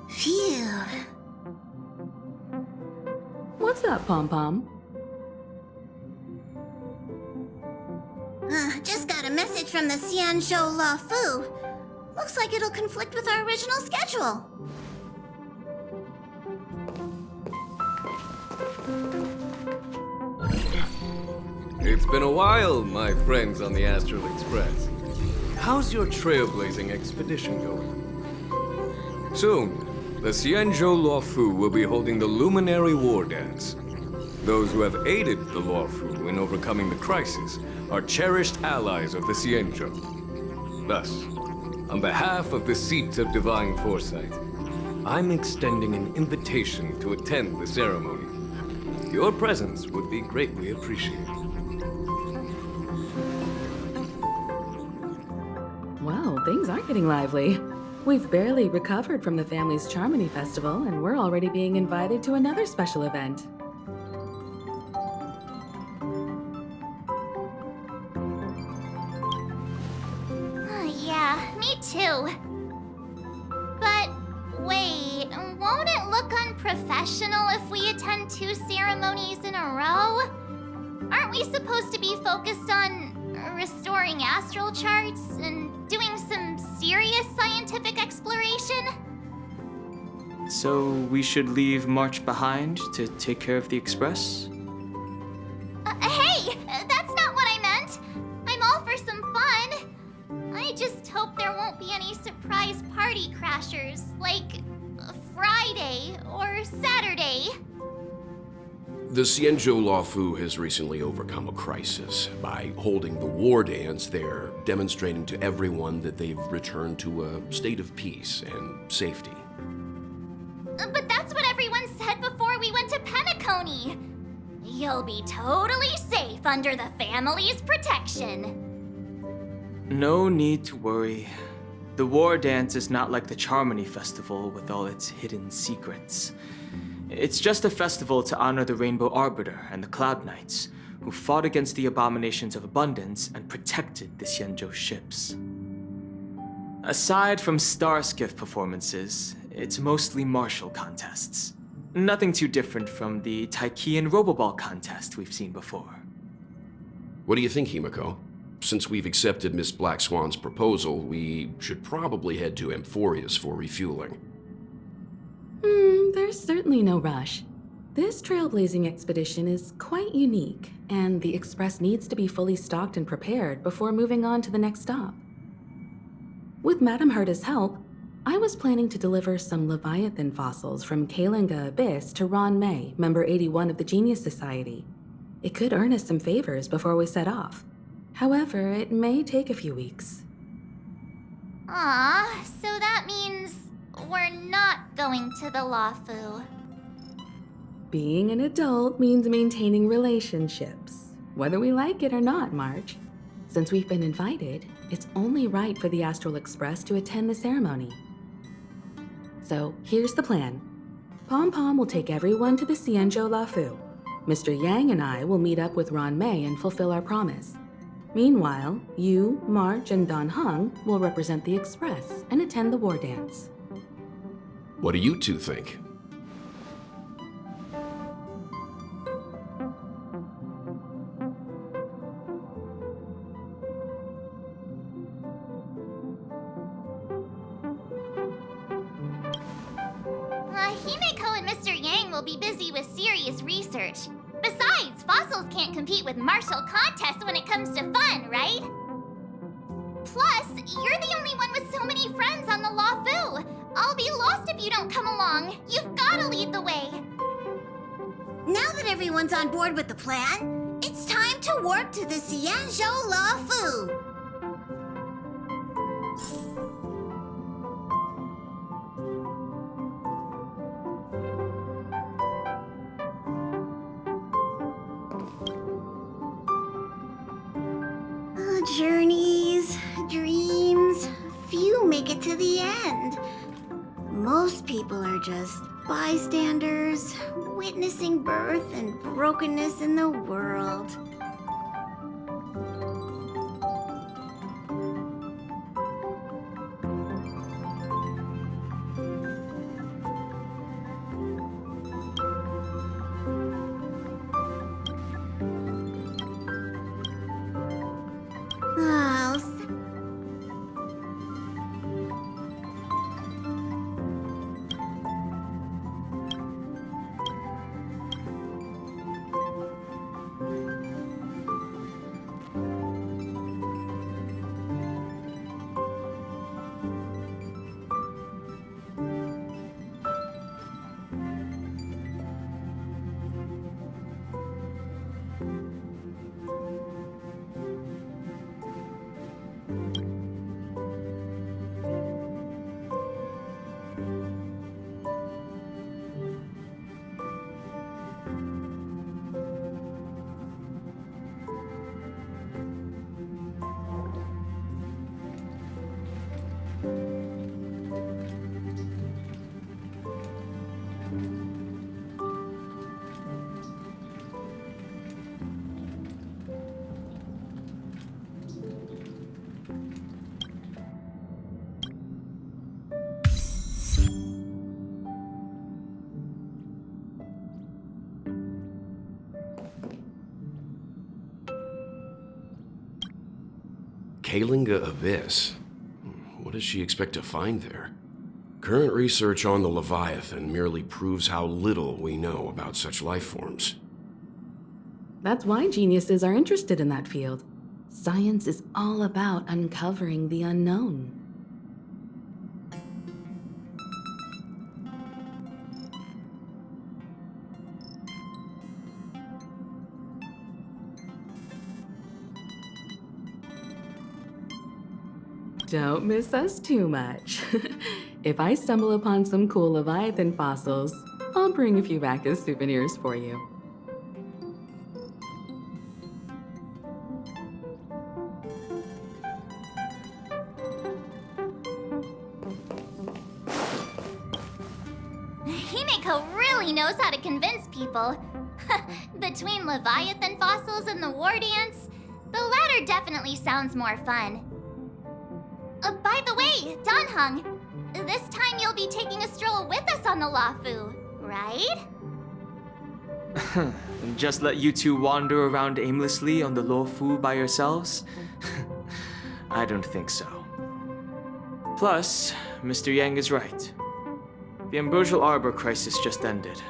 Phew. What's up, Pom-Pom? Just got a message from the Xianzhou La Fu. Looks like it'll conflict with our original schedule. It's been a while, my friends on the Astral Express. How's your trailblazing expedition going? Soon, the Xianzhou La Fu will be holding the Luminary War Dance. Those who have aided the La Fu in overcoming the crisis are cherished allies of the Xianzhou. Thus, on behalf of the Seat of Divine Foresight, I'm extending an invitation to attend the ceremony. Your presence would be greatly appreciated. Well, things are getting lively. We've barely recovered from the family's Charmony Festival, and we're already being invited to another special event. Yeah, me too. But wait, won't it look unprofessional if we attend 2 ceremonies in a row? Aren't we supposed to be focused on restoring astral charts and doing some serious scientific exploration? So we should leave March behind to take care of the Express? Hey! That's not what I meant! I'm all for some fun. I just hope there won't be any surprise party crashers, like Friday or Saturday. The Xianzhou La Fu has recently overcome a crisis. By holding the war dance, they're demonstrating to everyone that they've returned to a state of peace and safety. But that's what everyone said before we went to Penacony. You'll be totally safe under the family's protection. No need to worry. The War Dance is not like the Charmony Festival with all its hidden secrets. It's just a festival to honor the Rainbow Arbiter and the Cloud Knights, who fought against the abominations of abundance and protected the Xianzhou ships. Aside from star skiff performances, it's mostly martial contests. Nothing too different from the Taiki and Roboball contest we've seen before. What do you think, Himiko? Since we've accepted Miss Black Swan's proposal, we should probably head to Amphorius for refueling. There's certainly no rush. This trailblazing expedition is quite unique, and the Express needs to be fully stocked and prepared before moving on to the next stop. With Madame Herta's help, I was planning to deliver some Leviathan fossils from Kalinga Abyss to Ron May, member 81 of the Genius Society. It could earn us some favors before we set off. However, it may take a few weeks. Aw, so that means we're not going to the Lafu. Being an adult means maintaining relationships, whether we like it or not, Marge. Since we've been invited, it's only right for the Astral Express to attend the ceremony. So here's the plan. Pom Pom will take everyone to the Xianzhou Lafu. Mr. Yang and I will meet up with Ron May and fulfill our promise. Meanwhile, you, Marge, and Don Hung will represent the Express and attend the war dance. What do you two think? Himeko and Mr. Yang will be busy with serious research. Besides, fossils can't compete with martial contests when it comes to fun, right? Plus, you're the only one with so many friends on the Lafu. I'll be lost if you don't come along. You've gotta lead the way. Now that everyone's on board with the plan, it's time to warp to the Xianzhou Lafu. Journeys, dreams, few make it to the end. Most people are just bystanders, witnessing birth and brokenness in the world. Kalinga Abyss. What does she expect to find there? Current research on the Leviathan merely proves how little we know about such life forms. That's why geniuses are interested in that field. Science is all about uncovering the unknown. Don't miss us too much. If I stumble upon some cool Leviathan fossils, I'll bring a few back as souvenirs for you. Himeko really knows how to convince people. Between Leviathan fossils and the war dance, the latter definitely sounds more fun. By the way, Danheng, this time you'll be taking a stroll with us on the Luofu, right? Just let you two wander around aimlessly on the Luofu by yourselves? I don't think so. Plus, Mr. Yang is right. The Ambrosial Arbor crisis just ended,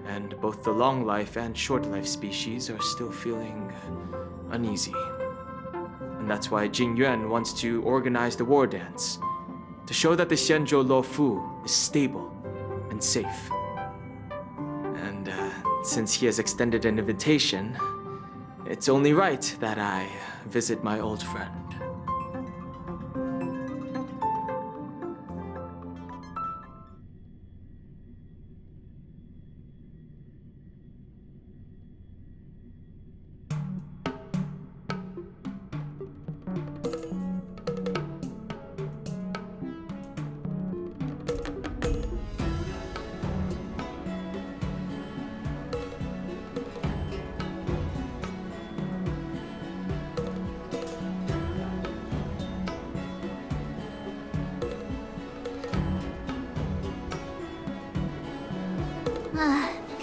and both the long life and short life species are still feeling uneasy. And that's why Jing Yuan wants to organize the war dance, to show that the Xianzhou Luofu is stable and safe. And since he has extended an invitation, it's only right that I visit my old friend.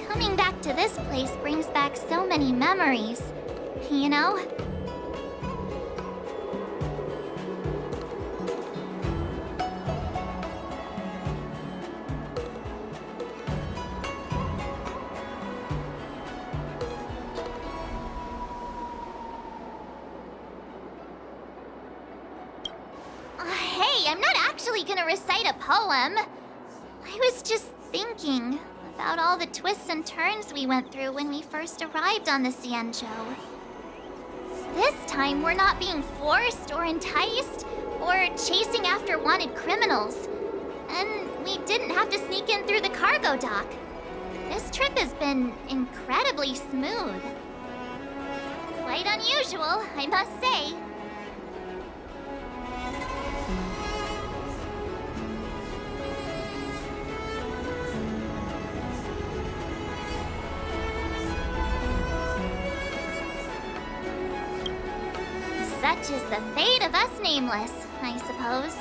Coming back to this place brings back so many memories, you know? Hey, I'm not actually gonna recite a poem. I was just thinking about all the twists and turns we went through when we first arrived on the Xianzhou. This time, we're not being forced or enticed or chasing after wanted criminals. And we didn't have to sneak in through the cargo dock. This trip has been incredibly smooth. Quite unusual, I must say. Such is the fate of us nameless, I suppose.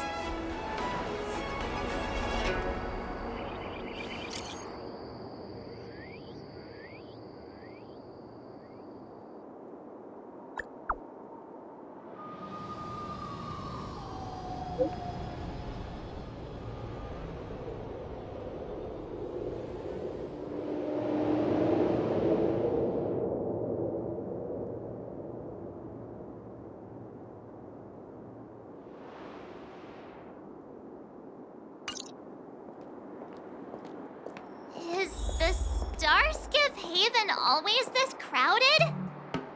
Starskiff Haven always this crowded?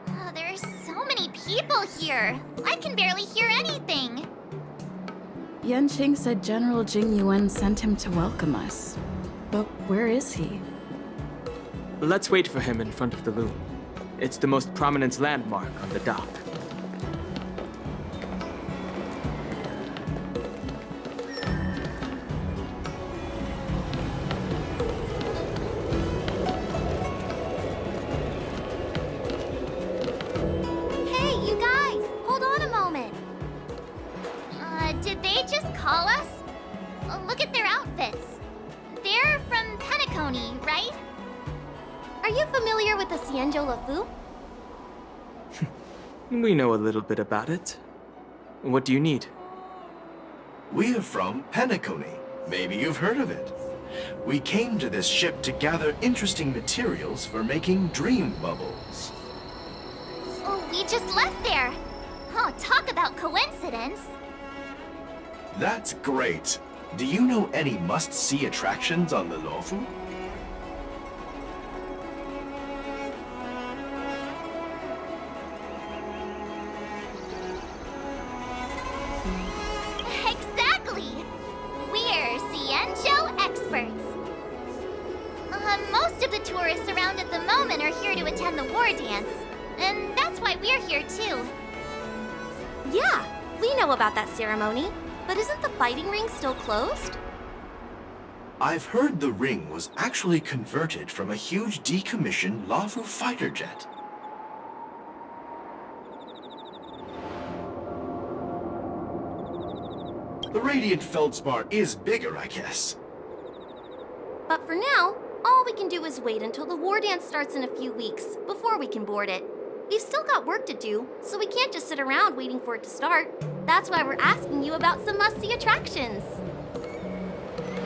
Oh, there's so many people here. I can barely hear anything. Yanqing said General Jing Yuan sent him to welcome us. But where is he? Let's wait for him in front of the loom. It's the most prominent landmark on the dock. Did they just call us? Look at their outfits. They're from Penacony, right? Are you familiar with the Xianzhou Luofu? We know a little bit about it. What do you need? We're from Penacony. Maybe you've heard of it. We came to this ship to gather interesting materials for making dream bubbles. Oh, we just left there. Oh, talk about coincidence. That's great. Do you know any must-see attractions on the Luofu? Exactly! We're Xianzhou experts. Most of the tourists around at the moment are here to attend the war dance. And that's why we're here too. Yeah, we know about that ceremony. But isn't the fighting ring still closed? I've heard the ring was actually converted from a huge decommissioned Lafu fighter jet. The radiant feldspar is bigger, I guess. But for now, all we can do is wait until the war dance starts in a few weeks before we can board it. We've still got work to do, so we can't just sit around waiting for it to start. That's why we're asking you about some must-see attractions.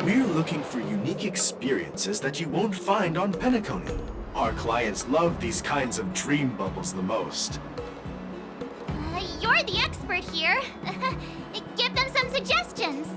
We're looking for unique experiences that you won't find on Penacony. Our clients love these kinds of dream bubbles the most. You're the expert here. Give them some suggestions.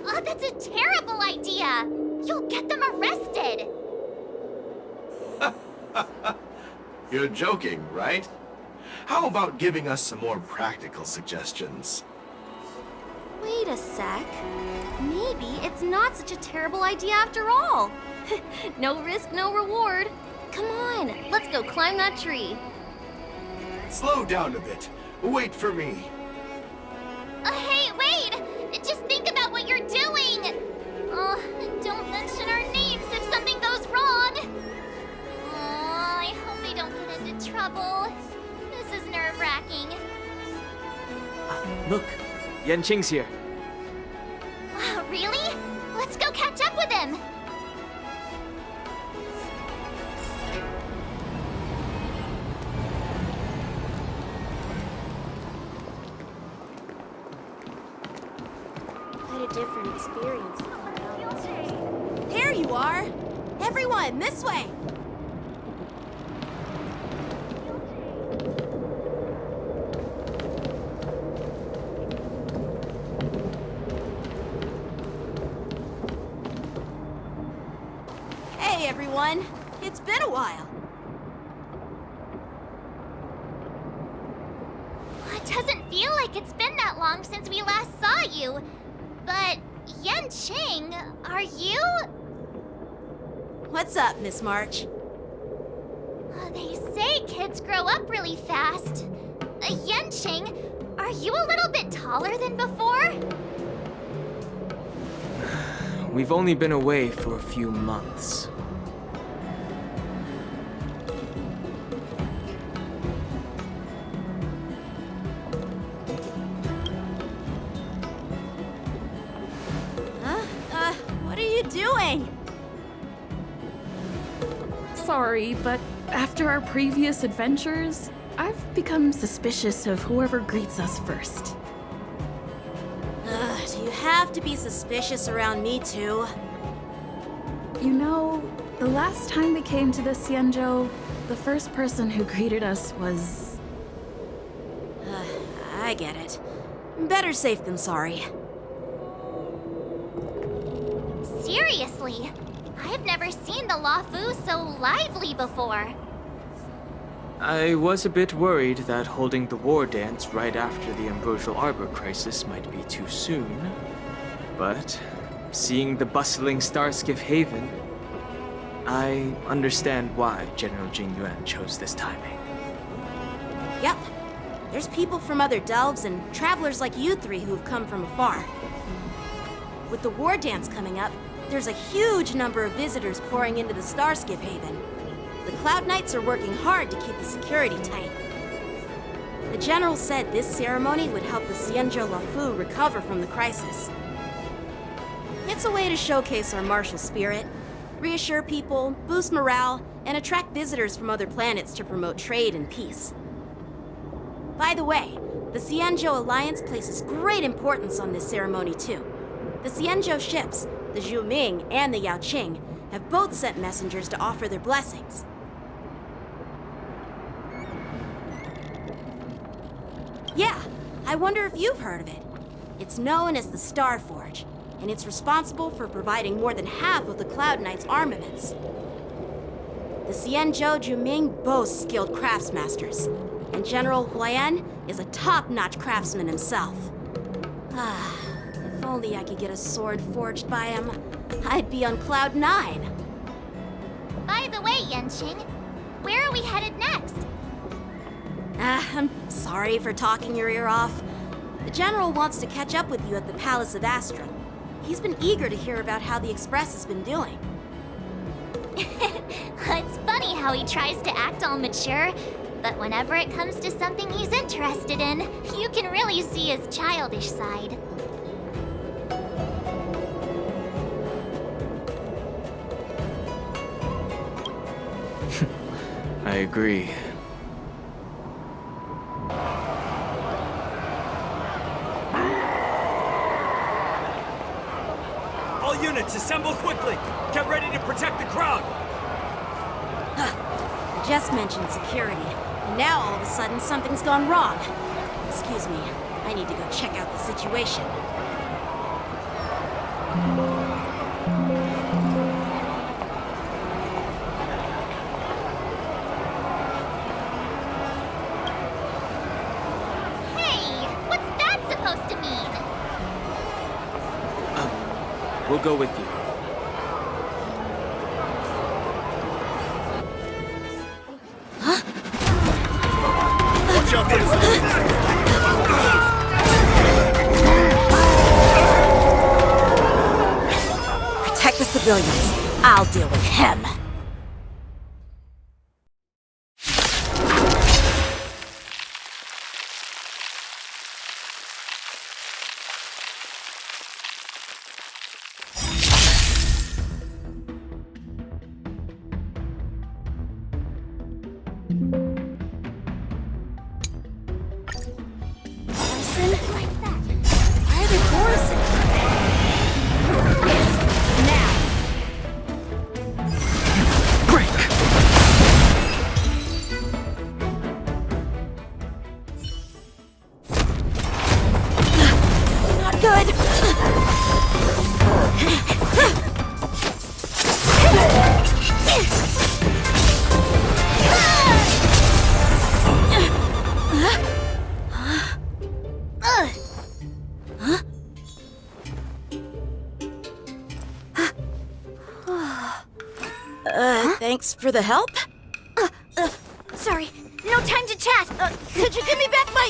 Oh, that's a terrible idea! You'll get them arrested! You're joking, right? How about giving us some more practical suggestions? Wait a sec. Maybe it's not such a terrible idea after all. No risk, no reward. Come on, let's go climb that tree. Slow down a bit. Wait for me. Hey, wait! Just think about what you're doing! Oh, don't mention our names if something goes wrong! Oh, I hope we don't get into trouble. This is nerve-wracking. Look, Yanqing's here. Wow, really? Let's go catch up with him! Quite a different experience. There you are! Everyone, this way! Hey, everyone! It's been a while. It doesn't feel like it's been that long since we last saw you. But, Yanqing, are you? What's up, Miss March? They say kids grow up really fast. Yanqing, are you a little bit taller than before? We've only been away for a few months. What are you doing? Sorry, but after our previous adventures, I've become suspicious of whoever greets us first. Do you have to be suspicious around me too? You know, the last time we came to the Xianzhou, the first person who greeted us was... I get it. Better safe than sorry. Seriously, I've never seen the Lafu so lively before. I was a bit worried that holding the war dance right after the Ambrosial Arbor crisis might be too soon. But seeing the bustling Starskiff Haven, I understand why General Jing Yuan chose this timing. Yep. There's people from other delves and travelers like you three who've come from afar. With the war dance coming up, there's a huge number of visitors pouring into the Starskiff Haven. The Cloud Knights are working hard to keep the security tight. The General said this ceremony would help the Xianzhou Lafu recover from the crisis. It's a way to showcase our martial spirit, reassure people, boost morale, and attract visitors from other planets to promote trade and peace. By the way, the Xianzhou Alliance places great importance on this ceremony too. The Xianzhou ships, the Zhuming and the Yaoqing, have both sent messengers to offer their blessings. Yeah, I wonder if you've heard of it. It's known as the Star Forge, and it's responsible for providing more than half of the Cloud Knight's armaments. The Xianzhou Juming boasts skilled craftsmasters, and General Huayan is a top-notch craftsman himself. If only I could get a sword forged by him, I'd be on Cloud 9. By the way, Yanqing, where are we headed next? I'm sorry for talking your ear off. The General wants to catch up with you at the Palace of Astrum. He's been eager to hear about how the Express has been doing. It's funny how he tries to act all mature, but whenever it comes to something he's interested in, you can really see his childish side. I agree. All units, assemble quickly! Get ready to protect the crowd! I just mentioned security, and now all of a sudden something's gone wrong. Excuse me, I need to go check out the situation. Hey, what's that supposed to mean? We'll go with you. Watch out for this! Protect the civilians. I'll deal with him. Why are they chorusing? Now! Not good! Thanks for the help? Sorry, no time to chat. Could you give me back my...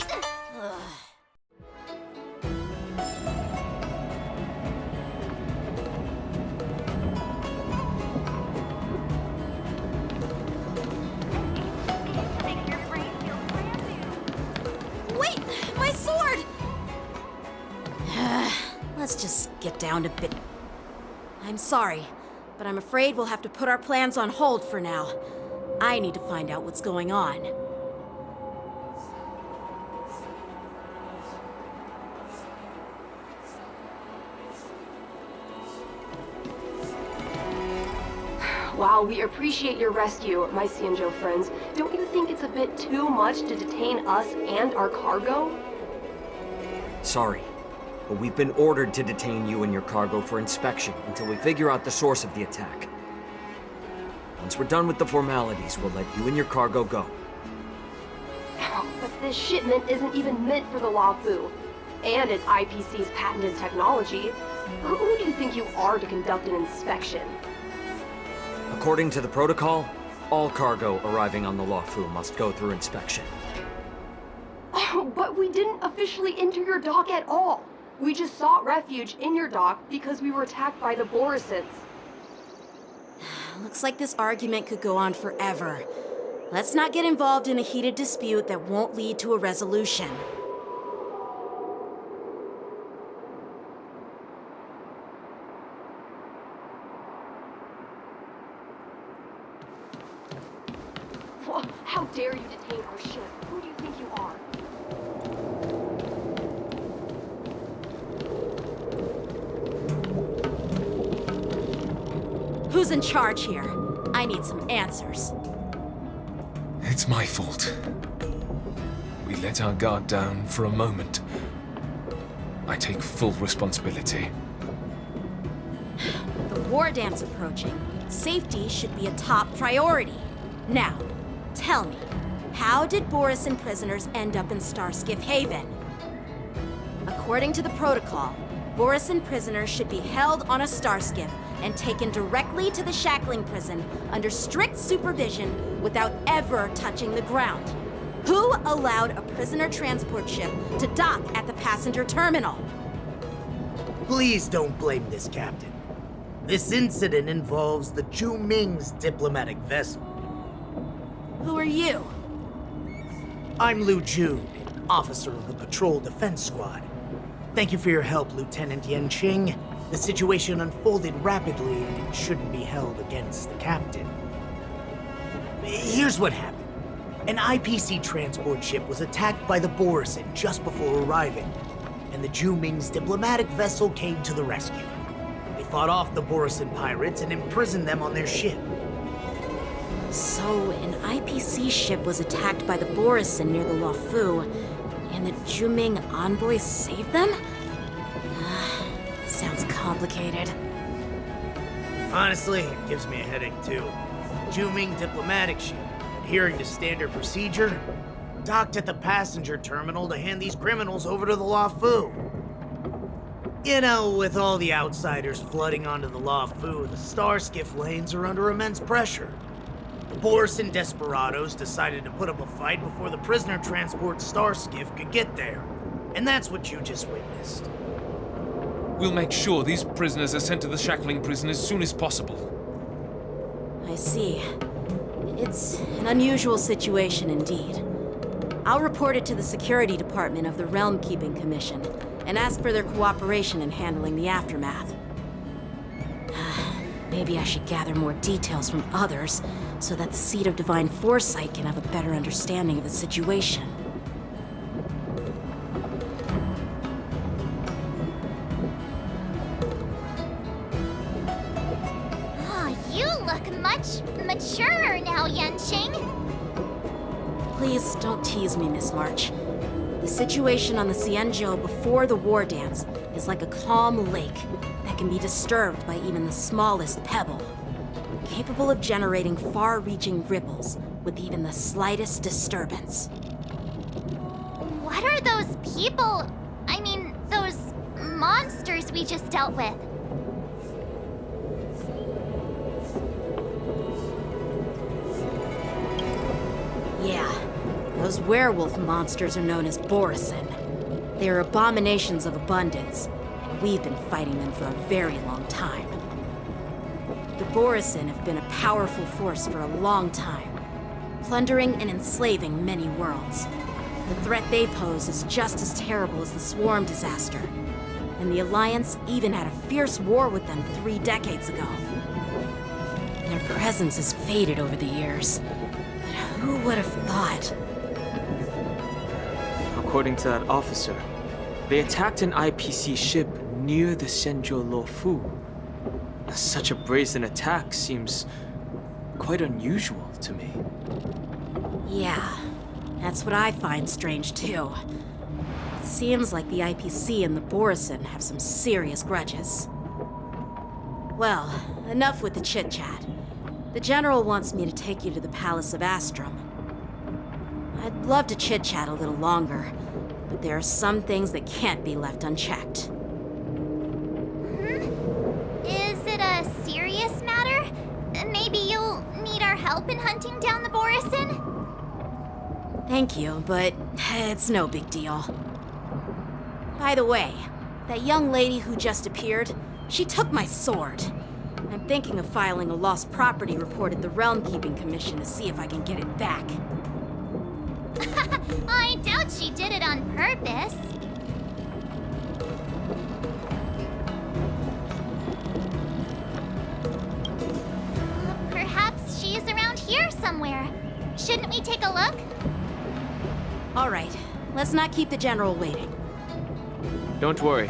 Wait, my sword! Let's just get down to bit. I'm sorry, but I'm afraid we'll have to put our plans on hold for now. I need to find out what's going on. While we appreciate your rescue, my Xianzhou friends, don't you think it's a bit too much to detain us and our cargo? Sorry, but we've been ordered to detain you and your cargo for inspection until we figure out the source of the attack. Once we're done with the formalities, we'll let you and your cargo go. But this shipment isn't even meant for the Luofu, and it's IPC's patented technology. Who do you think you are to conduct an inspection? According to the protocol, all cargo arriving on the Luofu must go through inspection. But we didn't officially enter your dock at all. We just sought refuge in your dock because we were attacked by the Borisons. Looks like this argument could go on forever. Let's not get involved in a heated dispute that won't lead to a resolution. How dare you detain our ship? Who do you think you are? Who's in charge here? I need some answers. It's my fault. We let our guard down for a moment. I take full responsibility. war dance approaching, safety should be a top priority. Now, tell me, how did Borisin prisoners end up in Starskiff Haven? According to the protocol, Borisin prisoners should be held on a Starskiff and taken directly to the shackling prison under strict supervision without ever touching the ground. Who allowed a prisoner transport ship to dock at the passenger terminal? Please don't blame this, Captain. This incident involves the Chu Ming's diplomatic vessel. Who are you? I'm Liu Jun, officer of the Patrol Defense Squad. Thank you for your help, Lieutenant Yanqing. The situation unfolded rapidly and it shouldn't be held against the captain. Here's what happened. An IPC transport ship was attacked by the Borisin just before arriving, and the Chu Ming's diplomatic vessel came to the rescue. They fought off the Borisin pirates and imprisoned them on their ship. So, an IPC ship was attacked by the Borisin near the Luofu, and the Juming envoys saved them? Sounds complicated. Honestly, it gives me a headache too. Chu Ming diplomatic ship, adhering to standard procedure, docked at the passenger terminal to hand these criminals over to the Luofu. You know, with all the outsiders flooding onto the Luofu, the Starskiff lanes are under immense pressure. The Borisin desperados decided to put up a fight before the prisoner transport Starskiff could get there. And that's what you just witnessed. We'll make sure these prisoners are sent to the shackling prison as soon as possible. I see. It's an unusual situation indeed. I'll report it to the security department of the Realm Keeping Commission and ask for their cooperation in handling the aftermath. Maybe I should gather more details from others so that the Seat of Divine Foresight can have a better understanding of the situation. Oh, you look much maturer now, Yanqing. Please don't tease me, Miss March. The situation on the Xianzhou before the war dance is like a calm lake that can be disturbed by even the smallest pebble, capable of generating far-reaching ripples with even the slightest disturbance. What are those people? I mean, those monsters we just dealt with? Yeah, those werewolf monsters are known as Borisin. They are abominations of abundance, and we've been fighting them for a very long time. The Borisin have been a powerful force for a long time, plundering and enslaving many worlds. The threat they pose is just as terrible as the Swarm disaster, and the Alliance even had a fierce war with them 3 decades ago. Their presence has faded over the years, but who would have thought? According to that officer, they attacked an IPC ship near the Xianzhou Luofu. Such a brazen attack seems quite unusual to me. Yeah, that's what I find strange too. It seems like the IPC and the Borisin have some serious grudges. Well, enough with the chit-chat. The General wants me to take you to the Palace of Astrum. I'd love to chit-chat a little longer, but there are some things that can't be left unchecked. Is it a serious matter? Maybe you'll need our help in hunting down the Borisin? Thank you, but it's no big deal. By the way, that young lady who just appeared, she took my sword. I'm thinking of filing a lost property report at the Realm Keeping Commission to see if I can get it back. I doubt she did it on purpose. Perhaps she's around here somewhere. Shouldn't we take a look? All right, let's not keep the General waiting. Don't worry.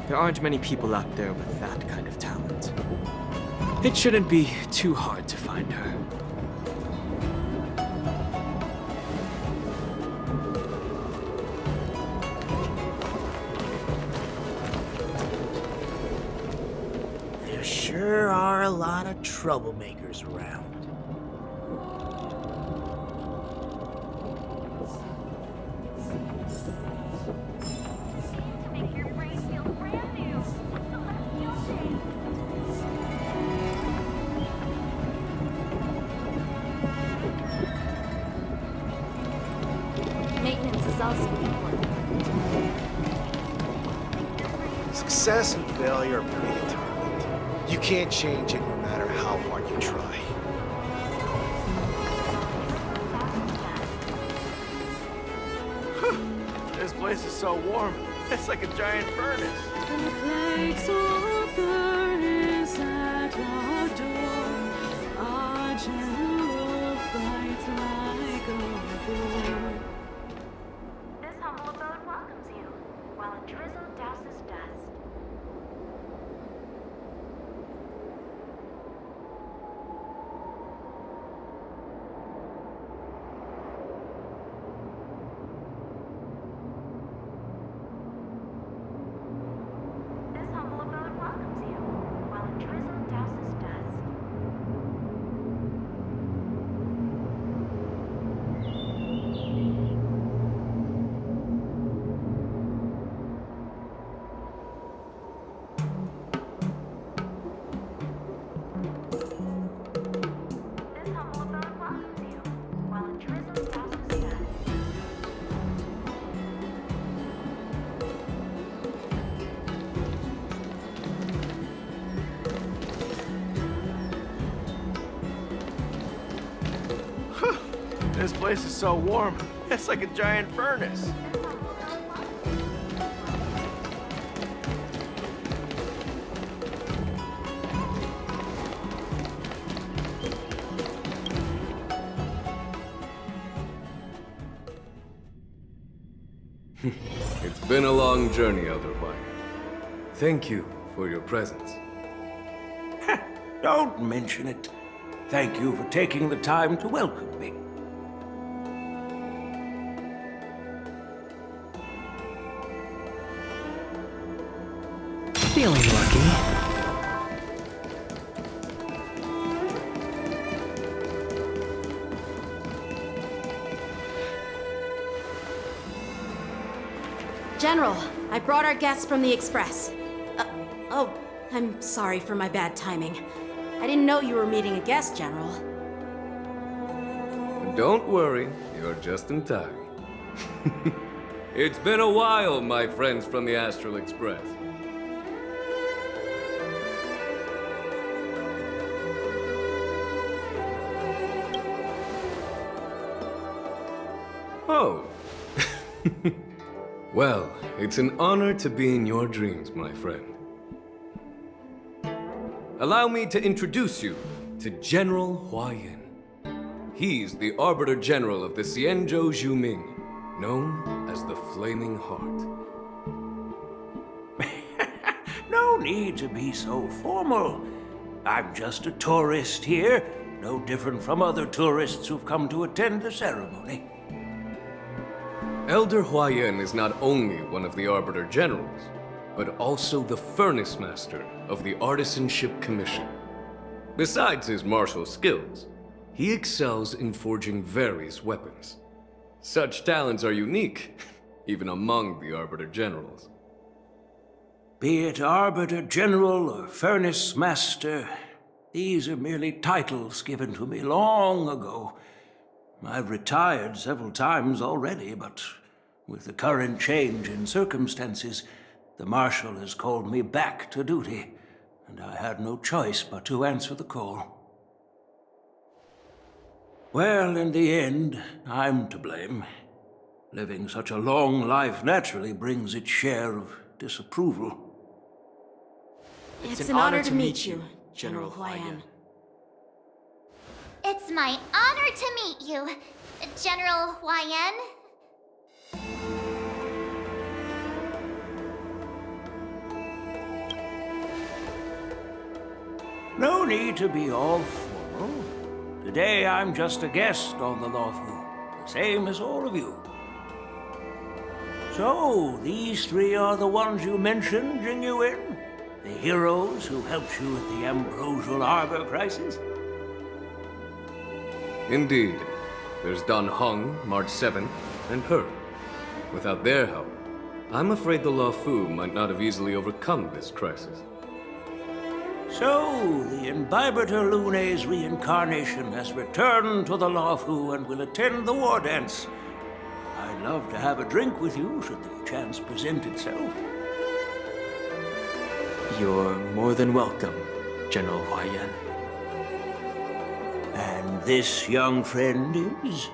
There aren't many people out there with that kind of talent. It shouldn't be too hard to find her. There sure are a lot of troublemakers around. Maintenance is also important. Success and failure are predetermined. You can't change it no matter how hard you try. This place is so warm. It's like a giant furnace. This humble abode welcomes you, while a drizzle douses dust. This humble abode welcomes you, while a drizzle douses dust. This humble abode welcomes you, while a drizzle douses dust. This place is so warm. It's like a giant furnace. It's been a long journey, Elder White. Thank you for your presence. Don't mention it. Thank you for taking the time to welcome me. Feeling lucky. General, I brought our guests from the Express. Oh, I'm sorry for my bad timing. I didn't know you were meeting a guest, General. Don't worry, you're just in time. It's been a while, my friends from the Astral Express. Oh. Well, it's an honor to be in your dreams, my friend. Allow me to introduce you to General Huayan. He's the Arbiter General of the Xianzhou Zhuming, known as the Flaming Heart. No need to be so formal. I'm just a tourist here, no different from other tourists who've come to attend the ceremony. Elder Huayan is not only one of the Arbiter Generals, but also the Furnace Master of the Artisanship Commission. Besides his martial skills, he excels in forging various weapons. Such talents are unique, even among the Arbiter Generals. Be it Arbiter General or Furnace Master, these are merely titles given to me long ago. I've retired several times already, but with the current change in circumstances, the Marshal has called me back to duty, and I had no choice but to answer the call. Well, in the end, I'm to blame. Living such a long life naturally brings its share of disapproval. It's an honor to meet you, General Huayan. It's my honor to meet you, General Huayan. No need to be all formal. Today I'm just a guest on the Luofu, the same as all of you. So, these three are the ones you mentioned, Jingyuin? The heroes who helped you with the Ambrosial Arbor crisis? Indeed. There's Don Hung, March 7th, and her. Without their help, I'm afraid the Luofu might not have easily overcome this crisis. So, the Imbibitor Lune's reincarnation has returned to the Luofu and will attend the war dance. I'd love to have a drink with you should the chance present itself. You're more than welcome, General Huaiyan. And this young friend is?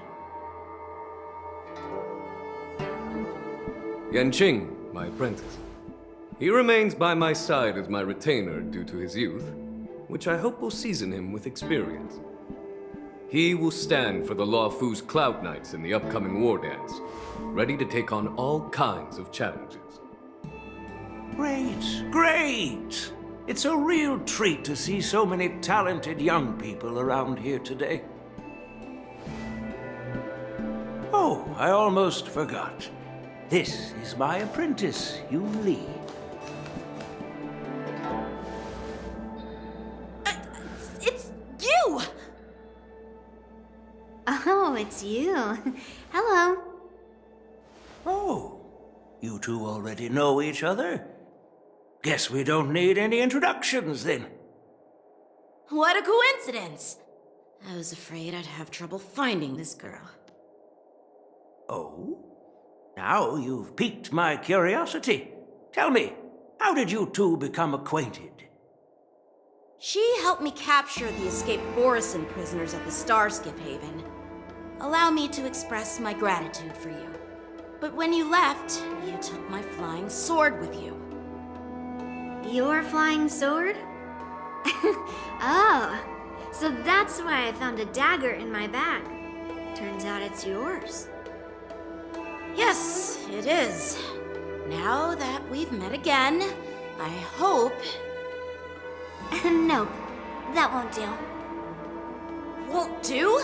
Yanqing, my apprentice. He remains by my side as my retainer due to his youth, which I hope will season him with experience. He will stand for the Luofu's Cloud Knights in the upcoming war dance, ready to take on all kinds of challenges. Great, great! It's a real treat to see so many talented young people around here today. Oh, I almost forgot. This is my apprentice, Yoon Lee. It's you! Oh, it's you. Hello. Oh, you two already know each other? Guess we don't need any introductions then. What a coincidence! I was afraid I'd have trouble finding this girl. Oh? Now you've piqued my curiosity. Tell me, how did you two become acquainted? She helped me capture the escaped Borisin prisoners at the Starskiff Haven. Allow me to express my gratitude for you. But when you left, you took my flying sword with you. Your flying sword? Oh, so that's why I found a dagger in my bag. Turns out it's yours. Yes, it is. Now that we've met again, I hope... Nope, that won't do. Won't do?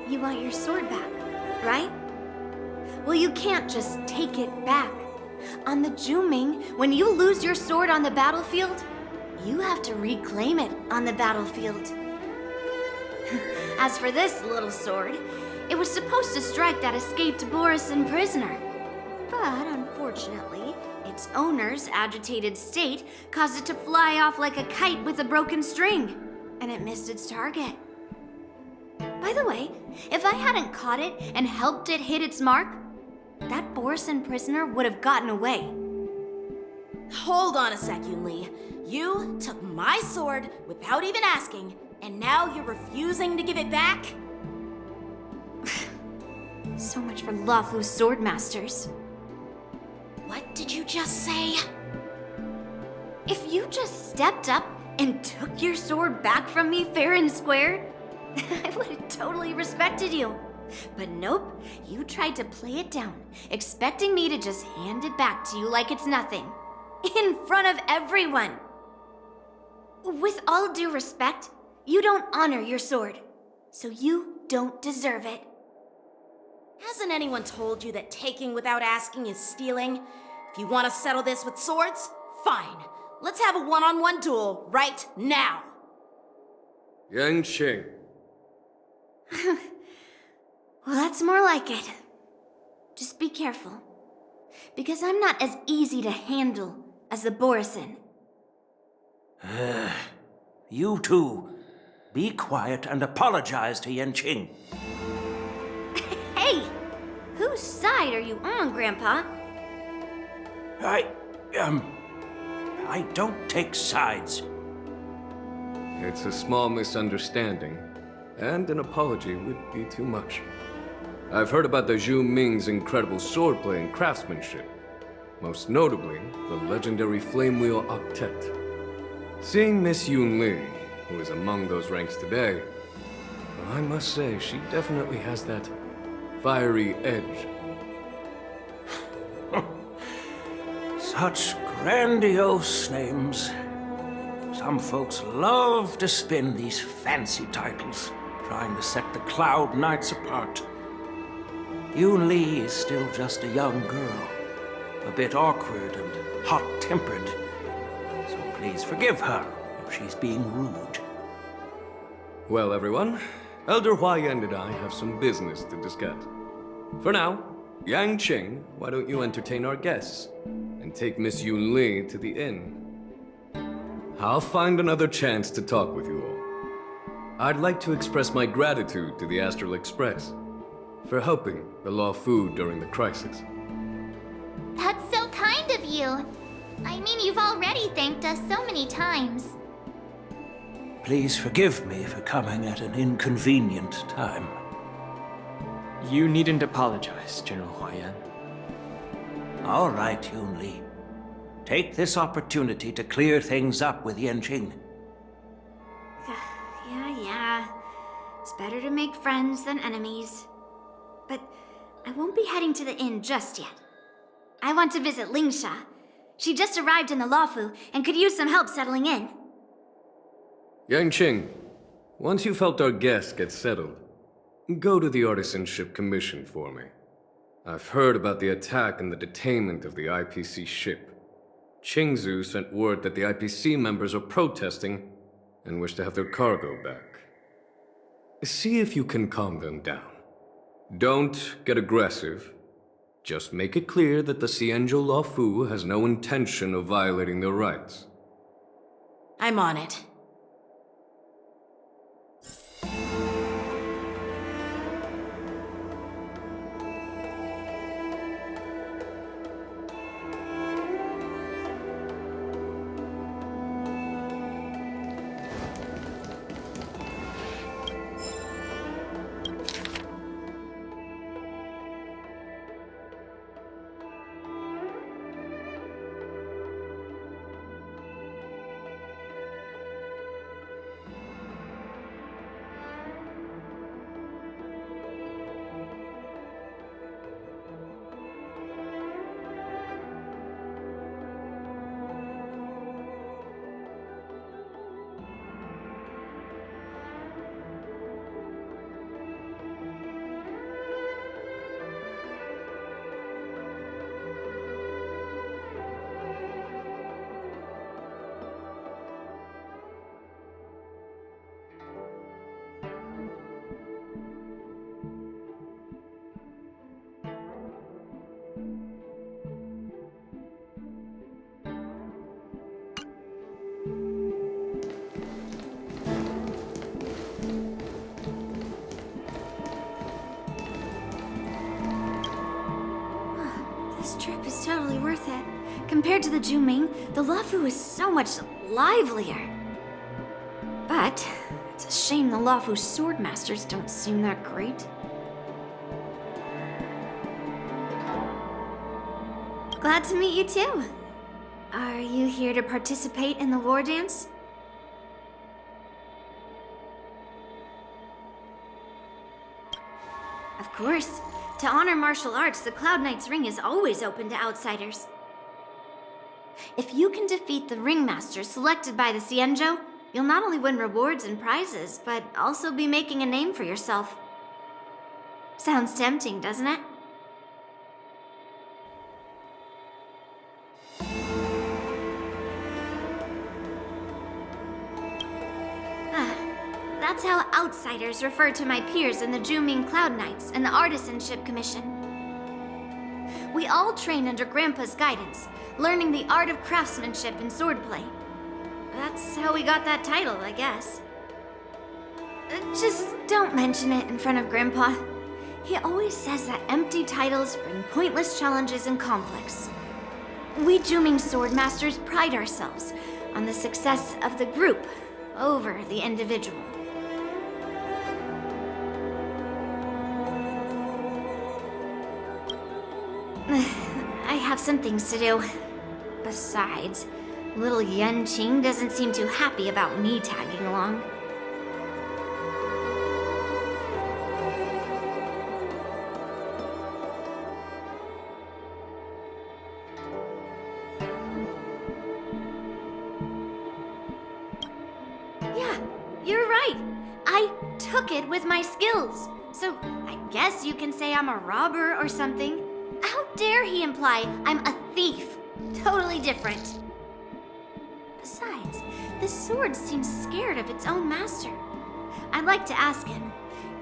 You want your sword back, right? Well, you can't just take it back. On the Juming, when you lose your sword on the battlefield, you have to reclaim it on the battlefield. As for this little sword, it was supposed to strike that escaped Borisin prisoner. But unfortunately, its owner's agitated state caused it to fly off like a kite with a broken string, and it missed its target. By the way, if I hadn't caught it and helped it hit its mark, that Borisin prisoner would have gotten away. Hold on a sec, Yoon Lee. You took my sword without even asking, and now you're refusing to give it back? So much for Luofu sword masters. What did you just say? If you just stepped up and took your sword back from me fair and square, I would have totally respected you. But nope, you tried to play it down, expecting me to just hand it back to you like it's nothing. In front of everyone. With all due respect, you don't honor your sword, so you don't deserve it. Hasn't anyone told you that taking without asking is stealing? If you want to settle this with swords, fine. Let's have a one-on-one duel right now. Yanqing. Well, that's more like it. Just be careful, because I'm not as easy to handle as the Borisin. You two, be quiet and apologize to Yanqing. Hey! Whose side are you on, Grandpa? I don't take sides. It's a small misunderstanding, and an apology would be too much. I've heard about the Zhu Ming's incredible swordplay and craftsmanship, most notably the legendary Flame Wheel Octet. Seeing Miss Yoon Lee, who is among those ranks today, well, I must say she definitely has that fiery edge. Such grandiose names. Some folks love to spin these fancy titles, trying to set the Cloud Knights apart. Yoon Lee is still just a young girl, a bit awkward and hot-tempered. So please forgive her if she's being rude. Well, everyone, Elder Huayan and I have some business to discuss. For now, Yang Qing, why don't you entertain our guests and take Miss Yun Li to the inn? I'll find another chance to talk with you all. I'd like to express my gratitude to the Astral Express for helping the Law Fu during the crisis. That's so kind of you. I mean, you've already thanked us so many times. Please forgive me for coming at an inconvenient time. You needn't apologize, General Huayan. All right, Yun Li. Take this opportunity to clear things up with Yanqing. Yeah. It's better to make friends than enemies. But I won't be heading to the inn just yet. I want to visit Lingsha. She just arrived in the Luofu and could use some help settling in. Yang Qing, once you've helped our guests get settled, go to the Artisanship Commission for me. I've heard about the attack and the detainment of the IPC ship. Qingzu sent word that the IPC members are protesting and wish to have their cargo back. See if you can calm them down. Don't get aggressive. Just make it clear that the Xianzhou Luofu has no intention of violating their rights. I'm on it. This trip is totally worth it. Compared to the Juming, the Luofu is so much livelier. But it's a shame the Luofu swordmasters don't seem that great. Glad to meet you too. Are you here to participate in the war dance? Of course. To honor martial arts, the Cloud Knight's ring is always open to outsiders. If you can defeat the ringmaster selected by the Xianzhou, you'll not only win rewards and prizes, but also be making a name for yourself. Sounds tempting, doesn't it? That's how outsiders refer to my peers in the Juming Cloud Knights and the Artisanship Commission. We all train under Grandpa's guidance, learning the art of craftsmanship and swordplay. That's how we got that title, I guess. Just don't mention it in front of Grandpa. He always says that empty titles bring pointless challenges and conflicts. We Juming swordmasters pride ourselves on the success of the group over the individual. I have some things to do. Besides, little Yanqing doesn't seem too happy about me tagging along. Yeah, you're right. I took it with my skills. So I guess you can say I'm a robber or something. How dare he imply I'm a thief? Totally different. Besides, the sword seems scared of its own master. I'd like to ask him,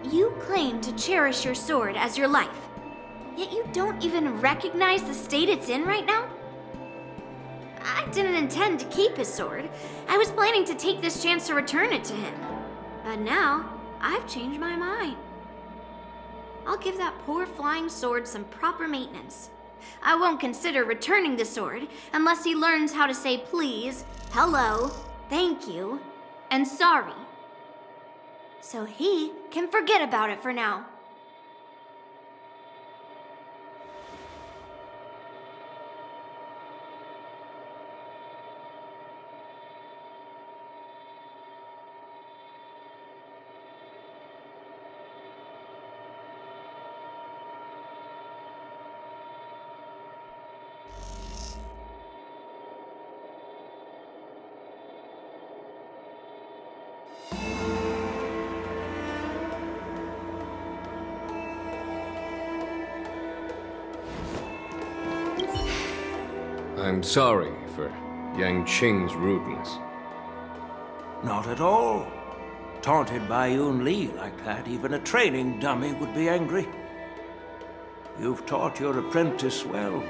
you claim to cherish your sword as your life, yet you don't even recognize the state it's in right now? I didn't intend to keep his sword. I was planning to take this chance to return it to him. But now, I've changed my mind. I'll give that poor flying sword some proper maintenance. I won't consider returning the sword unless he learns how to say please, hello, thank you, and sorry. So he can forget about it for now. I'm sorry for Yang Qing's rudeness. Not at all. Taunted by Yun Li like that, even a training dummy would be angry. You've taught your apprentice well.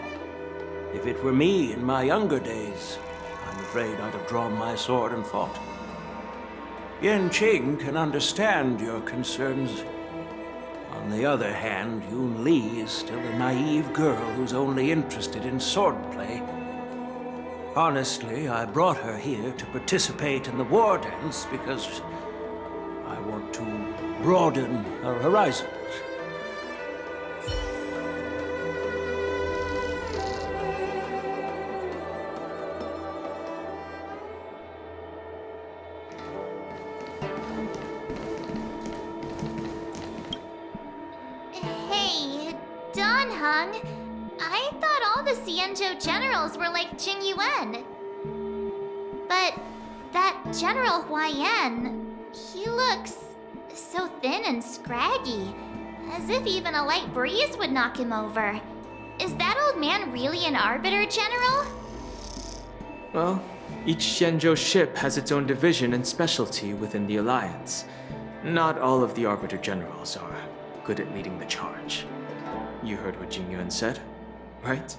If it were me in my younger days, I'm afraid I'd have drawn my sword and fought. Yan Qing can understand your concerns. On the other hand, Yun Li is still a naive girl who's only interested in swordplay. Honestly, I brought her here to participate in the war dance because I want to broaden her horizons. Hey, Don Hung. I thought all the Xianzhou generals were like Jing Yuan. But that General Huaiyan, he looks so thin and scraggy, as if even a light breeze would knock him over. Is that old man really an Arbiter General? Well, each Xianzhou ship has its own division and specialty within the Alliance. Not all of the Arbiter Generals are good at leading the charge. You heard what Jing Yuan said, right?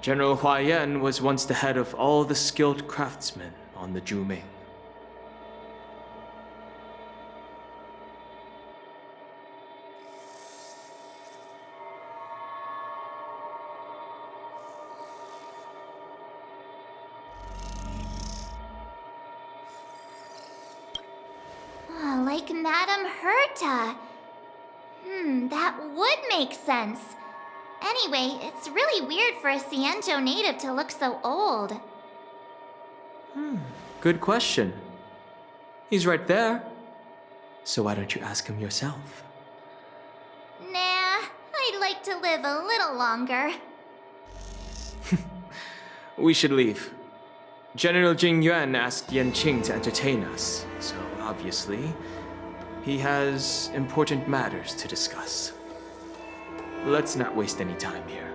General Huaiyan was once the head of all the skilled craftsmen on the Zhuming. Oh, like Madame Herta. That would make sense. Anyway, it's really weird for a Xianzhou native to look so old. Good question. He's right there. So why don't you ask him yourself? Nah, I'd like to live a little longer. We should leave. General Jing Yuan asked Yan Qing to entertain us, so obviously, he has important matters to discuss. Let's not waste any time here.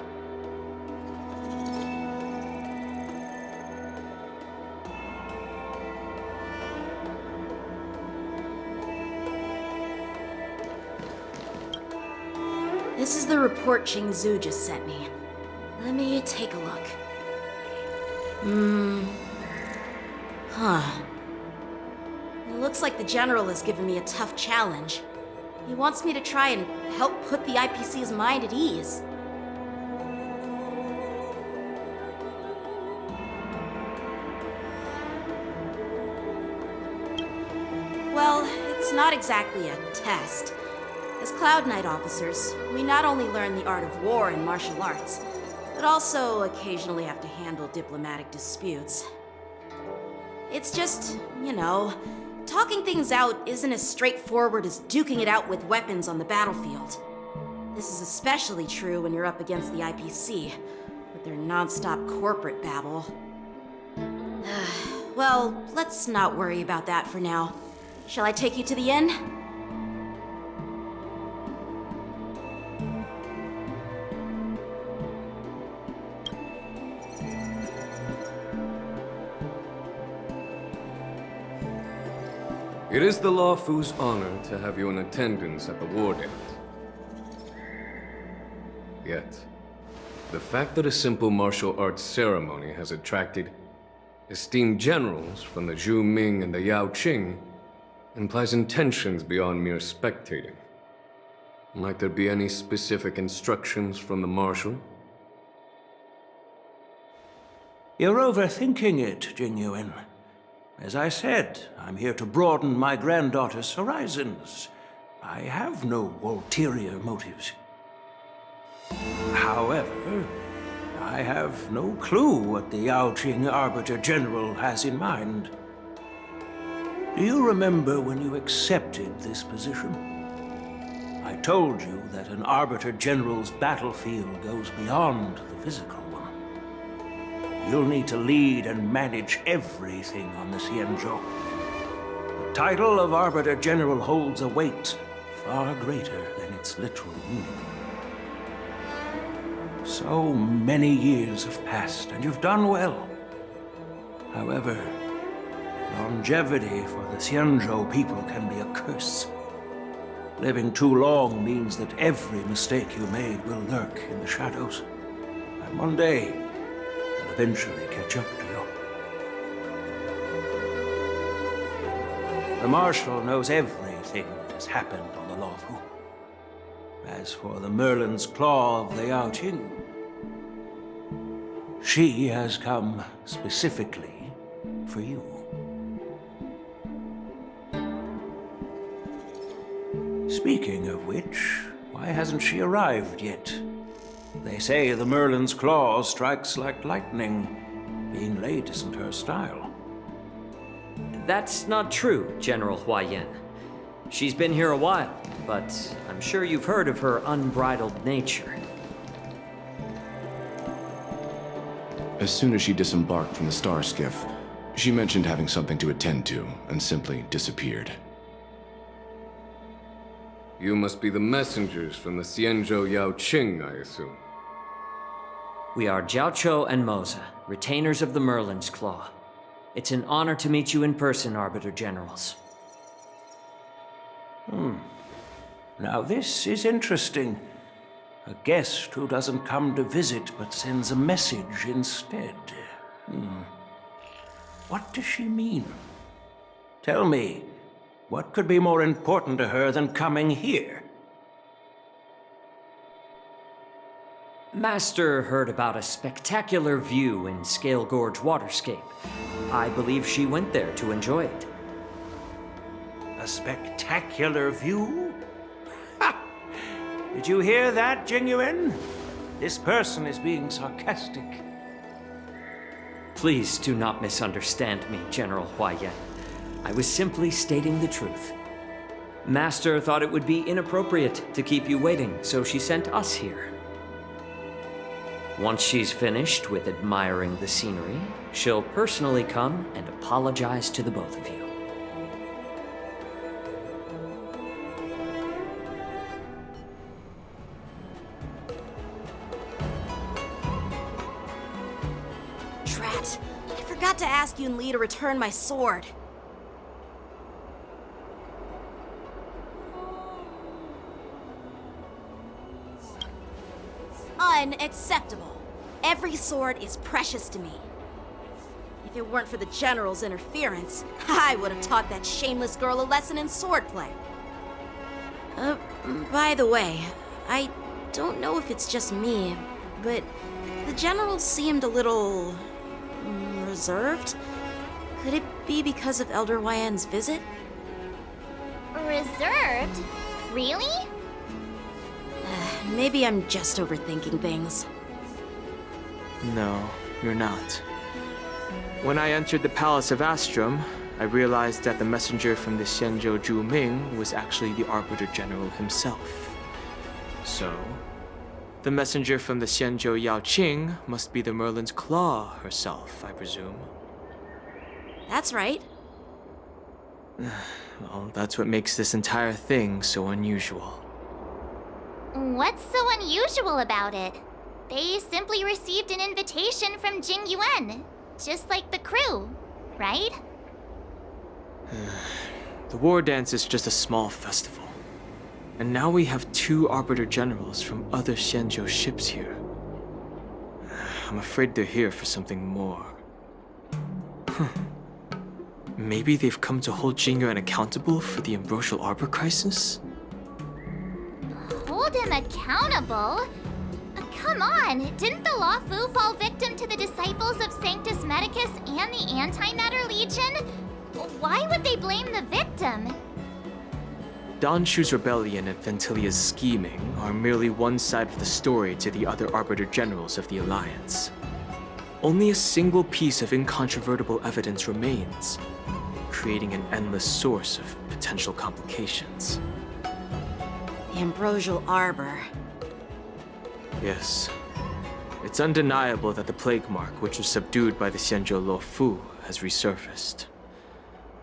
This is the report Qing Zhu just sent me. Let me take a look. It looks like the General has given me a tough challenge. He wants me to try and help put the IPC's mind at ease. Well, it's not exactly a test. As Cloud Knight officers, we not only learn the art of war and martial arts, but also occasionally have to handle diplomatic disputes. It's just, you know, talking things out isn't as straightforward as duking it out with weapons on the battlefield. This is especially true when you're up against the IPC, with their non-stop corporate babble. Well, let's not worry about that for now. Shall I take you to the inn? It is the Law Fu's honor to have you in attendance at the war dance. Yet, the fact that a simple martial arts ceremony has attracted esteemed generals from the Zhu Ming and the Yao Qing implies intentions beyond mere spectating. Might there be any specific instructions from the Marshal? You're overthinking it, Jingyuan. As I said, I'm here to broaden my granddaughter's horizons. I have no ulterior motives. However, I have no clue what the Yao Qing Arbiter General has in mind. Do you remember when you accepted this position? I told you that an Arbiter General's battlefield goes beyond the physical one. You'll need to lead and manage everything on the Xianzhou. The title of Arbiter General holds a weight far greater than its literal meaning. So many years have passed, and you've done well. However, longevity for the Xianzhou people can be a curse. Living too long means that every mistake you made will lurk in the shadows. And one day, they'll eventually catch up to you. The Marshal knows everything that has happened on the Luofu. As for the Merlin's Claw of the Yao Qing, she has come specifically for you. Speaking of which, why hasn't she arrived yet? They say the Merlin's Claw strikes like lightning. Being late isn't her style. That's not true, General Huayan. She's been here a while, but I'm sure you've heard of her unbridled nature. As soon as she disembarked from the star skiff, she mentioned having something to attend to and simply disappeared. You must be the messengers from the Xianzhou Yao Qing, I assume. We are Jiaoqiu and Moza, retainers of the Merlin's Claw. It's an honor to meet you in person, Arbiter Generals. Now this is interesting. A guest who doesn't come to visit but sends a message instead. What does she mean? Tell me, what could be more important to her than coming here? Master heard about a spectacular view in Scale Gorge Waterscape. I believe she went there to enjoy it. A spectacular view? Ha! Did you hear that, Jingyuan? This person is being sarcastic. Please do not misunderstand me, General Huayan. I was simply stating the truth. Master thought it would be inappropriate to keep you waiting, so she sent us here. Once she's finished with admiring the scenery, she'll personally come and apologize to the both of you. Drat! I forgot to ask Yun Li to return my sword. Unacceptable. Every sword is precious to me. If it weren't for the General's interference, I would have taught that shameless girl a lesson in swordplay. By the way, I don't know if it's just me, but the General seemed a little reserved. Could it be because of Elder Huayan's visit? Reserved? Really? Maybe I'm just overthinking things. No, you're not. When I entered the Palace of Astrum, I realized that the messenger from the Xianzhou Zhu Ming was actually the Arbiter General himself. So, the messenger from the Xianzhou Yao Qing must be the Merlin's Claw herself, I presume. That's right. Well, that's what makes this entire thing so unusual. What's so unusual about it? They simply received an invitation from Jingyuan, just like the crew, right? The war dance is just a small festival. And now we have 2 Arbiter Generals from other Xianzhou ships here. I'm afraid they're here for something more. Maybe they've come to hold Jingyuan accountable for the Ambrosial Arbor crisis? Hold him accountable? Come on, didn't the Luofu fall victim to the disciples of Sanctus Medicus and the Antimatter Legion? Why would they blame the victim? Donshu's rebellion and Ventilia's scheming are merely one side of the story to the other Arbiter Generals of the Alliance. Only a single piece of incontrovertible evidence remains, creating an endless source of potential complications. The Ambrosial Arbor. Yes. It's undeniable that the plague mark, which was subdued by the Xianzhou Luofu, has resurfaced.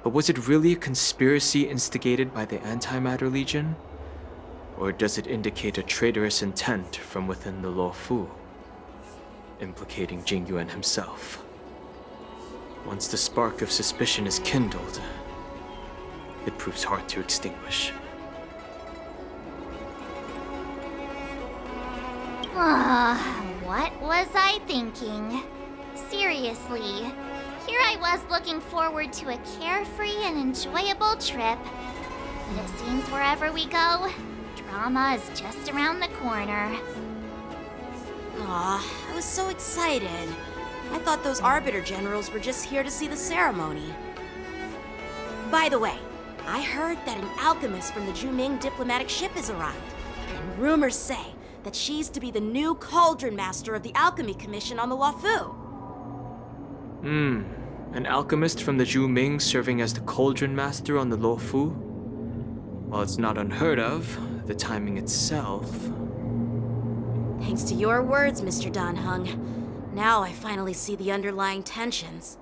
But was it really a conspiracy instigated by the Antimatter Legion? Or does it indicate a traitorous intent from within the Luofu, implicating Jingyuan himself? Once the spark of suspicion is kindled, it proves hard to extinguish. What was I thinking? Seriously, here I was looking forward to a carefree and enjoyable trip. But it seems wherever we go, drama is just around the corner. Aw, I was so excited. I thought those Arbiter Generals were just here to see the ceremony. By the way, I heard that an alchemist from the Juming diplomatic ship has arrived. And rumors say that she's to be the new Cauldron Master of the Alchemy Commission on the Luofu. An alchemist from the Juming serving as the Cauldron Master on the Luofu? While it's not unheard of, the timing itself... Thanks to your words, Mr. Dan Heng. Now I finally see the underlying tensions.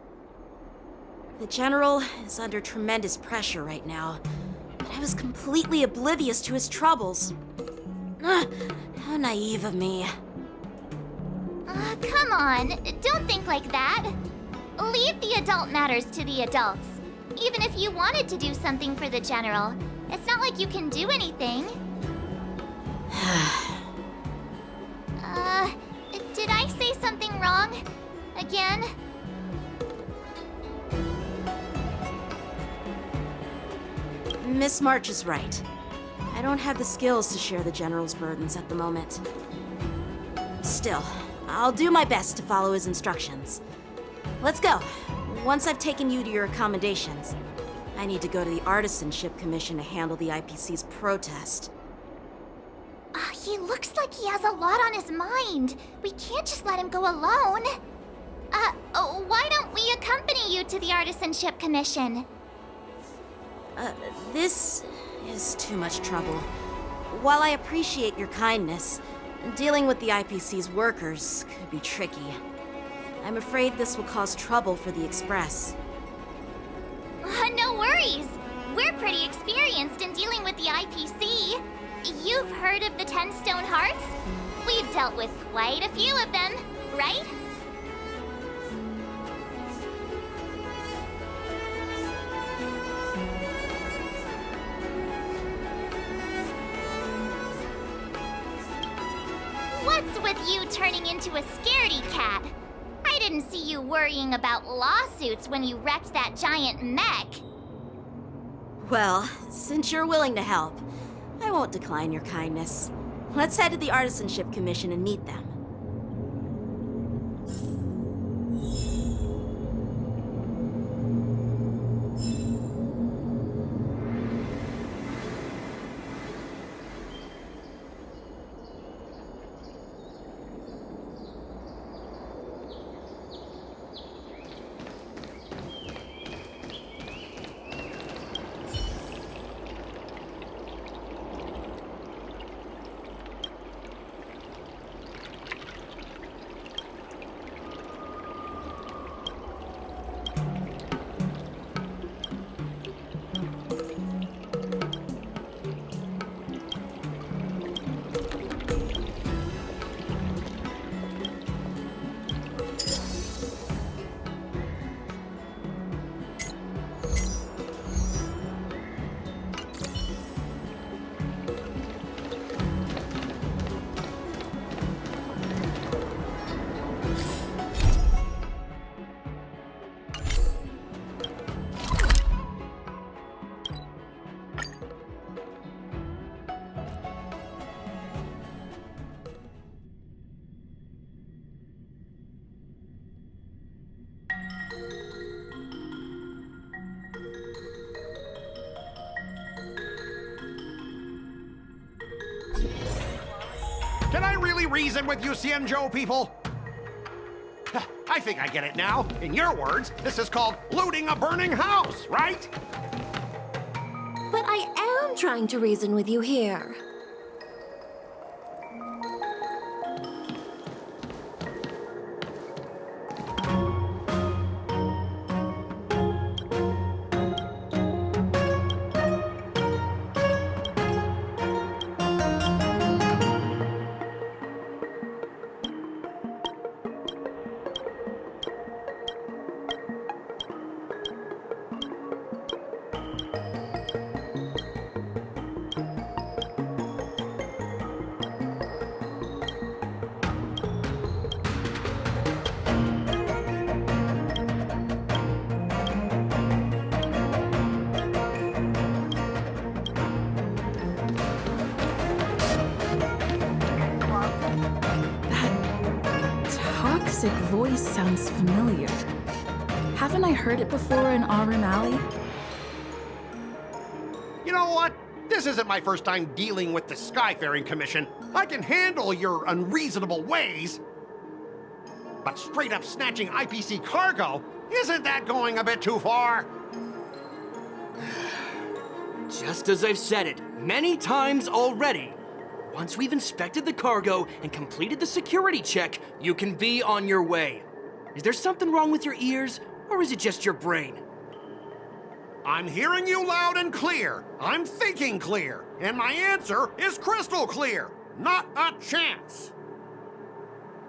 The General is under tremendous pressure right now, but I was completely oblivious to his troubles. How naive of me. Come on, don't think like that. Leave the adult matters to the adults. Even if you wanted to do something for the General, it's not like you can do anything. Did I say something wrong? Again? Miss March is right. I don't have the skills to share the General's burdens at the moment. Still, I'll do my best to follow his instructions. Let's go. Once I've taken you to your accommodations, I need to go to the Artisanship Commission to handle the IPC's protest. He looks like he has a lot on his mind. We can't just let him go alone. Why don't we accompany you to the Artisanship Commission? This is too much trouble. While I appreciate your kindness, dealing with the IPC's workers could be tricky. I'm afraid this will cause trouble for the Express. No worries. We're pretty experienced in dealing with the IPC. You've heard of the 10 Stone Hearts? We've dealt with quite a few of them, right? What's with you turning into a scaredy cat? I didn't see you worrying about lawsuits when you wrecked that giant mech. Well, since you're willing to help, I won't decline your kindness. Let's head to the Artisanship Commission and meet them. Can I really reason with you Xianzhou people? I think I get it now. In your words, this is called looting a burning house, right? But I am trying to reason with you here. Toxic voice sounds familiar. Haven't I heard it before in Aurum Alley? You know what? This isn't my first time dealing with the Skyfaring Commission. I can handle your unreasonable ways. But straight up snatching IPC cargo, isn't that going a bit too far? Just as I've said it many times already. Once we've inspected the cargo and completed the security check, you can be on your way. Is there something wrong with your ears, or is it just your brain? I'm hearing you loud and clear. I'm thinking clear. And my answer is crystal clear. Not a chance.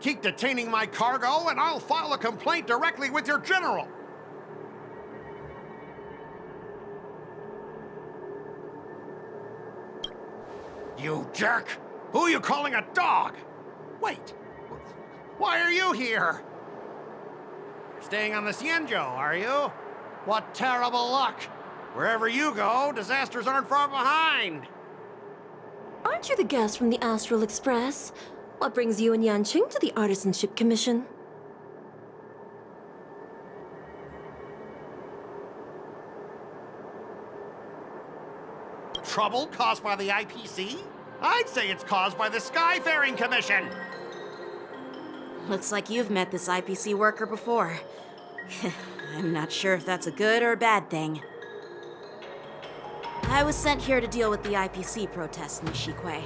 Keep detaining my cargo, and I'll file a complaint directly with your general. You jerk! Who are you calling a dog? Wait, why are you here? Staying on the Xianzhou, are you? What terrible luck! Wherever you go, disasters aren't far behind. Aren't you the guest from the Astral Express? What brings you and Yanqing to the Artisanship Commission? Trouble caused by the IPC? I'd say it's caused by the Skyfaring Commission. Looks like you've met this IPC worker before. I'm not sure if that's a good or a bad thing. I was sent here to deal with the IPC protests, Nishikwe.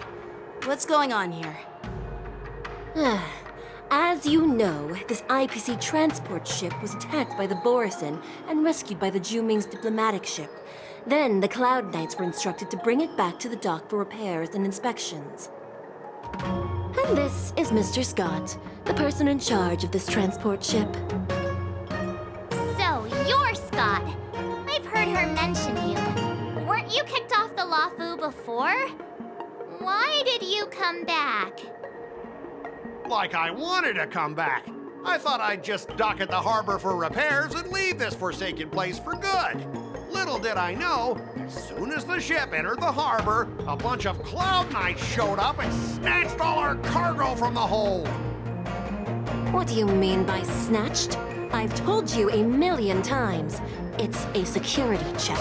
What's going on here? As you know, this IPC transport ship was attacked by the Borisin and rescued by the Juming's diplomatic ship. Then the Cloud Knights were instructed to bring it back to the dock for repairs and inspections. And this is Mr. Scott, the person in charge of this transport ship. So, you're Scott. I've heard her mention you. Weren't you kicked off the Luofu before? Why did you come back? Like I wanted to come back. I thought I'd just dock at the harbor for repairs and leave this forsaken place for good. Little did I know, as soon as the ship entered the harbor, a bunch of Cloud Knights showed up and snatched all our cargo from the hold. What do you mean by snatched? I've told you 1,000,000 times. It's a security check.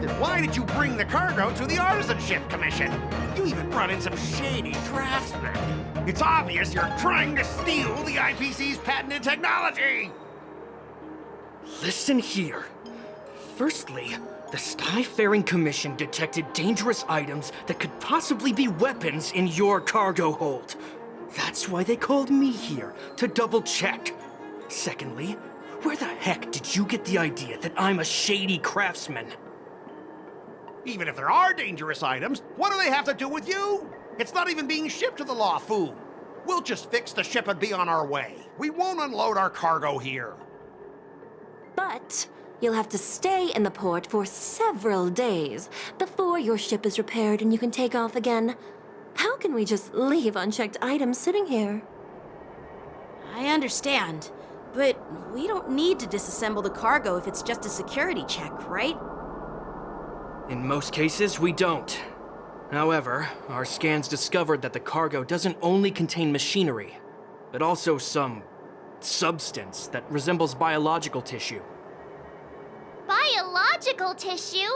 Then why did you bring the cargo to the Artisanship Commission? You even brought in some shady craftsmen. It's obvious you're trying to steal the IPC's patented technology! Listen here. Firstly, the Skyfaring Commission detected dangerous items that could possibly be weapons in your cargo hold. That's why they called me here, to double check. Secondly, where the heck did you get the idea that I'm a shady craftsman? Even if there are dangerous items, what do they have to do with you? It's not even being shipped to the Luofu. We'll just fix the ship and be on our way. We won't unload our cargo here. But you'll have to stay in the port for several days before your ship is repaired and you can take off again. How can we just leave unchecked items sitting here? I understand, but we don't need to disassemble the cargo if it's just a security check, right? In most cases, we don't. However, our scans discovered that the cargo doesn't only contain machinery, but also some substance that resembles biological tissue. Biological tissue?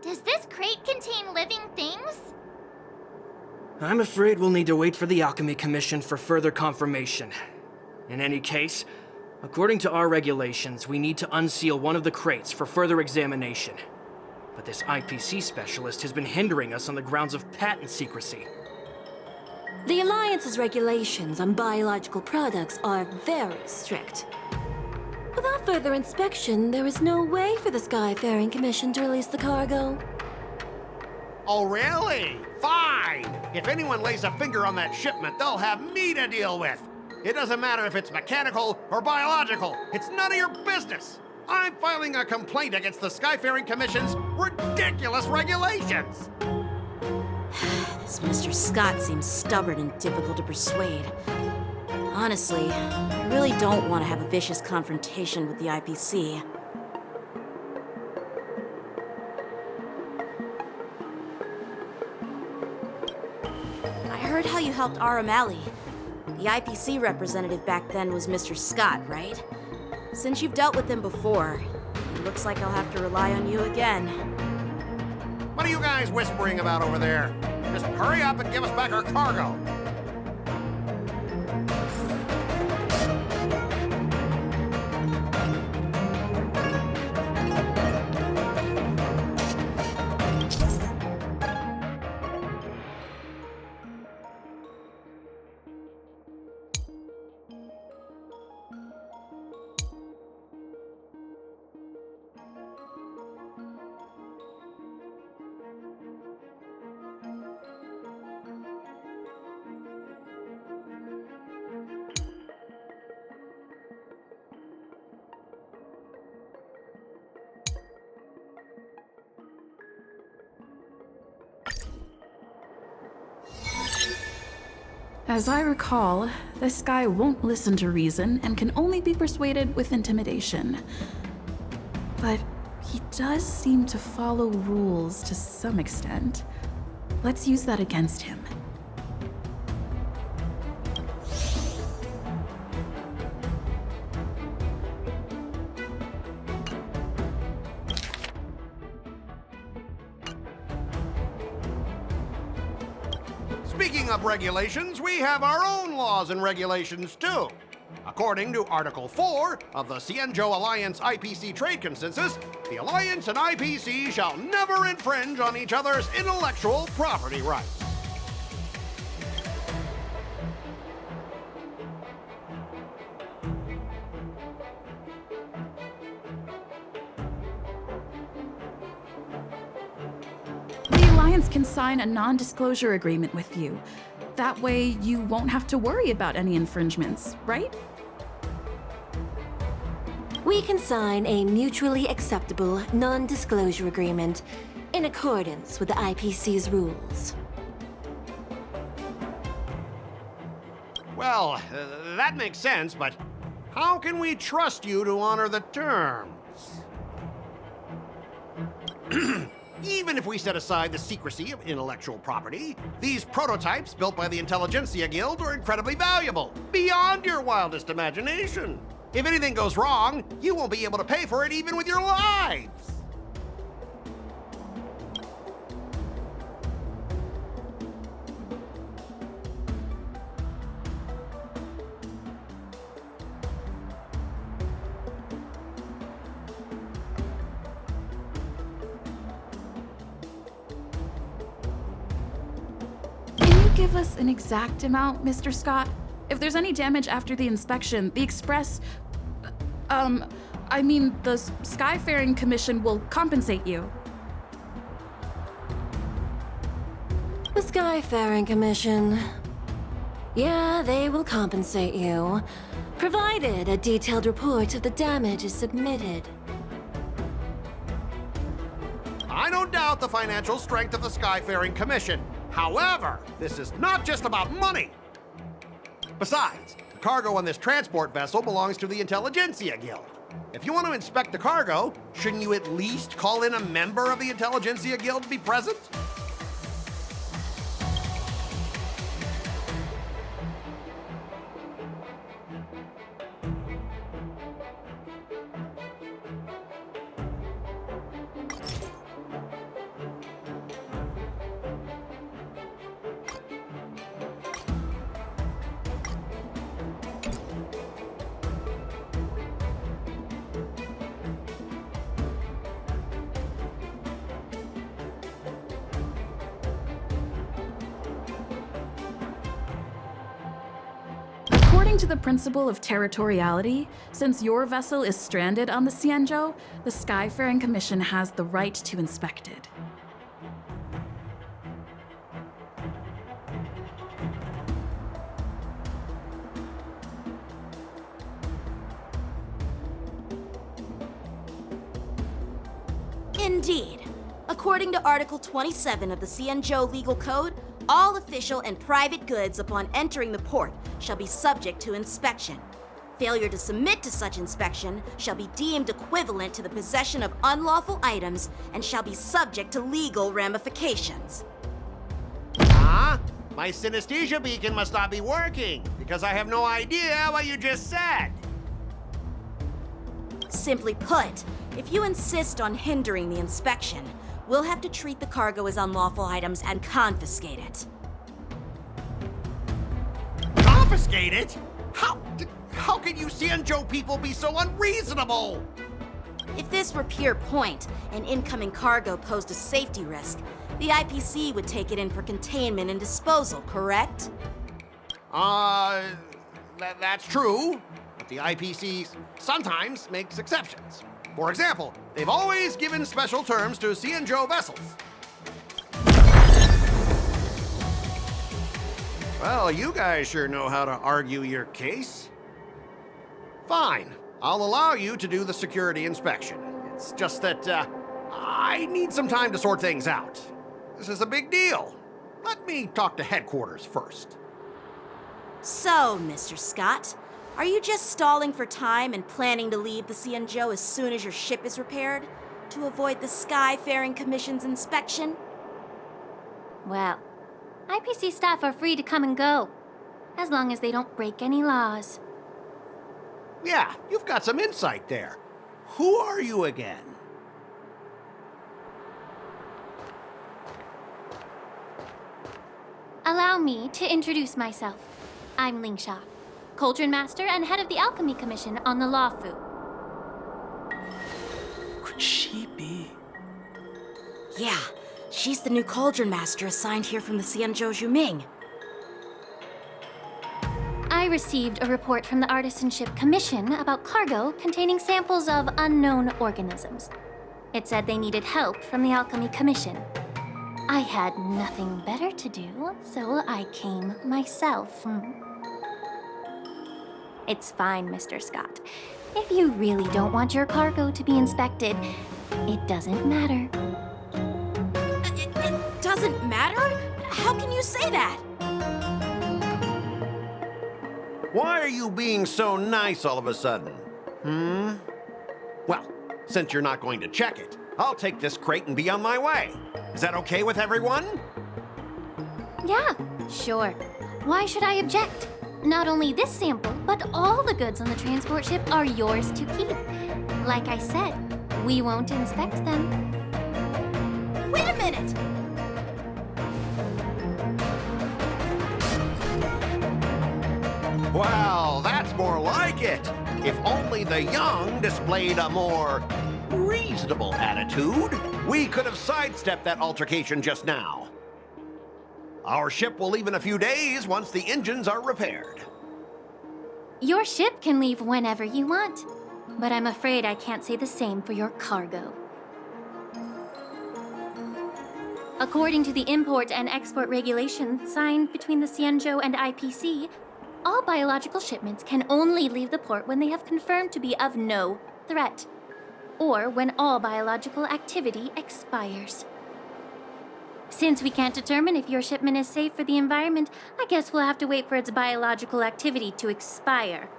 Does this crate contain living things? I'm afraid we'll need to wait for the Alchemy Commission for further confirmation. In any case, according to our regulations, we need to unseal one of the crates for further examination. But this IPC specialist has been hindering us on the grounds of patent secrecy. The Alliance's regulations on biological products are very strict. Without further inspection, there is no way for the Skyfaring Commission to release the cargo. Oh, really? Fine! If anyone lays a finger on that shipment, they'll have me to deal with. It doesn't matter if it's mechanical or biological. It's none of your business. I'm filing a complaint against the Skyfaring Commission's ridiculous regulations. This Mr. Scott seems stubborn and difficult to persuade. Honestly, I really don't want to have a vicious confrontation with the IPC. I heard how you helped Aramali. The IPC representative back then was Mr. Scott, right? Since you've dealt with him before, it looks like I'll have to rely on you again. What are you guys whispering about over there? Just hurry up and give us back our cargo. As I recall, this guy won't listen to reason and can only be persuaded with intimidation. But he does seem to follow rules to some extent. Let's use that against him. Speaking of regulations, we have our own laws and regulations too. According to Article 4 of the Cienjo Alliance IPC Trade Consensus, the Alliance and IPC shall never infringe on each other's intellectual property rights. The Alliance can sign a non-disclosure agreement with you. That way, you won't have to worry about any infringements, right? We can sign a mutually acceptable non-disclosure agreement in accordance with the IPC's rules. Well, that makes sense, but how can we trust you to honor the terms? Even if we set aside the secrecy of intellectual property, these prototypes built by the Intelligentsia Guild are incredibly valuable, beyond your wildest imagination. If anything goes wrong, you won't be able to pay for it even with your lives. Give us an exact amount, Mr. Scott? If there's any damage after the inspection, the Express... the Skyfaring Commission will compensate you. The Skyfaring Commission. Yeah, they will compensate you, provided a detailed report of the damage is submitted. I don't doubt the financial strength of the Skyfaring Commission. However, this is not just about money. Besides, the cargo on this transport vessel belongs to the Intelligentsia Guild. If you want to inspect the cargo, shouldn't you at least call in a member of the Intelligentsia Guild to be present? According to the principle of territoriality, since your vessel is stranded on the Xianzhou, the Skyfaring Commission has the right to inspect it. Indeed. According to Article 27 of the Xianzhou Legal Code, all official and private goods upon entering the port shall be subject to inspection. Failure to submit to such inspection shall be deemed equivalent to the possession of unlawful items and shall be subject to legal ramifications. Huh? My synesthesia beacon must not be working, because I have no idea what you just said. Simply put, if you insist on hindering the inspection, we'll have to treat the cargo as unlawful items and confiscate it. Confiscate it? How can you Xianzhou people be so unreasonable? If this were pure point and incoming cargo posed a safety risk, the IPC would take it in for containment and disposal, correct? That's true. But the IPC sometimes makes exceptions. For example, they've always given special terms to Xianzhou vessels. Well, you guys sure know how to argue your case. Fine, I'll allow you to do the security inspection. It's just that, I need some time to sort things out. This is a big deal. Let me talk to headquarters first. So, Mr. Scott, are you just stalling for time and planning to leave the Xianzhou as soon as your ship is repaired? To avoid the Skyfaring Commission's inspection? Well, IPC staff are free to come and go, as long as they don't break any laws. Yeah, you've got some insight there. Who are you again? Allow me to introduce myself. I'm Ling Sha, Cauldron Master and head of the Alchemy Commission on the Luofu. Could she be? Yeah, she's the new Cauldron Master assigned here from the Xianzhou Zhuming. I received a report from the Artisanship Commission about cargo containing samples of unknown organisms. It said they needed help from the Alchemy Commission. I had nothing better to do, so I came myself. It's fine, Mr. Scott. If you really don't want your cargo to be inspected, it doesn't matter. It doesn't matter? How can you say that? Why are you being so nice all of a sudden? Well, since you're not going to check it, I'll take this crate and be on my way. Is that okay with everyone? Yeah, sure. Why should I object? Not only this sample, but all the goods on the transport ship are yours to keep. Like I said, we won't inspect them. Wait a minute! Well, that's more like it. If only the young displayed a more reasonable attitude, we could have sidestepped that altercation just now. Our ship will leave in a few days once the engines are repaired. Your ship can leave whenever you want, but I'm afraid I can't say the same for your cargo. According to the import and export regulations signed between the Xianzhou and IPC, all biological shipments can only leave the port when they have confirmed to be of no threat, or when all biological activity expires. Since we can't determine if your shipment is safe for the environment, I guess we'll have to wait for its biological activity to expire.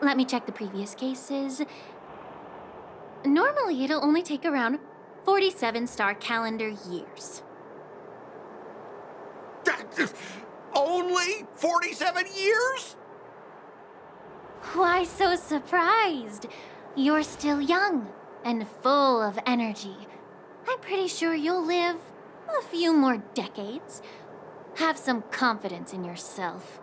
Let me check the previous cases. Normally, it'll only take around 47 star calendar years. Only 47 years? Why so surprised? You're still young and full of energy. I'm pretty sure you'll live a few more decades. Have some confidence in yourself.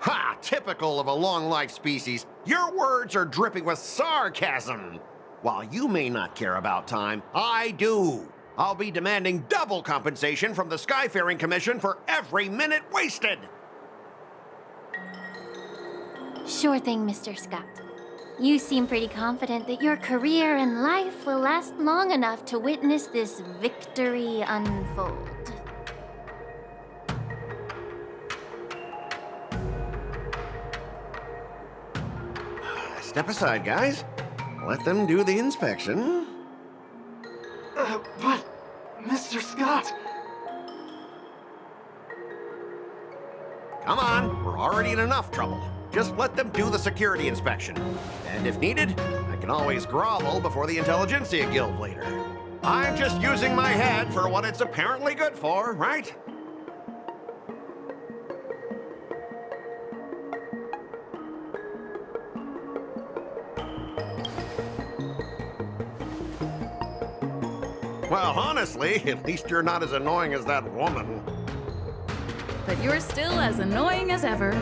Ha! Typical of a long-life species. Your words are dripping with sarcasm. While you may not care about time, I do. I'll be demanding double compensation from the Skyfaring Commission for every minute wasted. Sure thing, Mr. Scott. You seem pretty confident that your career and life will last long enough to witness this victory unfold. Step aside, guys. Let them do the inspection. But, Mr. Scott... Come on, we're already in enough trouble. Just let them do the security inspection. And if needed, I can always grovel before the Intelligentsia Guild later. I'm just using my head for what it's apparently good for, right? Well, honestly, at least you're not as annoying as that woman. But you're still as annoying as ever.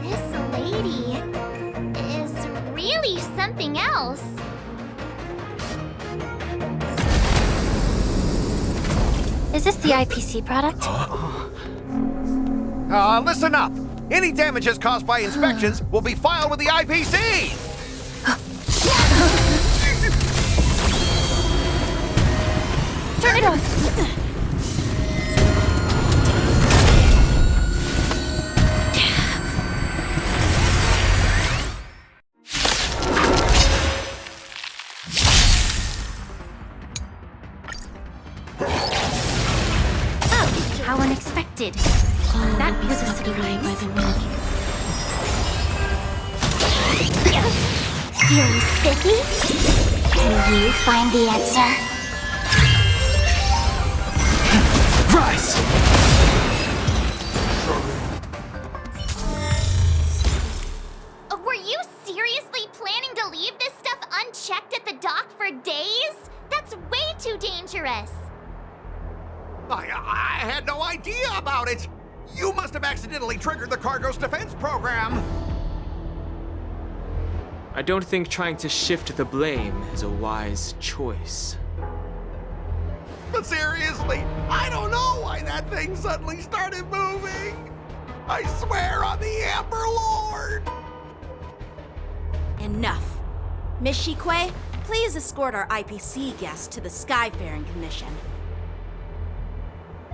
This lady is really something else. Is this the IPC product? Listen up. Any damages caused by inspections will be filed with the IPC. Turn it off. Oh, how unexpected. That was a surprise. Feeling sticky? Can you find the answer? Rise! Were you seriously planning to leave this stuff unchecked at the dock for days? That's way too dangerous. I had no idea about it. You must have accidentally triggered the cargo's defense program. I don't think trying to shift the blame is a wise choice. But seriously, I don't know why that thing suddenly started moving. I swear on the Amber Lord. Enough. Miss Shikwe, please escort our IPC guests to the Skyfaring Commission.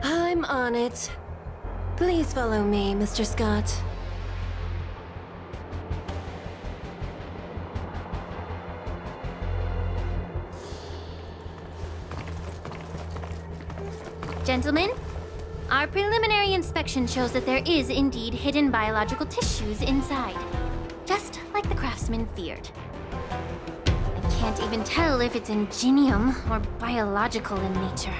I'm on it. Please follow me, Mr. Scott. Gentlemen, our preliminary inspection shows that there is indeed hidden biological tissues inside, just like the craftsman feared. I can't even tell if it's ingenium or biological in nature.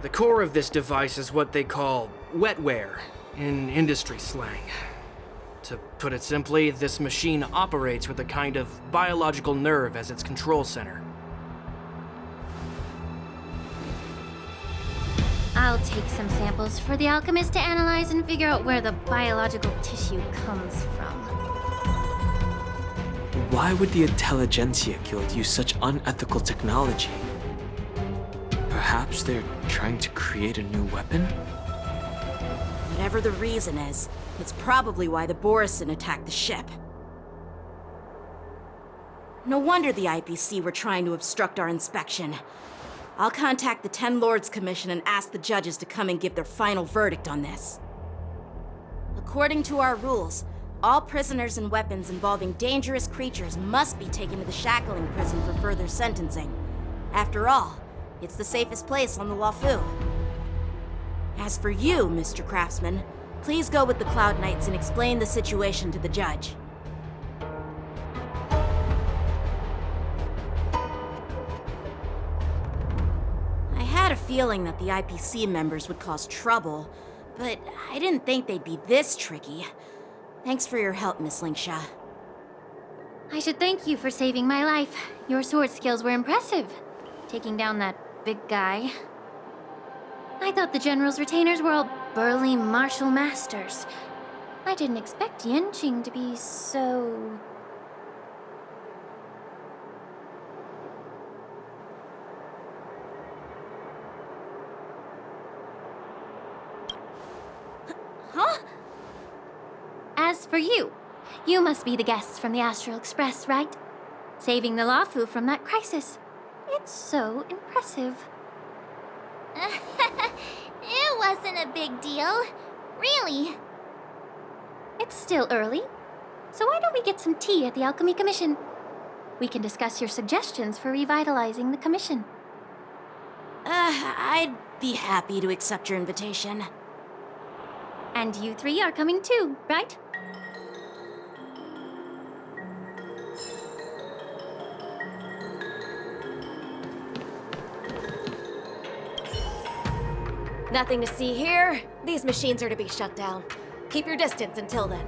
The core of this device is what they call wetware in industry slang. To put it simply, this machine operates with a kind of biological nerve as its control center. I'll take some samples for the alchemist to analyze and figure out where the biological tissue comes from. Why would the Intelligentsia Guild use such unethical technology? Perhaps they're trying to create a new weapon? Whatever the reason is, it's probably why the Borison attacked the ship. No wonder the IPC were trying to obstruct our inspection. I'll contact the Ten Lords Commission and ask the judges to come and give their final verdict on this. According to our rules, all prisoners and weapons involving dangerous creatures must be taken to the shackling prison for further sentencing. After all, it's the safest place on the Wafu. As for you, Mr. Craftsman, please go with the Cloud Knights and explain the situation to the judge. I had a feeling that the IPC members would cause trouble, but I didn't think they'd be this tricky. Thanks for your help, Miss Lingsha. I should thank you for saving my life. Your sword skills were impressive, taking down that big guy. I thought the General's retainers were all burly martial masters. I didn't expect Yenching to be so... Huh? As for you, you must be the guests from the Astral Express, right? Saving the Lafu from that crisis. It's so impressive. It wasn't a big deal. Really. It's still early, so why don't we get some tea at the Alchemy Commission? We can discuss your suggestions for revitalizing the commission. I'd be happy to accept your invitation. And you three are coming too, right? Nothing to see here. These machines are to be shut down. Keep your distance until then.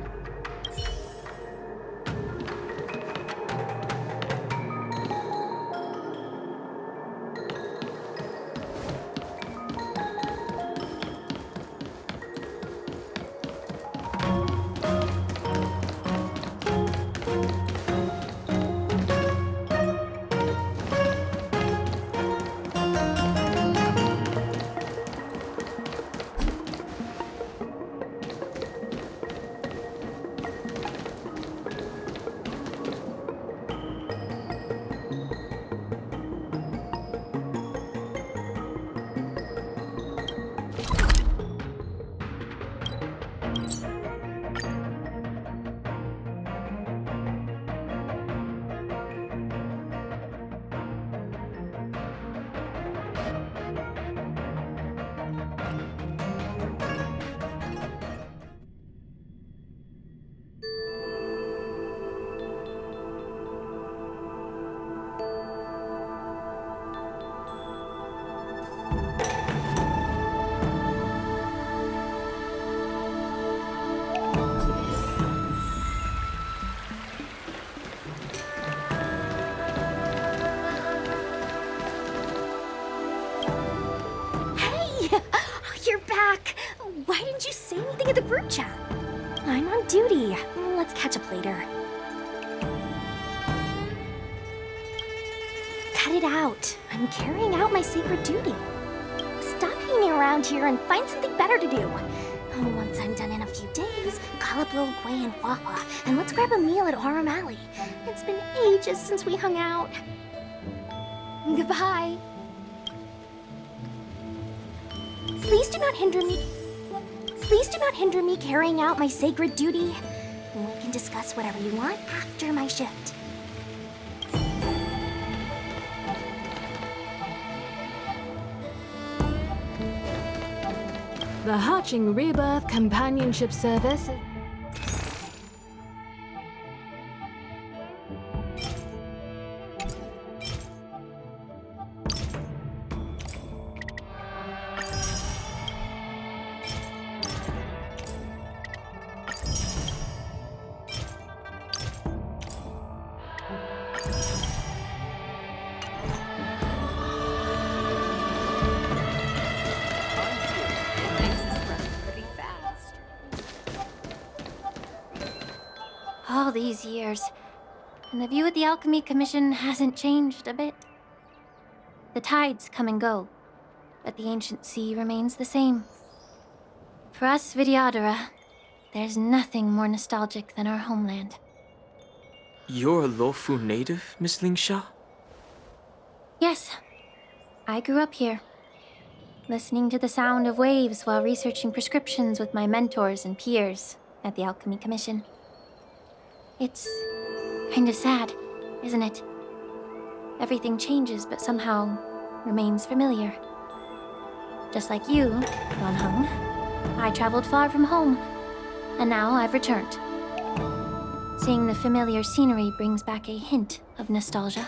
You're back! Why didn't you say anything in the group chat? I'm on duty. Let's catch up later. Cut it out. I'm carrying out my sacred duty. Stop hanging around here and find something better to do. Once I'm done in a few days, call up Lil Gwei and Wawa, and let's grab a meal at Aurum Alley. It's been ages since we hung out. Goodbye. Please do not hinder me. Please do not hinder me carrying out my sacred duty. We can discuss whatever you want after my shift. The Hatching Rebirth Companionship Service. All these years, and the view at the Alchemy Commission hasn't changed a bit. The tides come and go, but the ancient sea remains the same. For us Vidyadhara, there's nothing more nostalgic than our homeland. You're a Luofu native, Miss Lingsha? Yes, I grew up here, listening to the sound of waves while researching prescriptions with my mentors and peers at the Alchemy Commission. It's kind of sad, isn't it? Everything changes but somehow remains familiar. Just like you, Wanheng, I traveled far from home, and now I've returned. Seeing the familiar scenery brings back a hint of nostalgia.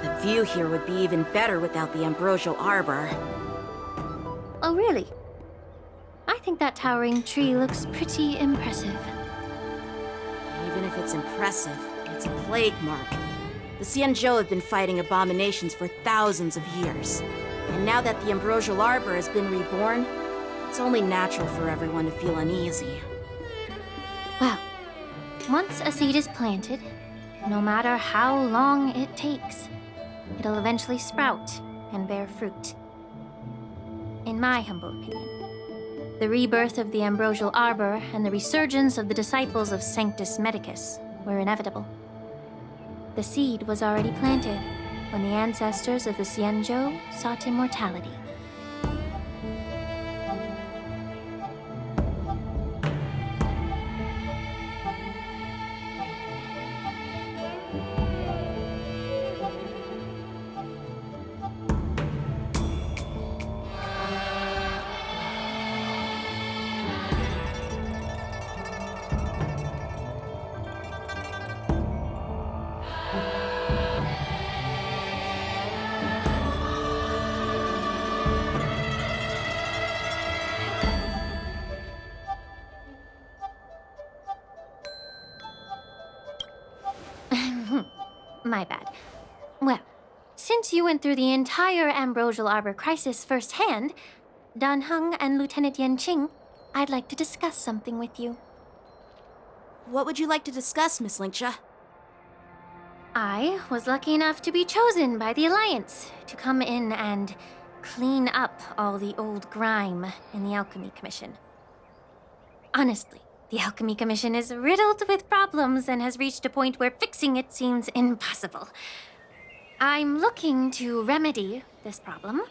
The view here would be even better without the ambrosial arbor. Oh, really? I think that towering tree looks pretty impressive. Even if it's impressive, it's a plague mark. The Xianzhou have been fighting abominations for thousands of years. And now that the ambrosial arbor has been reborn, it's only natural for everyone to feel uneasy. Well, once a seed is planted, no matter how long it takes, it'll eventually sprout and bear fruit. In my humble opinion. The rebirth of the Ambrosial Arbor and the resurgence of the disciples of Sanctus Medicus were inevitable. The seed was already planted when the ancestors of the Xianzhou sought immortality. My bad. Well, since you went through the entire Ambrosial Arbor crisis firsthand, Dan Heng and Lieutenant Yanqing, I'd like to discuss something with you. What would you like to discuss, Miss Linksha? I was lucky enough to be chosen by the Alliance to come in and clean up all the old grime in the Alchemy Commission. Honestly, the Alchemy Commission is riddled with problems and has reached a point where fixing it seems impossible. I'm looking to remedy this problem,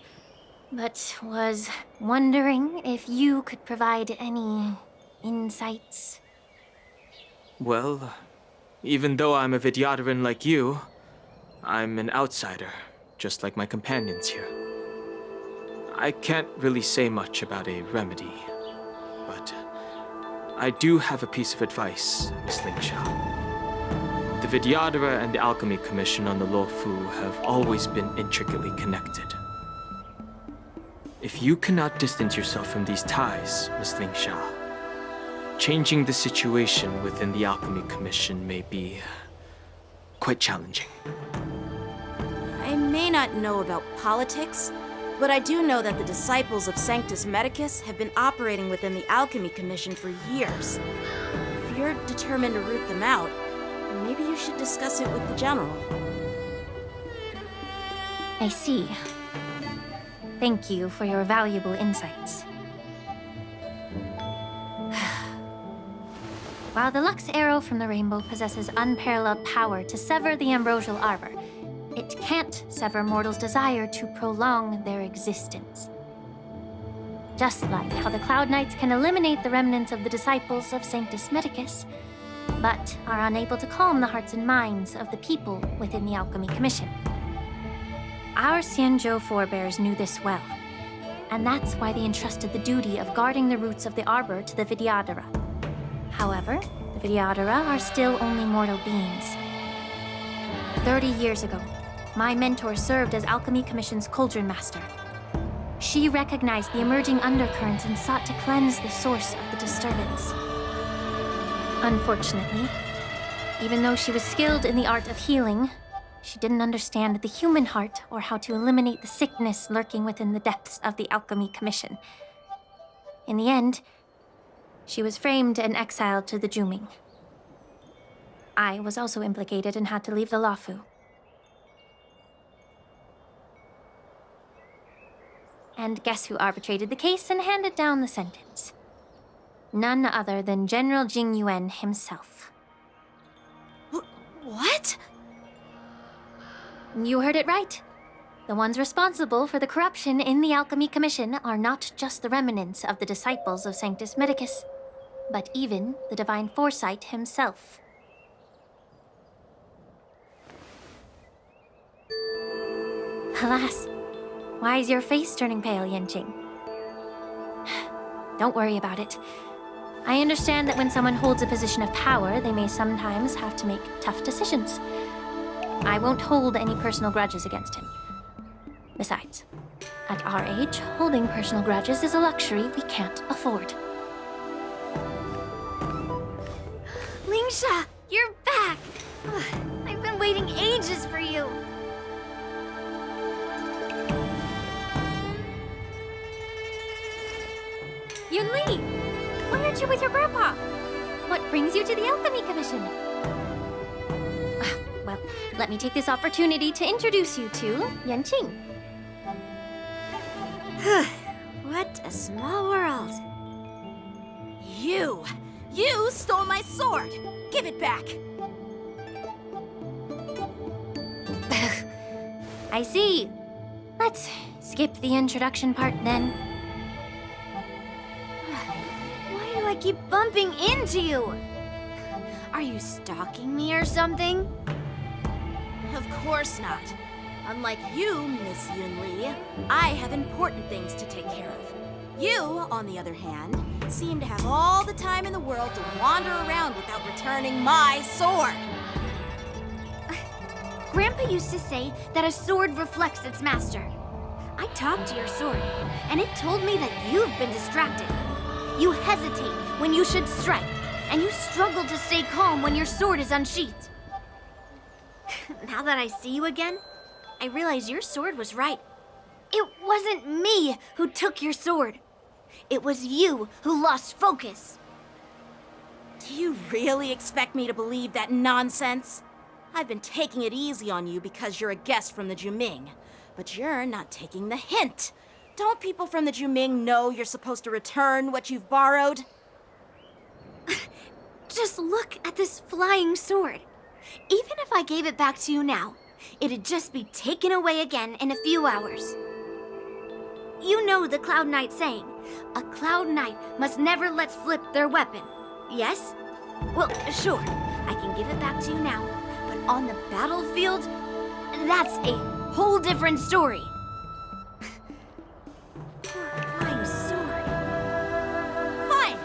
but was wondering if you could provide any insights. Well, even though I'm a Vidyadharan like you, I'm an outsider, just like my companions here. I can't really say much about a remedy, but I do have a piece of advice, Miss Linksha. The Vidyadhara and the Alchemy Commission on the Luofu have always been intricately connected. If you cannot distance yourself from these ties, Miss Linksha, changing the situation within the Alchemy Commission may be quite challenging. I may not know about politics, but I do know that the disciples of Sanctus Medicus have been operating within the Alchemy Commission for years. If you're determined to root them out, maybe you should discuss it with the General. I see. Thank you for your valuable insights. While the Lux Arrow from the Rainbow possesses unparalleled power to sever the Ambrosial Arbor, it can't sever mortals' desire to prolong their existence. Just like how the Cloud Knights can eliminate the remnants of the disciples of Sanctus Medicus, but are unable to calm the hearts and minds of the people within the Alchemy Commission. Our Xianzhou forebears knew this well, and that's why they entrusted the duty of guarding the roots of the Arbor to the Vidyadhara. However, the Vidyadhara are still only mortal beings. 30 years ago, my mentor served as Alchemy Commission's Cauldron Master. She recognized the emerging undercurrents and sought to cleanse the source of the disturbance. Unfortunately, even though she was skilled in the art of healing, she didn't understand the human heart or how to eliminate the sickness lurking within the depths of the Alchemy Commission. In the end, she was framed and exiled to the Juming. I was also implicated and had to leave the Luofu. And guess who arbitrated the case and handed down the sentence? None other than General Jing Yuan himself. What? You heard it right. The ones responsible for the corruption in the Alchemy Commission are not just the remnants of the disciples of Sanctus Medicus, but even the Divine Foresight himself. Alas, why is your face turning pale, Yanqing? Don't worry about it. I understand that when someone holds a position of power, they may sometimes have to make tough decisions. I won't hold any personal grudges against him. Besides, at our age, holding personal grudges is a luxury we can't afford. Lingsha, you're back! I've been waiting ages for you. Yunli, why aren't you with your grandpa? What brings you to the Alchemy Commission? Well, let me take this opportunity to introduce you to Yanqing. What a small world. You! You stole my sword! Give it back! I see. Let's skip the introduction part then. Why do I keep bumping into you? Are you stalking me or something? Of course not. Unlike you, Miss Yunli, I have important things to take care of. You, on the other hand, seem to have all the time in the world to wander around without returning my sword. Grandpa used to say that a sword reflects its master. I talked to your sword, and it told me that you've been distracted. You hesitate when you should strike, and you struggle to stay calm when your sword is unsheathed. Now that I see you again, I realize your sword was right. It wasn't me who took your sword. It was you who lost focus. Do you really expect me to believe that nonsense? I've been taking it easy on you because you're a guest from the Juming, but you're not taking the hint. Don't people from the Juming know you're supposed to return what you've borrowed? Just look at this flying sword. Even if I gave it back to you now, it'd just be taken away again in a few hours. You know the Cloud Knight saying, a Cloud Knight must never let slip their weapon. Yes? Well, sure, I can give it back to you now, but on the battlefield, that's a whole different story. Flying sword. Fine!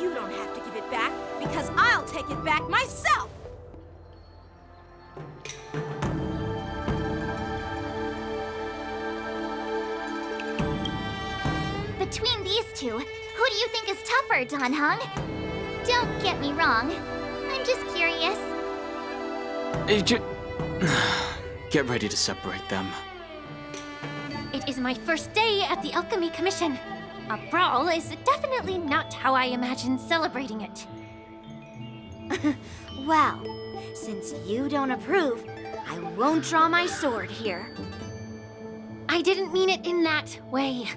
You don't have to give it back, because I'll take it back myself! Between these two, who do you think is tougher, Dan Heng? Don't get me wrong. I'm just curious. Get ready to separate them. It is my first day at the Alchemy Commission. A brawl is definitely not how I imagined celebrating it. Well, since you don't approve, I won't draw my sword here. I didn't mean it in that way.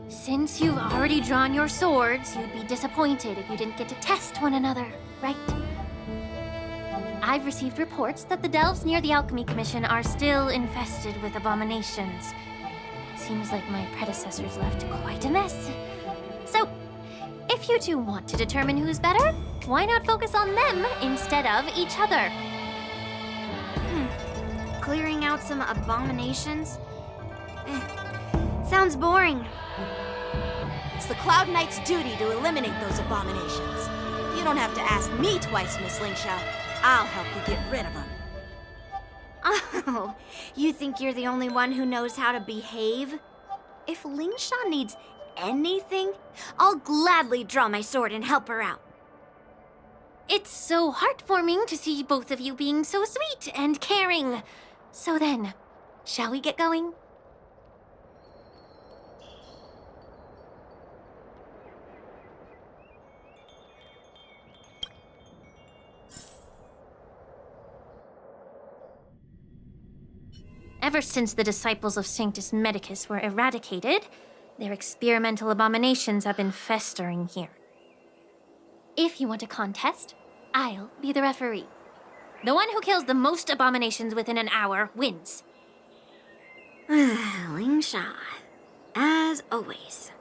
Since you've already drawn your swords, you'd be disappointed if you didn't get to test one another, right? I've received reports that the delves near the Alchemy Commission are still infested with abominations. Seems like my predecessors left quite a mess. So, if you two want to determine who's better, why not focus on them instead of each other? Clearing out some abominations? Sounds boring. It's the Cloud Knight's duty to eliminate those abominations. You don't have to ask me twice, Miss Lingsha. I'll help you get rid of them. Oh, you think you're the only one who knows how to behave? If Lingsha needs anything, I'll gladly draw my sword and help her out. It's so heartwarming to see both of you being so sweet and caring. So then, shall we get going? Ever since the disciples of Sanctus Medicus were eradicated, their experimental abominations have been festering here. If you want a contest, I'll be the referee. The one who kills the most abominations within an hour wins. Lingsha, as always,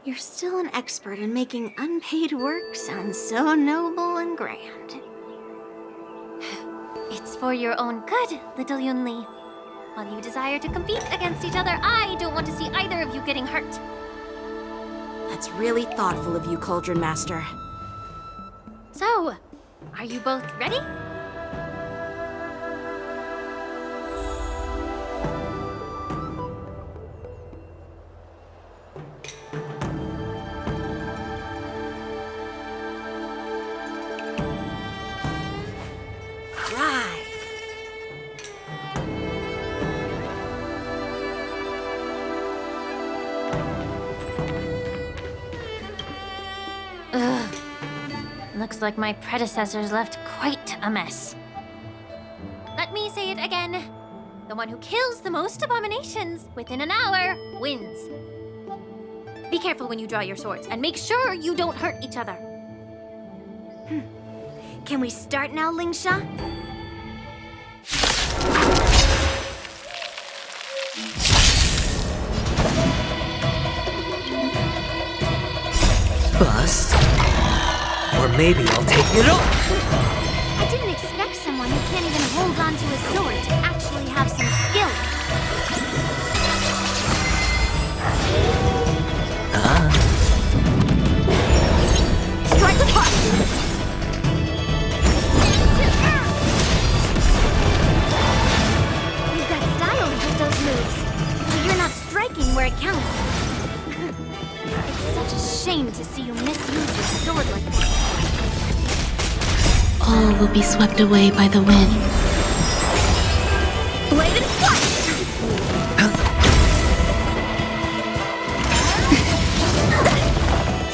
you're still an expert in making unpaid work sound so noble and grand. It's for your own good, little Yunli. While you desire to compete against each other, I don't want to see either of you getting hurt. That's really thoughtful of you, Cauldron Master. So, are you both ready? Looks like my predecessors left quite a mess. Let me say it again. The one who kills the most abominations within an hour wins. Be careful when you draw your swords, and make sure you don't hurt each other. Can we start now, Lingsha? Bust. Or maybe I'll take it off. I didn't expect someone who can't even hold onto a sword to actually have some skill. Strike the puck! You've got style with those moves, but you're not striking where it counts. It's such a shame to see you misuse your sword like this. All will be swept away by the wind. Bladed flash!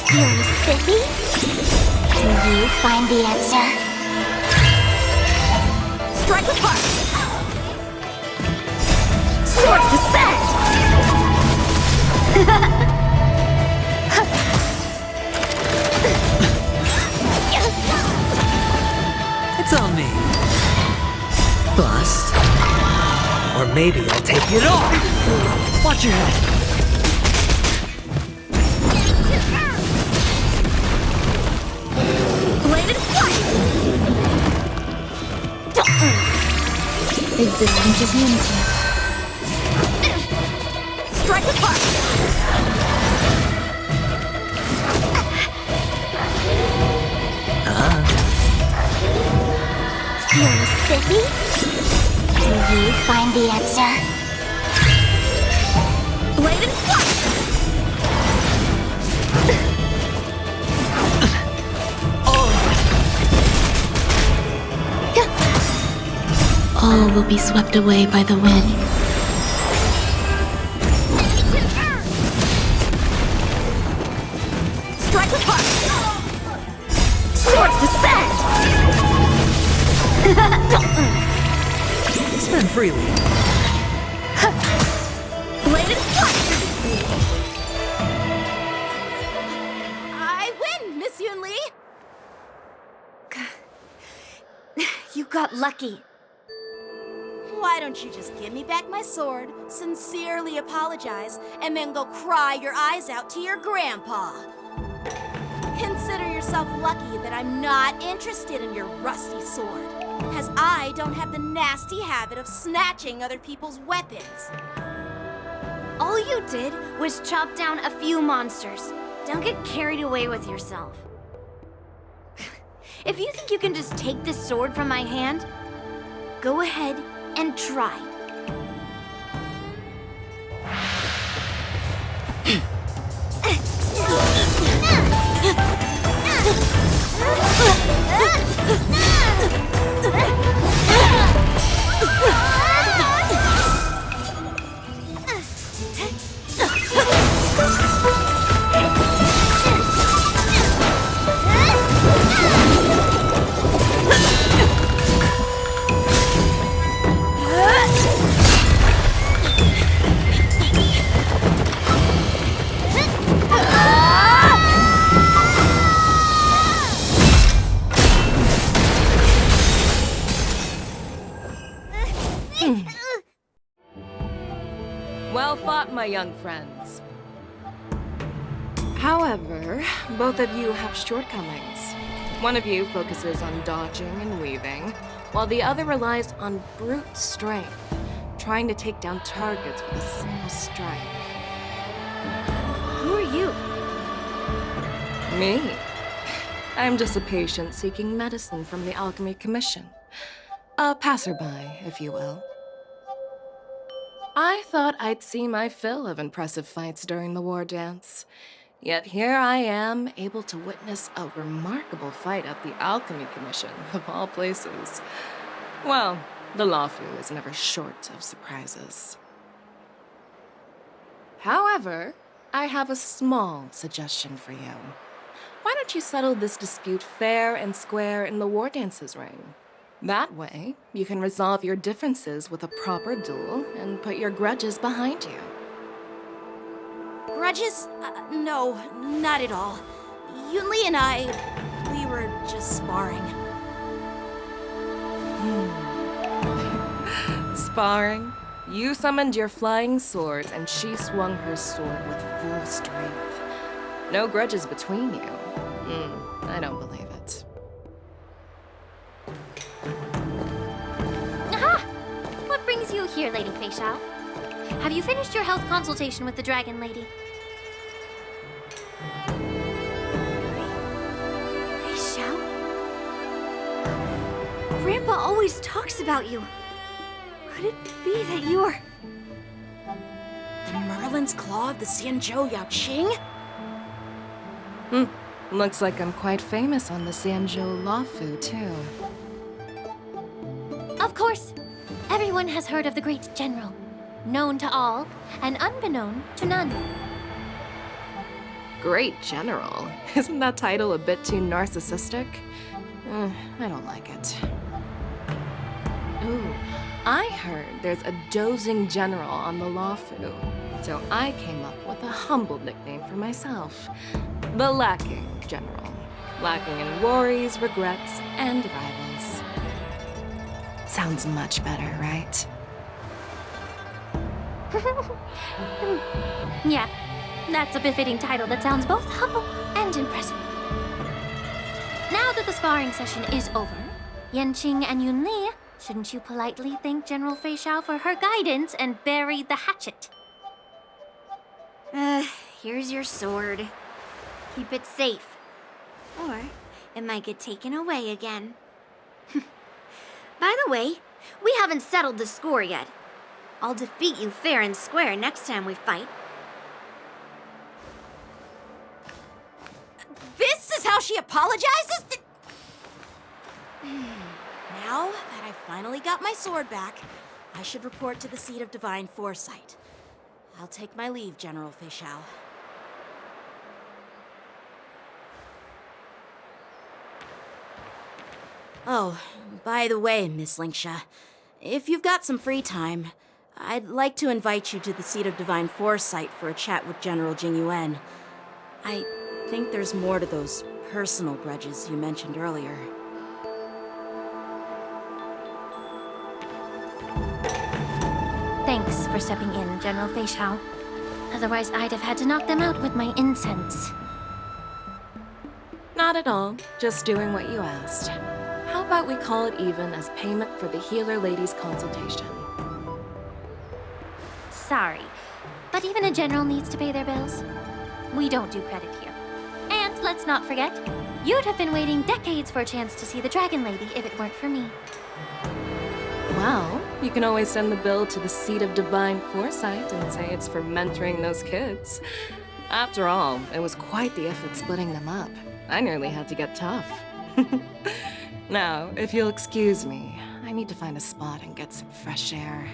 Feeling spiffy? Can you find the answer? Strike the puck! Swords descend! It's on me. Bust. Or maybe I'll take it off. Watch your head. Bladed flash! Existence is unity. Strike the puck! Feeling spiffy? Can you find the answer? Bladed flash! All will be swept away by the wind. Strike the puck! Swords descend! Spend freely. Bladed flash! I win, Miss Yunli! You got lucky. Why don't you just give me back my sword, sincerely apologize, and then go cry your eyes out to your grandpa? Consider yourself lucky that I'm not interested in your rusty sword, as I don't have the nasty habit of snatching other people's weapons. All you did was chop down a few monsters. Don't get carried away with yourself. If you think you can just take this sword from my hand, go ahead and try. Well fought, my young friends. However, both of you have shortcomings. One of you focuses on dodging and weaving, while the other relies on brute strength, trying to take down targets with a single strike. Who are you? Me? I'm just a patient seeking medicine from the Alchemy Commission. A passerby, if you will. I thought I'd see my fill of impressive fights during the war dance. Yet here I am, able to witness a remarkable fight at the Alchemy Commission, of all places. Well, the Lawfu is never short of surprises. However, I have a small suggestion for you. Why don't you settle this dispute fair and square in the war dances ring? That way, you can resolve your differences with a proper duel and put your grudges behind you. Grudges? No, not at all. Yunli and I, we were just sparring. Sparring? You summoned your flying swords, and she swung her sword with full strength. No grudges between you. I don't believe it. Aha! What brings you here, Lady Fei Xiao? Have you finished your health consultation with the Dragon Lady? Fei Xiao? Grandpa always talks about you. Could it be that you're... The Merlin's Claw of the Xianzhou Yaoqing? Looks like I'm quite famous on the Xianzhou Luofu, too. Of course. Everyone has heard of the great general. Known to all, and unbeknown to none. Great General? Isn't that title a bit too narcissistic? I don't like it. Ooh, I heard there's a dozing general on the Luofu, so I came up with a humble nickname for myself. The Lacking General. Lacking in worries, regrets, and rivals. Sounds much better, right? Yeah, that's a befitting title that sounds both humble and impressive. Now that the sparring session is over, Yanqing and Yunli, shouldn't you politely thank General Fei Xiao for her guidance and bury the hatchet? Here's your sword. Keep it safe. Or it might get taken away again. By the way, we haven't settled the score yet. I'll defeat you fair and square next time we fight. This is how she apologizes? Now that I finally got my sword back, I should report to the seat of divine foresight. I'll take my leave, General Fei Xiao. Oh, by the way, Miss Linksha, if you've got some free time, I'd like to invite you to the seat of divine foresight for a chat with General Jingyuan. I think there's more to those personal grudges you mentioned earlier. Thanks for stepping in, General Fei Xiao. Otherwise, I'd have had to knock them out with my incense. Not at all. Just doing what you asked. How about we call it even as payment for the healer lady's consultation? Sorry, but even a general needs to pay their bills. We don't do credit here. And let's not forget, you'd have been waiting decades for a chance to see the Dragon Lady if it weren't for me. Well, you can always send the bill to the seat of divine foresight and say it's for mentoring those kids. After all, it was quite the effort splitting them up. I nearly had to get tough. Now, if you'll excuse me, I need to find a spot and get some fresh air.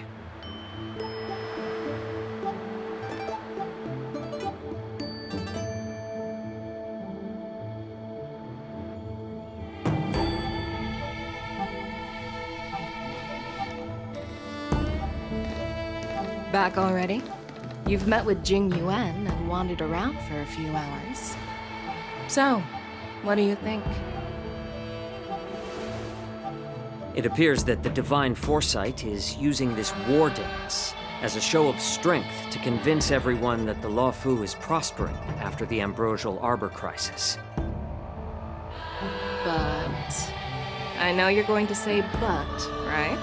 Back already? You've met with Jing Yuan and wandered around for a few hours. So, what do you think? It appears that the Divine Foresight is using this war dance as a show of strength to convince everyone that the Luofu is prospering after the Ambrosial Arbor crisis. But... I know you're going to say but, right?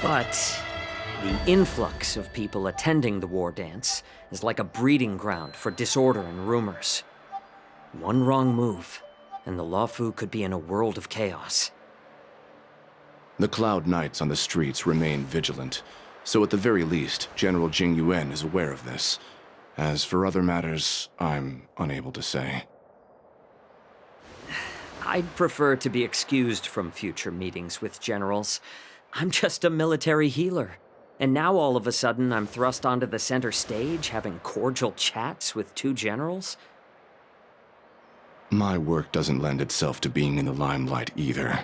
But the influx of people attending the war dance is like a breeding ground for disorder and rumors. One wrong move, and the Luofu could be in a world of chaos. The Cloud Knights on the streets remain vigilant, so at the very least, General Jing Yuan is aware of this. As for other matters, I'm unable to say. I'd prefer to be excused from future meetings with generals. I'm just a military healer. And now all of a sudden I'm thrust onto the center stage having cordial chats with two generals? My work doesn't lend itself to being in the limelight either.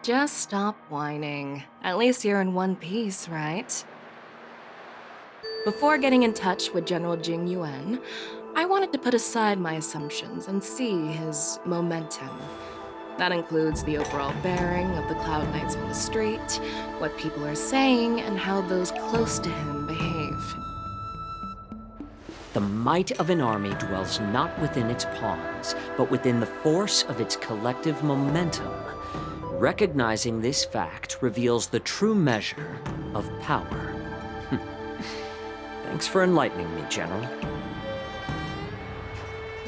Just stop whining. At least you're in one piece, right? Before getting in touch with General Jing Yuan, I wanted to put aside my assumptions and see his momentum. That includes the overall bearing of the Cloud Knights on the street, what people are saying, and how those close to him behave. The might of an army dwells not within its pawns, but within the force of its collective momentum. Recognizing this fact reveals the true measure of power. Thanks for enlightening me, General.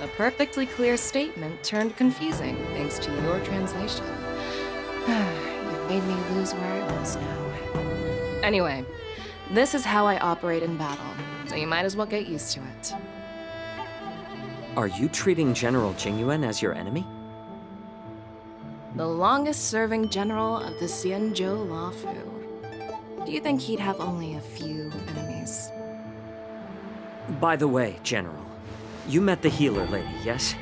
A perfectly clear statement turned confusing thanks to your translation. You've made me lose where I was now. Anyway, this is how I operate in battle, so you might as well get used to it. Are you treating General Jingyuan as your enemy? The longest-serving general of the Xianzhou Luofu. Do you think he'd have only a few enemies? By the way, General, you met the healer lady, yes?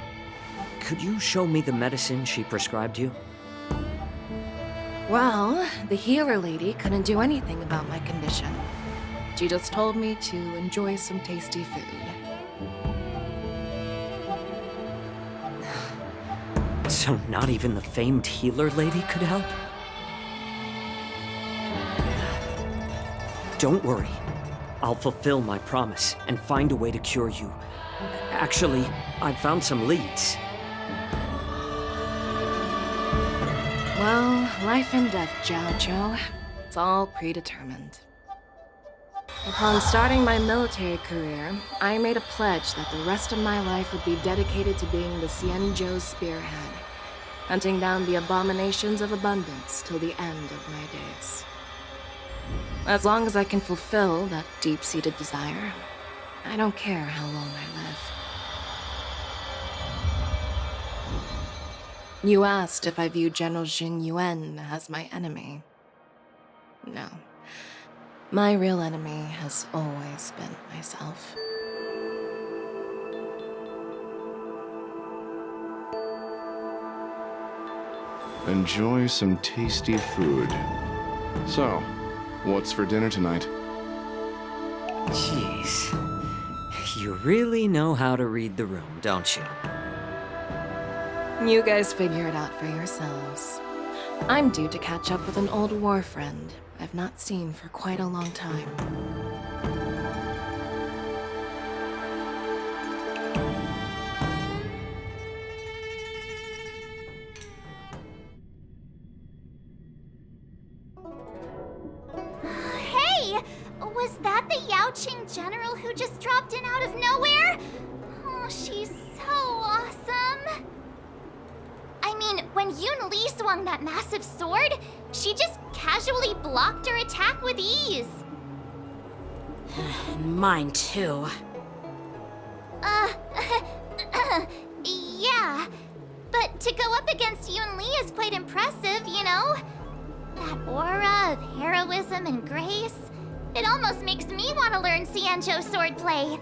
Could you show me the medicine she prescribed you? Well, the healer lady couldn't do anything about my condition. She just told me to enjoy some tasty food. So not even the famed healer lady could help? Don't worry. I'll fulfill my promise and find a way to cure you. Actually, I've found some leads. Well, life and death, Jiao Zhou. It's all predetermined. Upon starting my military career, I made a pledge that the rest of my life would be dedicated to being the Xianzhou spearhead, hunting down the abominations of abundance till the end of my days. As long as I can fulfill that deep-seated desire, I don't care how long I live. You asked if I view General Jingyuan as my enemy. No. My real enemy has always been myself. Enjoy some tasty food. So, what's for dinner tonight? Jeez. You really know how to read the room, don't you? You guys figure it out for yourselves. I'm due to catch up with an old war friend I've not seen for quite a long time. Hey! Was that the Yaoqing general who just dropped in out of nowhere? Oh, she's so awesome! I mean, when Yun Li swung that massive sword, she just casually blocked her attack with ease. Mine too. Yeah. But to go up against Yun Li is quite impressive, you know? That aura of heroism and grace. It almost makes me want to learn Xianzhou swordplay.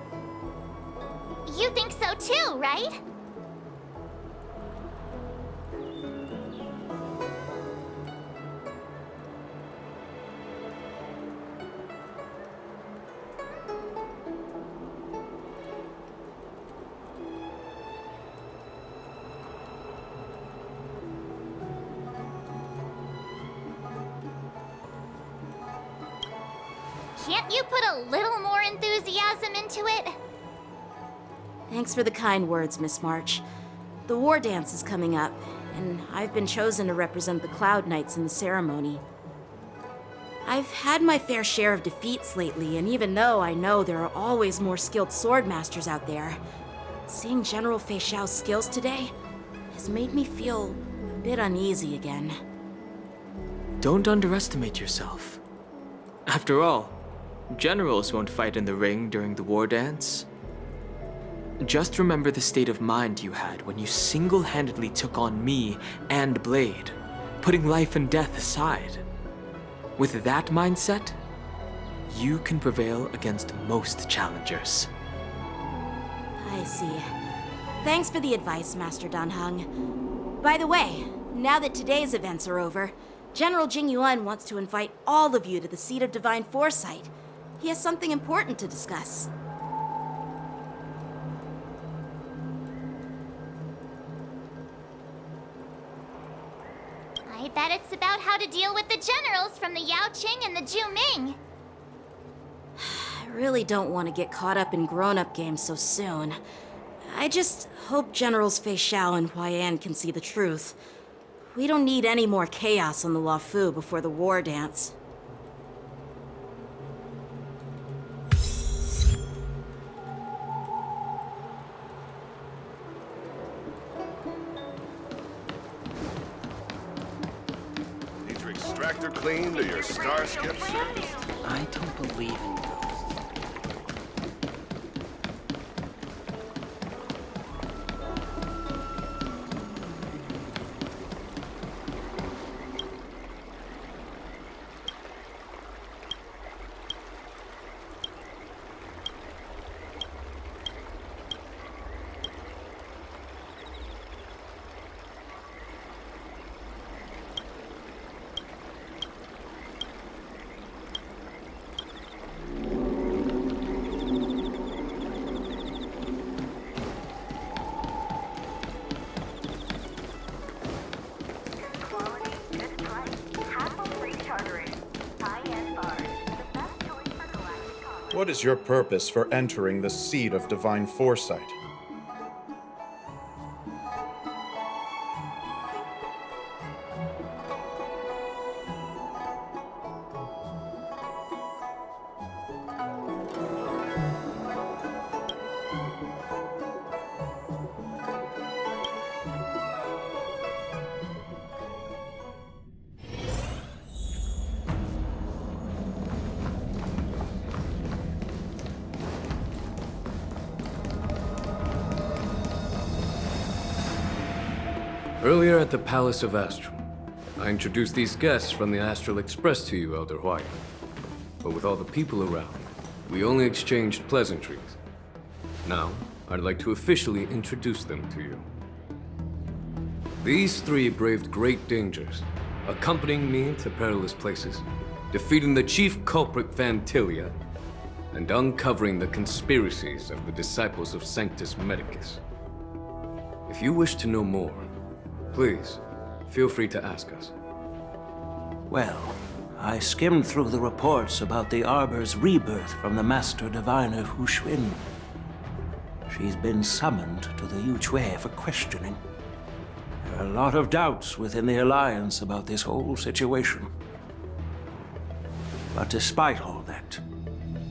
You think so too, right? Can't you put a little more enthusiasm into it? Thanks for the kind words, Miss March. The war dance is coming up, and I've been chosen to represent the Cloud Knights in the ceremony. I've had my fair share of defeats lately, and even though I know there are always more skilled swordmasters out there, seeing General Fei Xiao's skills today has made me feel a bit uneasy again. Don't underestimate yourself. After all, generals won't fight in the ring during the war dance. Just remember the state of mind you had when you single-handedly took on me and Blade, putting life and death aside. With that mindset, you can prevail against most challengers. I see. Thanks for the advice, Master Danheng. By the way, now that today's events are over, General Jingyuan wants to invite all of you to the Seat of Divine Foresight. He has something important to discuss. bet it's about how to deal with the generals from the Yaoqing and the Juming. I really don't want to get caught up in grown-up games so soon. I just hope Generals Fei Xiao and Huaiyan can see the truth. We don't need any more chaos on the Luofu before the war dance. Need your extractor cleaned or your star skip serviced? I don't believe in ghosts. What is your purpose for entering the seat of divine foresight? Earlier at the Palace of Astral, I introduced these guests from the Astral Express to you, Elder Huaiyan. But with all the people around, we only exchanged pleasantries. Now, I'd like to officially introduce them to you. These three braved great dangers, accompanying me to perilous places, defeating the chief culprit Vantilia, and uncovering the conspiracies of the disciples of Sanctus Medicus. If you wish to know more, please, feel free to ask us. Well, I skimmed through the reports about the Arbor's rebirth from the Master Diviner Hu Xuan. She's been summoned to the Yuchui for questioning. There are a lot of doubts within the Alliance about this whole situation. But despite all that,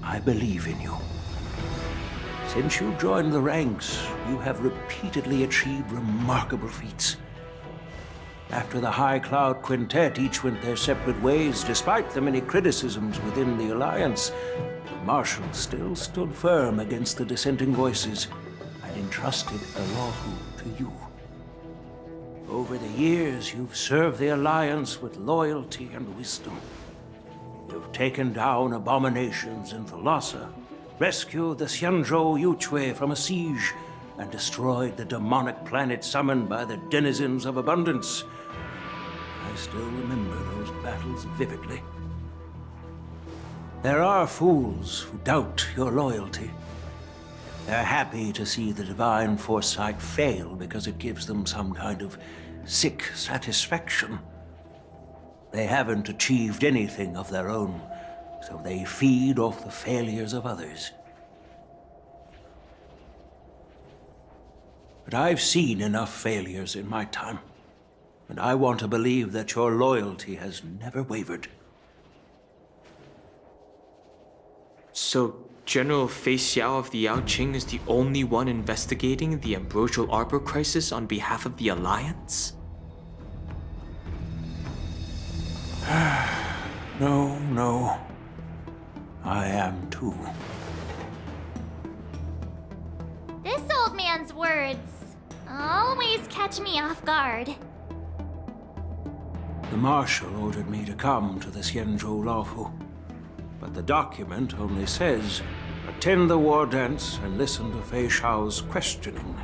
I believe in you. Since you joined the ranks, you have repeatedly achieved remarkable feats. After the High Cloud Quintet each went their separate ways, despite the many criticisms within the Alliance, the Marshal still stood firm against the dissenting voices and entrusted the Luofu to you. Over the years, you've served the Alliance with loyalty and wisdom. You've taken down abominations in Thalassa, rescued the Xianzhou Yuchui from a siege, and destroyed the demonic planet summoned by the denizens of abundance. I still remember those battles vividly. There are fools who doubt your loyalty. They're happy to see the divine foresight fail because it gives them some kind of sick satisfaction. They haven't achieved anything of their own, so they feed off the failures of others. But I've seen enough failures in my time, and I want to believe that your loyalty has never wavered. So, General Fei Xiao of the Yaoqing is the only one investigating the Ambrosial Arbor crisis on behalf of the Alliance? No. I am too. This old man's words always catch me off guard. The Marshal ordered me to come to the Xianzhou Luofu, but the document only says, attend the war dance and listen to Fei Xiao's questioning.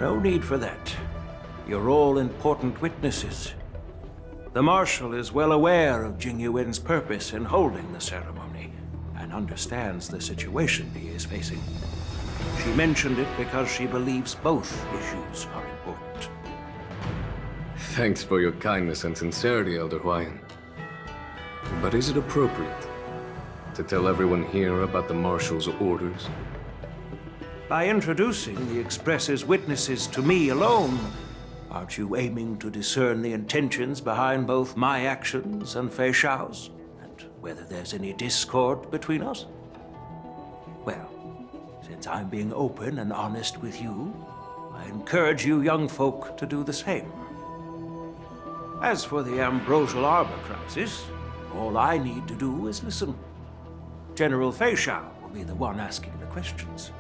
No need for that. You're all important witnesses. The Marshal is well aware of Jing Yuen's purpose in holding the ceremony, and understands the situation he is facing. She mentioned it because she believes both issues are important. Thanks for your kindness and sincerity, Elder Huayan. But is it appropriate to tell everyone here about the Marshal's orders? By introducing the Express's witnesses to me alone, aren't you aiming to discern the intentions behind both my actions and Fei Xiao's? And whether there's any discord between us? Well, since I'm being open and honest with you, I encourage you young folk to do the same. As for the Ambrosial Arbor crisis, all I need to do is listen. General Fei Xiao will be the one asking the questions.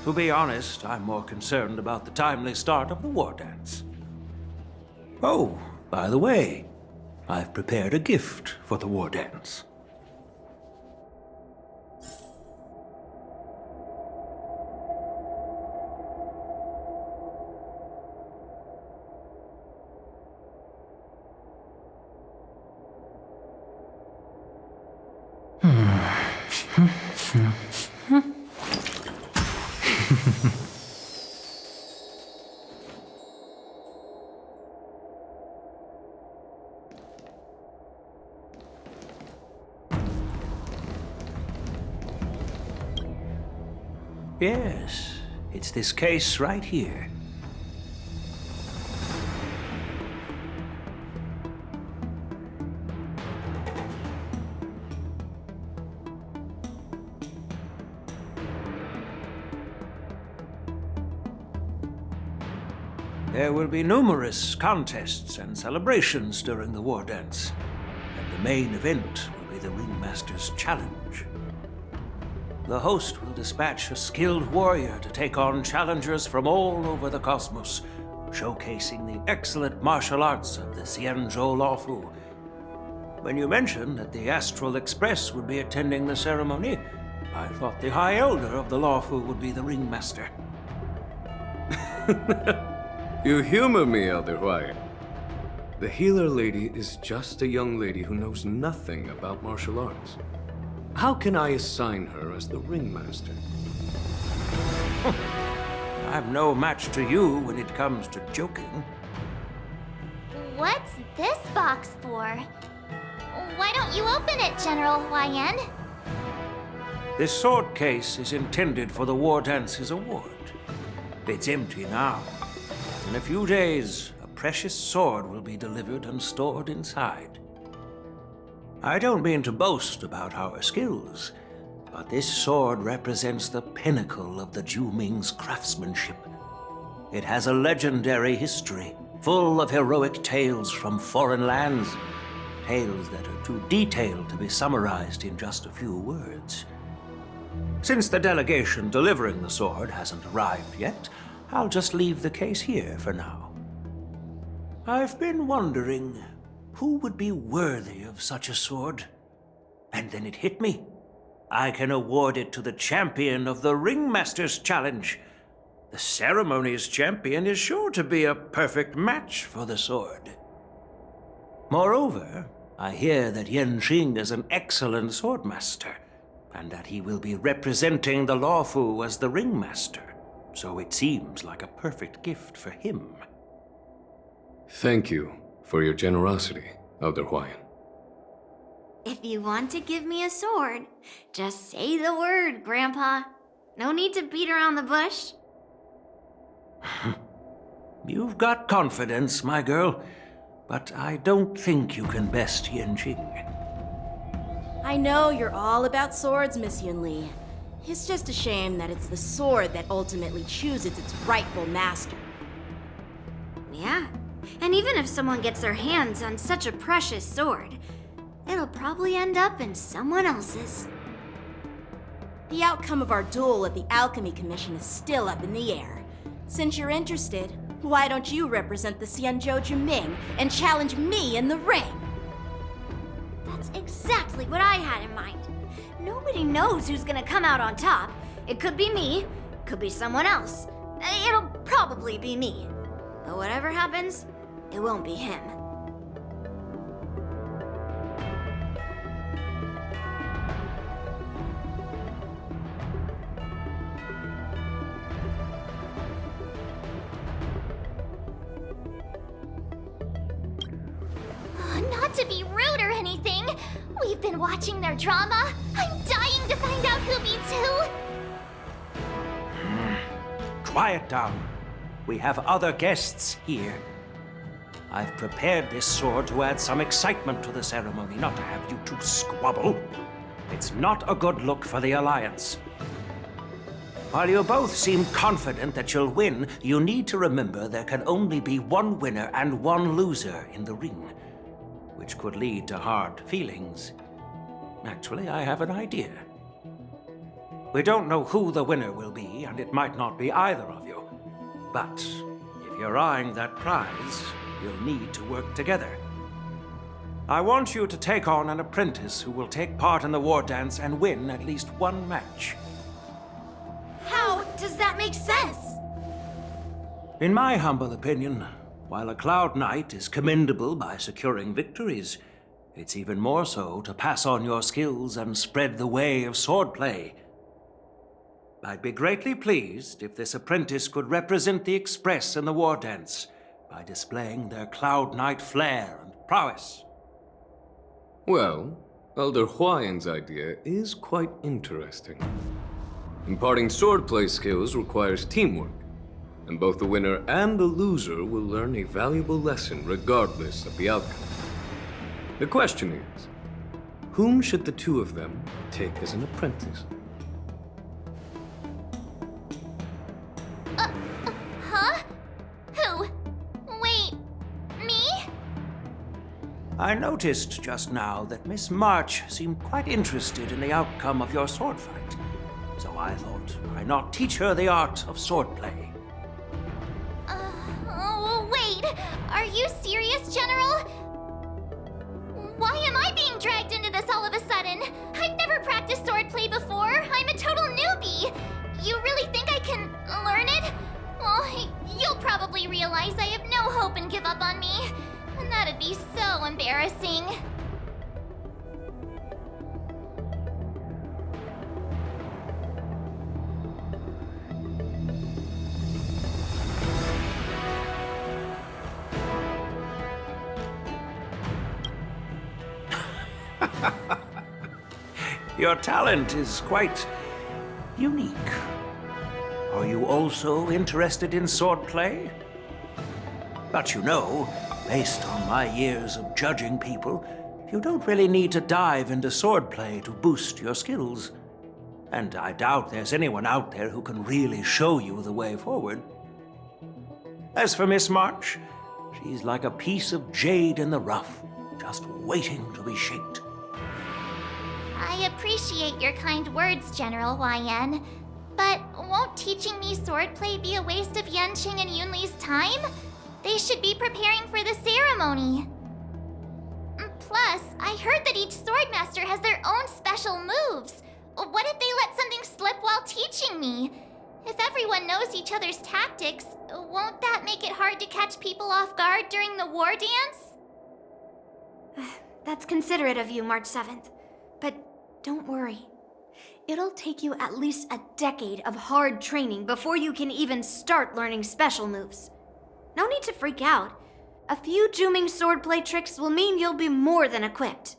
To be honest, I'm more concerned about the timely start of the war dance. Oh, by the way, I've prepared a gift for the war dance. Yes, it's this case right here. There will be numerous contests and celebrations during the war dance, and the main event will be the Ringmaster's Challenge. The host will dispatch a skilled warrior to take on challengers from all over the cosmos, showcasing the excellent martial arts of the Xianzhou Luofu. When you mentioned that the Astral Express would be attending the ceremony, I thought the High Elder of the Luofu would be the Ringmaster. You humor me, Elder Huayan. The healer lady is just a young lady who knows nothing about martial arts. How can I assign her as the ringmaster? I'm no match to you when it comes to joking. What's this box for? Why don't you open it, General Huayan? This sword case is intended for the War Dance's award. It's empty now. In a few days, a precious sword will be delivered and stored inside. I don't mean to boast about our skills, but this sword represents the pinnacle of the Zhuming's craftsmanship. It has a legendary history, full of heroic tales from foreign lands, tales that are too detailed to be summarized in just a few words. Since the delegation delivering the sword hasn't arrived yet, I'll just leave the case here for now. I've been wondering, who would be worthy of such a sword? And then it hit me. I can award it to the champion of the Ringmaster's Challenge. The ceremony's champion is sure to be a perfect match for the sword. Moreover, I hear that Yan Xing is an excellent swordmaster, and that he will be representing the Luofu as the Ringmaster, so it seems like a perfect gift for him. Thank you for your generosity, Elder Huayan. If you want to give me a sword, just say the word, Grandpa. No need to beat around the bush. You've got confidence, my girl, but I don't think you can best Yan Xing. I know you're all about swords, Miss Yunli. It's just a shame that it's the sword that ultimately chooses its rightful master. Yeah, and even if someone gets their hands on such a precious sword, it'll probably end up in someone else's. The outcome of our duel at the Alchemy Commission is still up in the air. Since you're interested, why don't you represent the Xianzhou Juming and challenge me in the ring? That's exactly what I had in mind. Nobody knows who's gonna come out on top. It could be me, could be someone else. It'll probably be me. But whatever happens, it won't be him. Not to be rude or anything, we've been watching their drama. I'm dying to find out who beats who. Quiet down. We have other guests here. I've prepared this sword to add some excitement to the ceremony, not to have you two squabble. It's not a good look for the Alliance. While you both seem confident that you'll win, you need to remember there can only be one winner and one loser in the ring, which could lead to hard feelings. Actually, I have an idea. We don't know who the winner will be, and it might not be either of you. But if you're eyeing that prize, you'll need to work together. I want you to take on an apprentice who will take part in the war dance and win at least one match. How does that make sense? In my humble opinion, while a Cloud Knight is commendable by securing victories, it's even more so to pass on your skills and spread the way of swordplay. I'd be greatly pleased if this apprentice could represent the Express in the war dance by displaying their Cloud Knight flair and prowess. Well, Elder Huayan's idea is quite interesting. Imparting swordplay skills requires teamwork, and both the winner and the loser will learn a valuable lesson regardless of the outcome. The question is, whom should the two of them take as an apprentice? Huh? Who? Wait, me? I noticed just now that Miss March seemed quite interested in the outcome of your sword fight, so I thought, why not teach her the art of swordplay? Oh, wait! Are you serious, General? Why am I being dragged into this all of a sudden? I've never practiced swordplay before. I'm a total newbie. You really think I can learn it? Well, you'll probably realize I have no hope and give up on me. And that'd be so embarrassing. Your talent is quite unique. Are you also interested in swordplay? But you know, based on my years of judging people, you don't really need to dive into swordplay to boost your skills. And I doubt there's anyone out there who can really show you the way forward. As for Miss March, she's like a piece of jade in the rough, just waiting to be shaped. I appreciate your kind words, General Huayan. But won't teaching me swordplay be a waste of Yanqing and Yunli's time? They should be preparing for the ceremony. Plus, I heard that each swordmaster has their own special moves. What if they let something slip while teaching me? If everyone knows each other's tactics, won't that make it hard to catch people off guard during the war dance? That's considerate of you, March 7th. But don't worry. It'll take you at least a decade of hard training before you can even start learning special moves. No need to freak out. A few Juming swordplay tricks will mean you'll be more than equipped.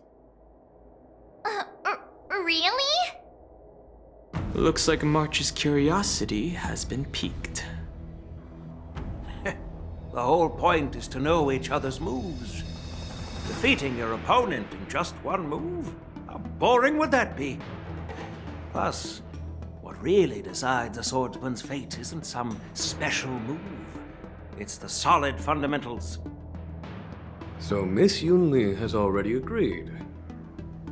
Really? Looks like March's curiosity has been piqued. The whole point is to know each other's moves. Defeating your opponent in just one move? How boring would that be? Plus, what really decides a swordsman's fate isn't some special move. It's the solid fundamentals. So Miss Yunli has already agreed.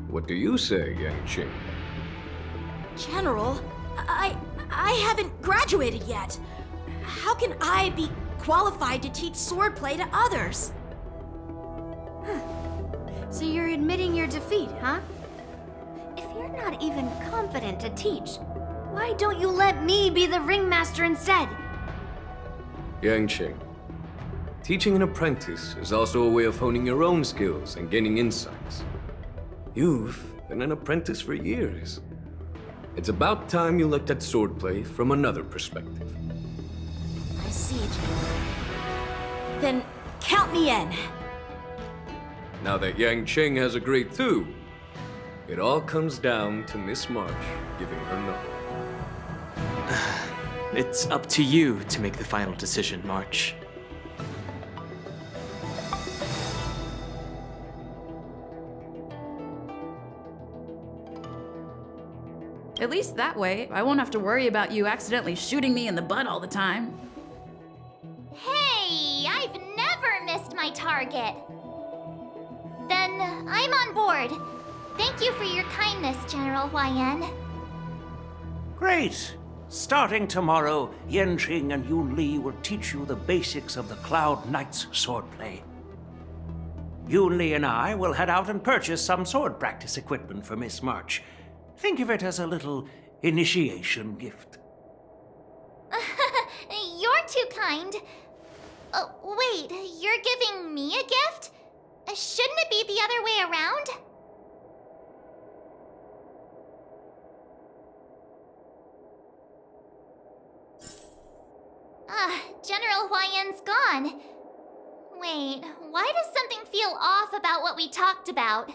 What do you say, Yanqing? General, I haven't graduated yet. How can I be qualified to teach swordplay to others? So you're admitting your defeat, huh? If you're not even confident to teach, why don't you let me be the ringmaster instead? Yangqing. Teaching an apprentice is also a way of honing your own skills and gaining insights. You've been an apprentice for years. It's about time you looked at swordplay from another perspective. I see, General. Then count me in. Now that Yangqing has agreed too, it all comes down to Miss March giving her no. It's up to you to make the final decision, March. At least that way, I won't have to worry about you accidentally shooting me in the butt all the time. Hey, I've never missed my target. Then I'm on board. Thank you for your kindness, General Huayan. Great! Starting tomorrow, Yanqing and Yun Li will teach you the basics of the Cloud Knight's swordplay. Yun Li and I will head out and purchase some sword practice equipment for Miss March. Think of it as a little initiation gift. You're too kind. Wait, you're giving me a gift? Shouldn't it be the other way around? General Huayan's gone. Wait, why does something feel off about what we talked about?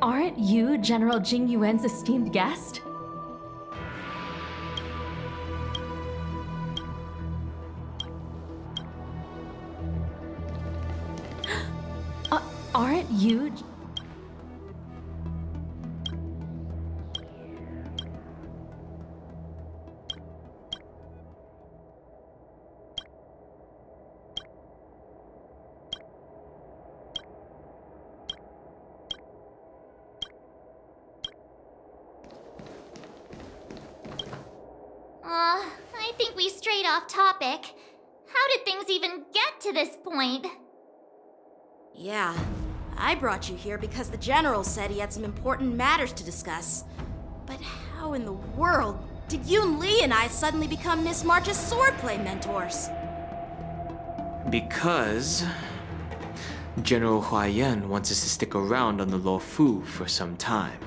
Aren't you General Jing Yuan's esteemed guest? Aren't you... I think we strayed off topic. How did things even get to this point? Yeah, I brought you here because the General said he had some important matters to discuss. But how in the world did Yun Li and I suddenly become Miss March's swordplay mentors? Because General Huayan wants us to stick around on the Luofu for some time.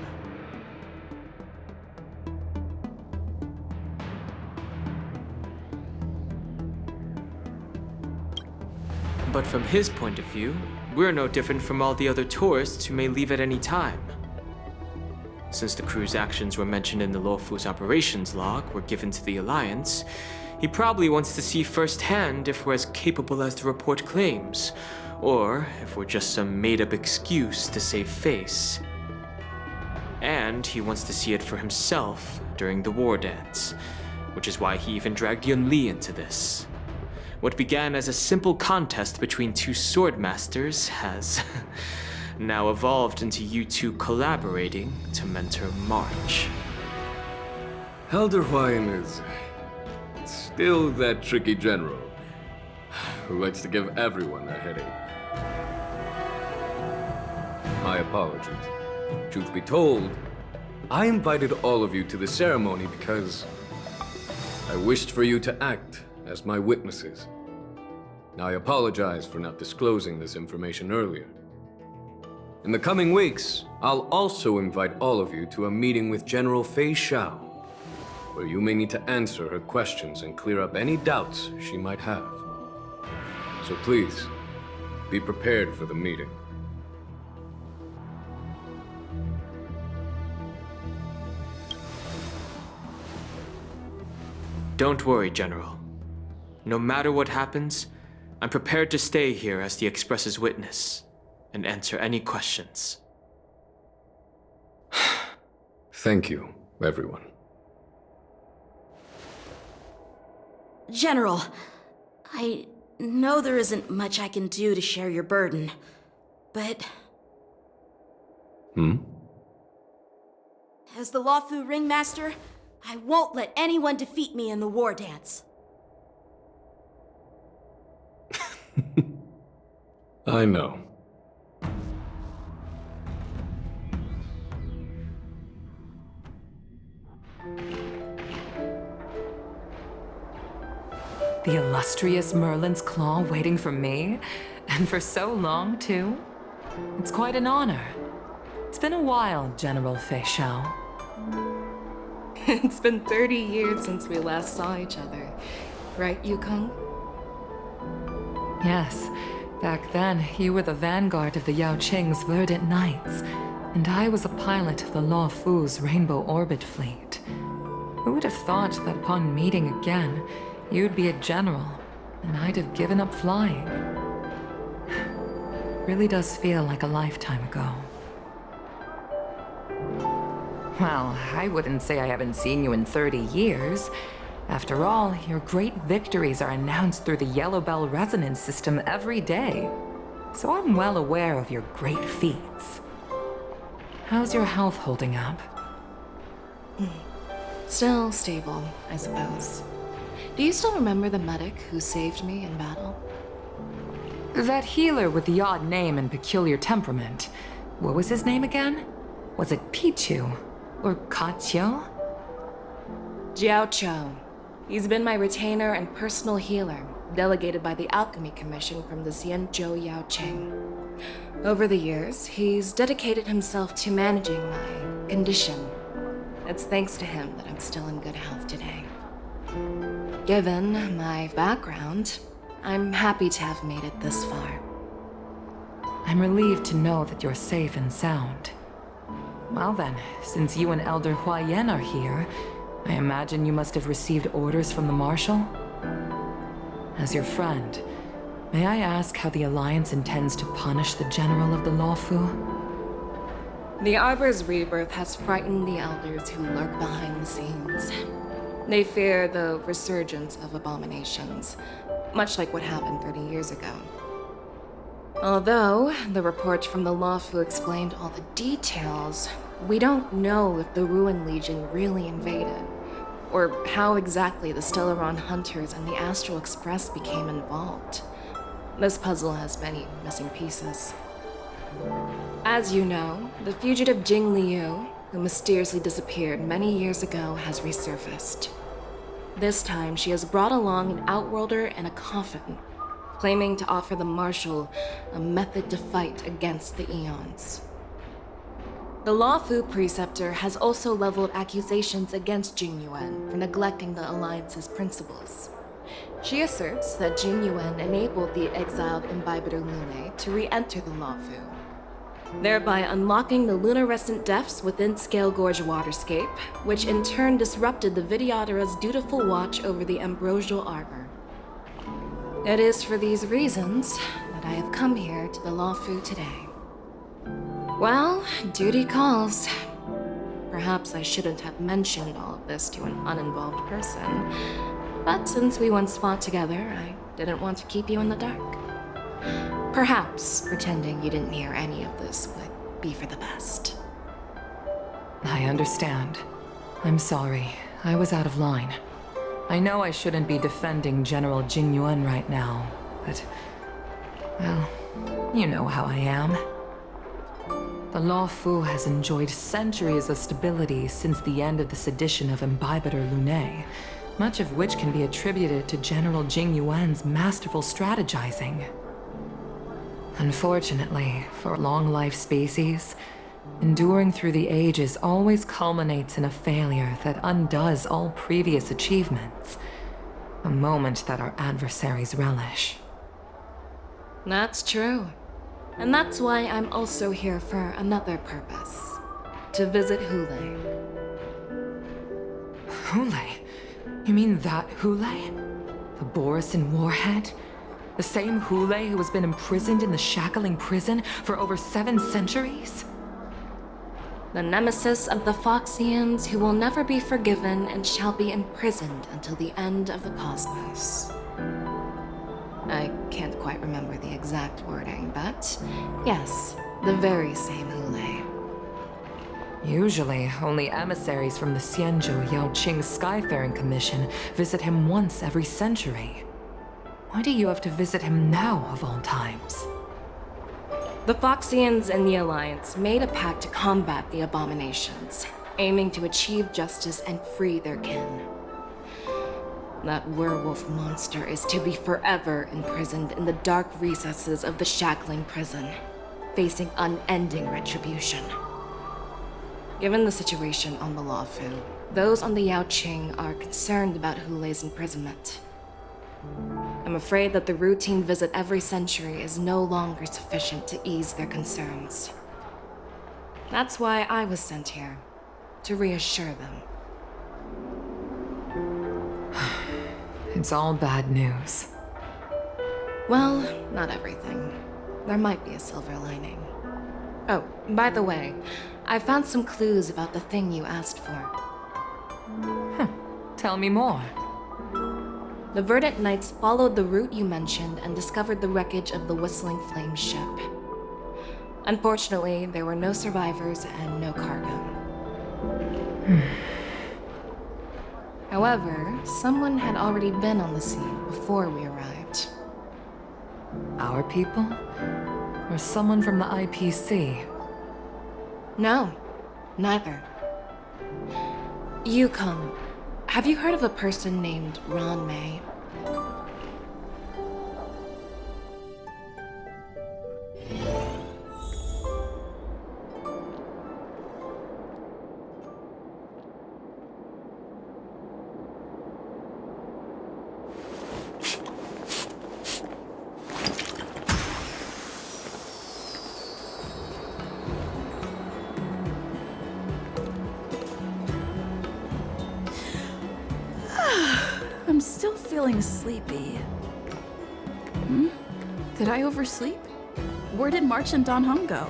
But from his point of view, we're no different from all the other tourists who may leave at any time. Since the crew's actions were mentioned in the Luofu's operations log were given to the Alliance, he probably wants to see firsthand if we're as capable as the report claims, or if we're just some made-up excuse to save face. And he wants to see it for himself during the war dance, which is why he even dragged Yun Li into this. What began as a simple contest between two sword masters has now evolved into you two collaborating to mentor March. Elder Huayan is still that tricky general who likes to give everyone a headache. My apologies. Truth be told, I invited all of you to the ceremony because I wished for you to act as my witnesses. I apologize for not disclosing this information earlier. In the coming weeks, I'll also invite all of you to a meeting with General Fei Xiao, where you may need to answer her questions and clear up any doubts she might have. So please, be prepared for the meeting. Don't worry, General. No matter what happens, I'm prepared to stay here as the Express's witness and answer any questions. Thank you, everyone. General, I know there isn't much I can do to share your burden, but... As the Luofu Ringmaster, I won't let anyone defeat me in the war dance. I know. The illustrious Merlin's Claw waiting for me? And for so long, too? It's quite an honor. It's been a while, General Fei Xiao. It's been 30 years since we last saw each other. Right, Yukong? Yes. Back then, you were the vanguard of the Yao Qing's Verdant Knights, and I was a pilot of the Luofu's Rainbow Orbit Fleet. Who would have thought that upon meeting again, you'd be a general, and I'd have given up flying? Really does feel like a lifetime ago. Well, I wouldn't say I haven't seen you in 30 years. After all, your great victories are announced through the Yellow Bell resonance system every day. So I'm well aware of your great feats. How's your health holding up? Still stable, I suppose. Do you still remember the medic who saved me in battle? That healer with the odd name and peculiar temperament. What was his name again? Was it Pichu? Or Kaqiu? Jiao Chou. He's been my retainer and personal healer, delegated by the Alchemy Commission from the Xianzhou Yao Qing. Over the years, he's dedicated himself to managing my condition. It's thanks to him that I'm still in good health today. Given my background, I'm happy to have made it this far. I'm relieved to know that you're safe and sound. Well then, since you and Elder Huayan are here, I imagine you must have received orders from the Marshal? As your friend, may I ask how the Alliance intends to punish the General of the Luofu? The Arbor's rebirth has frightened the elders who lurk behind the scenes. They fear the resurgence of abominations, much like what happened 30 years ago. Although the report from the Luofu explained all the details, we don't know if the Ruin Legion really invaded, or how exactly the Stellaron Hunters and the Astral Express became involved. This puzzle has many missing pieces. As you know, the fugitive Jing Liu, who mysteriously disappeared many years ago, has resurfaced. This time, she has brought along an Outworlder and a coffin, claiming to offer the Marshal a method to fight against the Eons. The Luofu Preceptor has also leveled accusations against Jing Yuan for neglecting the Alliance's principles. She asserts that Jing Yuan enabled the exiled Imbibitor Lune to re-enter the Luofu. thereby unlocking the luminescent depths within Scale Gorge waterscape, which in turn disrupted the Videodara's dutiful watch over the Ambrosial Arbor. It is for these reasons that I have come here to the Lawfu today. Well, duty calls. Perhaps I shouldn't have mentioned all of this to an uninvolved person, but since we once fought together, I didn't want to keep you in the dark. Perhaps pretending you didn't hear any of this would be for the best. I understand. I'm sorry. I was out of line. I know I shouldn't be defending General Jingyuan right now, but... well, you know how I am. The Lawfu has enjoyed centuries of stability since the end of the sedition of Imbibitor Lunae, much of which can be attributed to General Jingyuan's masterful strategizing. Unfortunately, for long-life species, enduring through the ages always culminates in a failure that undoes all previous achievements, a moment that our adversaries relish. That's true. And that's why I'm also here for another purpose. To visit Hule. Hule? You mean that Hule? The Borisin warhead? The same Hule who has been imprisoned in the Shackling prison for over 7 centuries? The nemesis of the Foxians who will never be forgiven and shall be imprisoned until the end of the cosmos. I can't quite remember the exact wording, but yes, the very same Hule. Usually, only emissaries from the Xianzhou Yaoqing Skyfaring Commission visit him once every century. Why do you have to visit him now, of all times? The Foxians and the Alliance made a pact to combat the abominations, aiming to achieve justice and free their kin. That werewolf monster is to be forever imprisoned in the dark recesses of the Shackling prison, facing unending retribution. Given the situation on the Lawfu, those on the Yaoqing are concerned about Hule's imprisonment. I'm afraid that the routine visit every century is no longer sufficient to ease their concerns. That's why I was sent here, to reassure them. It's all bad news. Well, not everything. There might be a silver lining. Oh, by the way, I found some clues about the thing you asked for. Tell me more. The Verdant Knights followed the route you mentioned and discovered the wreckage of the Whistling Flame ship. Unfortunately, there were no survivors and no cargo. However, someone had already been on the scene before we arrived. Our people? Or someone from the IPC? No, neither. Yukon, have you heard of a person named Ron May? I'm still feeling sleepy. Did I oversleep? Where did March and Don Hung go?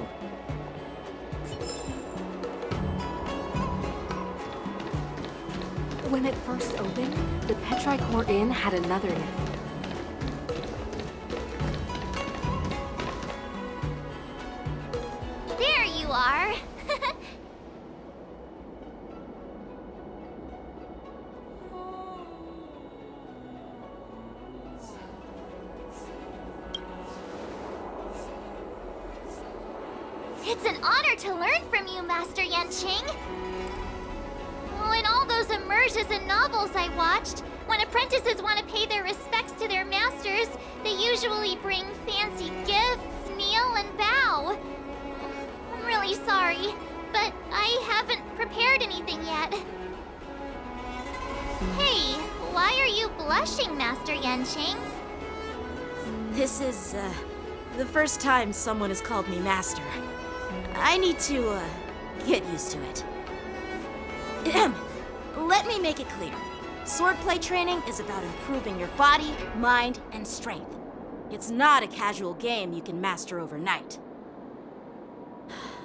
When it first opened, the Petrichor Inn had another name. There you are. It's an honor to learn from you, Master Yanqing. Oh, in all those immersions and novels I watched, when apprentices want to pay their respects to their masters, they usually bring fancy gifts, kneel, and bow. I'm really sorry, but I haven't prepared anything yet. Hey, why are you blushing, Master Yanqing? This is, the first time someone has called me master. I need to, get used to it. Let me make it clear. Swordplay training is about improving your body, mind, and strength. It's not a casual game you can master overnight.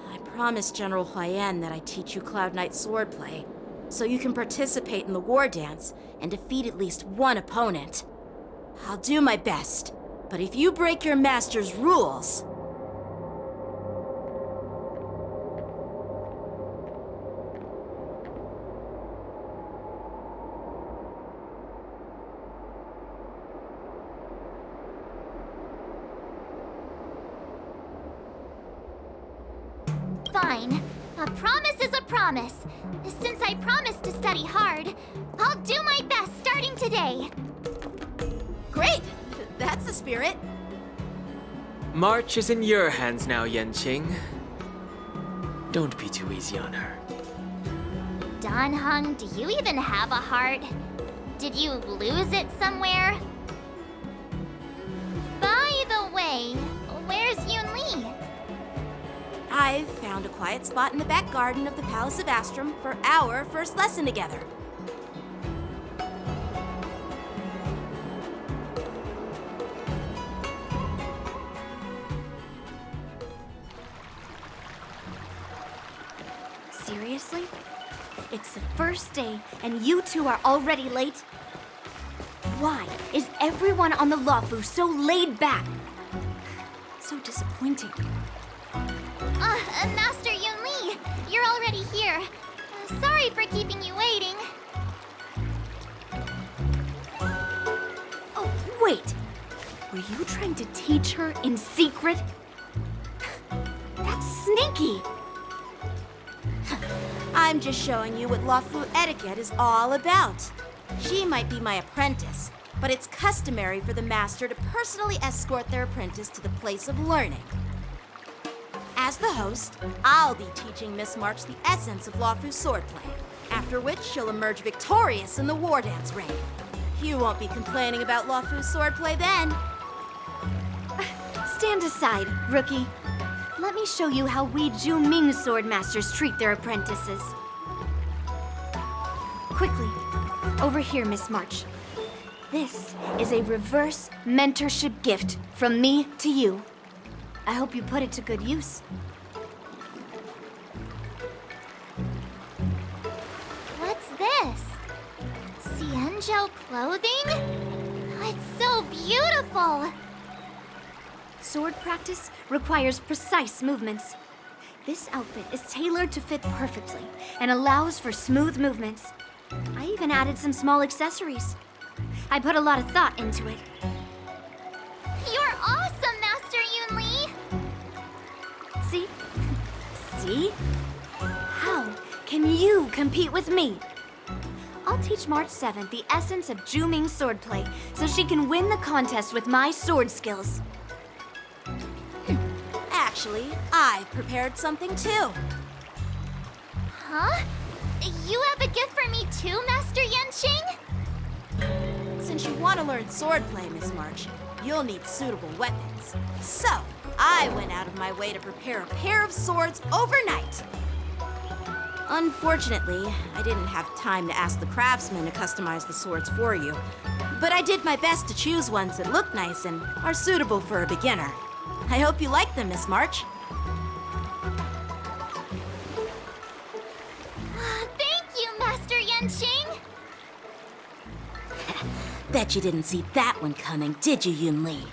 I promised General Huayan that I'd teach you Cloud Knight swordplay, so you can participate in the war dance and defeat at least one opponent. I'll do my best, but if you break your master's rules... Fine. A promise is a promise. Since I promised to study hard, I'll do my best starting today. Great! That's the spirit. March is in your hands now, Yanqing. Don't be too easy on her. Dan Heng, do you even have a heart? Did you lose it somewhere? By the way, where's Yun Li? I've found a quiet spot in the back garden of the Palace of Astrum for our first lesson together. Seriously? It's the first day, and you two are already late? Why is everyone on the Luofu so laid back? So disappointing. Master Yun Li, you're already here. Sorry for keeping you waiting. Oh, wait. Were you trying to teach her in secret? That's sneaky. I'm just showing you what Luofu etiquette is all about. She might be my apprentice, but it's customary for the master to personally escort their apprentice to the place of learning. As the host, I'll be teaching Miss March the essence of Luofu swordplay, after which she'll emerge victorious in the war dance ring. You won't be complaining about Luofu swordplay then. Stand aside, rookie. Let me show you how we Zhu-Ming swordmasters treat their apprentices. Quickly, over here, Miss March. This is a reverse mentorship gift from me to you. I hope you put it to good use. What's this? Xianzhou clothing? It's so beautiful! Sword practice requires precise movements. This outfit is tailored to fit perfectly and allows for smooth movements. I even added some small accessories. I put a lot of thought into it. You're awesome, Master Yun Li! See? See? How can you compete with me? I'll teach March 7th the essence of Zhu-Ming swordplay so she can win the contest with my sword skills. Actually, I've prepared something too. Huh? You have a gift for me too, Master Yanqing? Since you want to learn swordplay, Miss March, you'll need suitable weapons. So, I went out of my way to prepare a pair of swords overnight. Unfortunately, I didn't have time to ask the craftsman to customize the swords for you. But I did my best to choose ones that look nice and are suitable for a beginner. I hope you like them, Miss March. Thank you, Master Yanqing! Bet you didn't see that one coming, did you, Yun Li?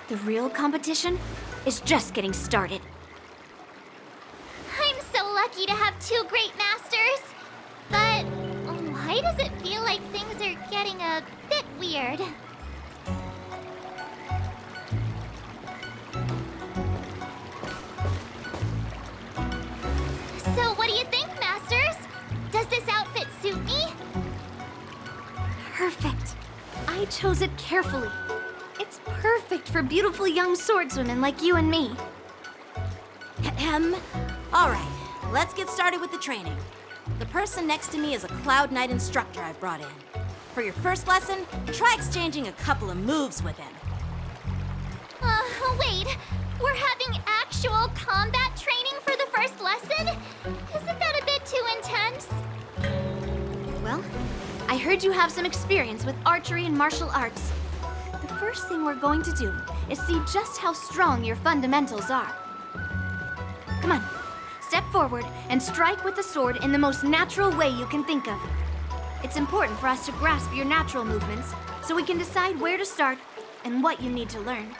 The real competition is just getting started. I'm so lucky to have two great masters. But why does it feel like things are getting a bit weird? So what do you think, masters? Does this outfit suit me? Perfect. I chose it carefully. It's perfect for beautiful young swordswomen like you and me. All right, let's get started with the training. The person next to me is a Cloud Knight instructor I've brought in. For your first lesson, try exchanging a couple of moves with him. Oh, wait! We're having actual combat training for the first lesson? Isn't that a bit too intense? Well, I heard you have some experience with archery and martial arts. The first thing we're going to do is see just how strong your fundamentals are. Come on, step forward and strike with the sword in the most natural way you can think of. It's important for us to grasp your natural movements so we can decide where to start and what you need to learn.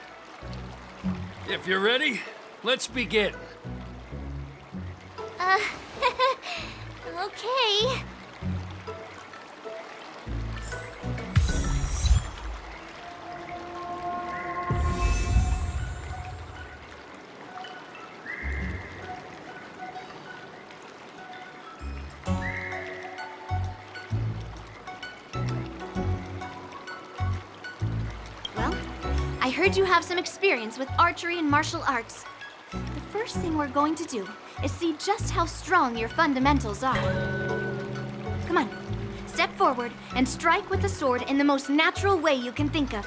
If you're ready, let's begin. Okay. Well, I heard you have some experience with archery and martial arts. The first thing we're going to do is see just how strong your fundamentals are. Come on, step forward and strike with the sword in the most natural way you can think of.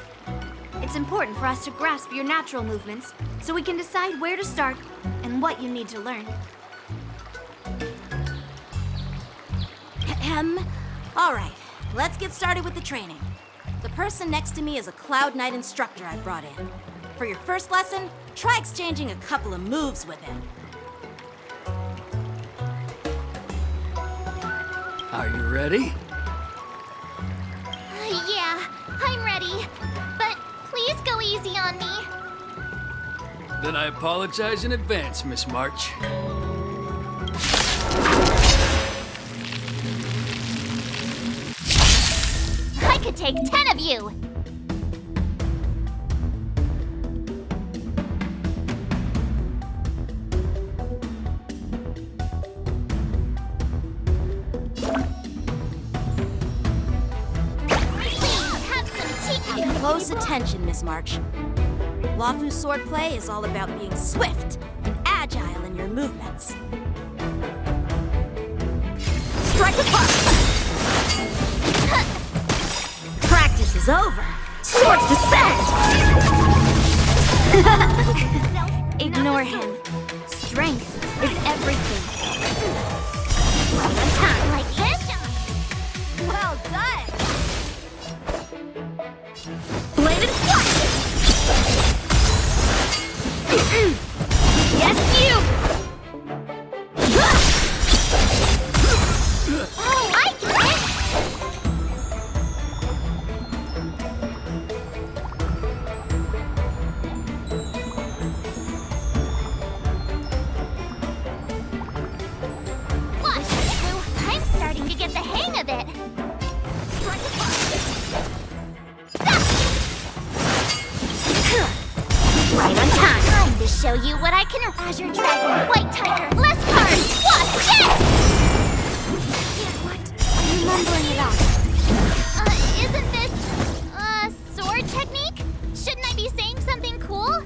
It's important for us to grasp your natural movements so we can decide where to start and what you need to learn. All right, let's get started with the training. The person next to me is a Cloud Knight instructor I've brought in. For your first lesson, try exchanging a couple of moves with him. Are you ready? Yeah, I'm ready. But please go easy on me. Then I apologize in advance, Miss March. I could take 10 of you! Pay close attention, Miss March. Luofu's swordplay is all about being swift and agile in your movements. Strike apart! Practice is over. Swords descend! Ignore him. Strength is everything. Right on time, like this. Well done! Bladed flash! Yes, you! Oh, I get it! Watch, Boo. I'm starting to get the hang of it. Right on time. Time to show you what I can. Azure Dragon, White Tiger, less cards. Watch this! What? I'm remembering it all. Isn't this sword technique? Shouldn't I be saying something cool?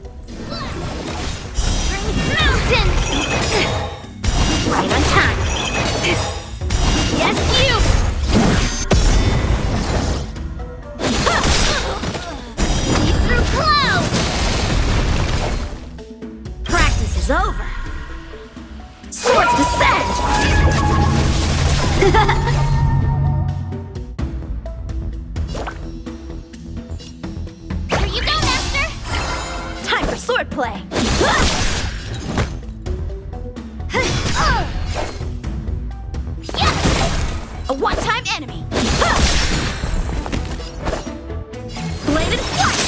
Mountains! Right on time. Yes, you! See through clouds! Practice is over. Swords descend! Here you go, Master! Time for swordplay! A one-time enemy! Bladed flash!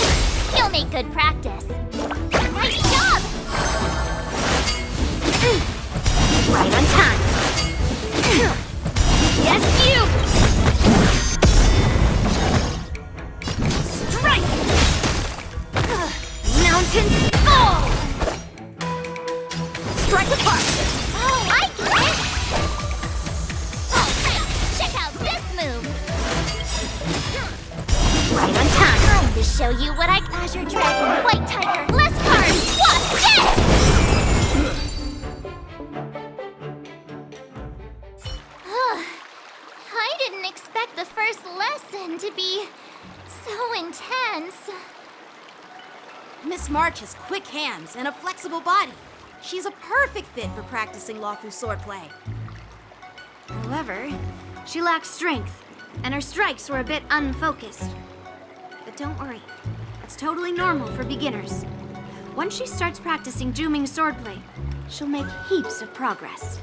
You'll make good practice. Nice job! Right on time. Yes, you! Strike! Mountains fall! Strike apart! Oh, I get it! Oh, check out this move! Right on time. Time to show you what I... Azure Dragon, White Tiger, less cards! Watch this! I didn't expect the first lesson to be so intense. Miss March has quick hands and a flexible body. She's a perfect fit for practicing Lawfu swordplay. However, she lacks strength, and her strikes were a bit unfocused. But don't worry, it's totally normal for beginners. Once she starts practicing Juming swordplay, she'll make heaps of progress.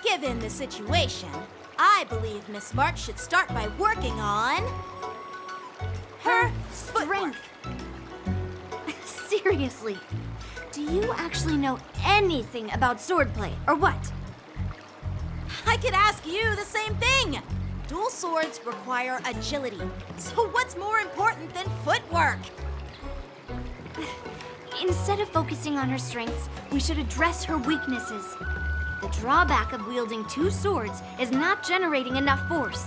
Given the situation, I believe Miss March should start by working on her strength. Seriously, do you actually know anything about swordplay, or what? I could ask you the same thing. Dual swords require agility, so what's more important than footwork? Instead of focusing on her strengths, we should address her weaknesses. The drawback of wielding two swords is not generating enough force.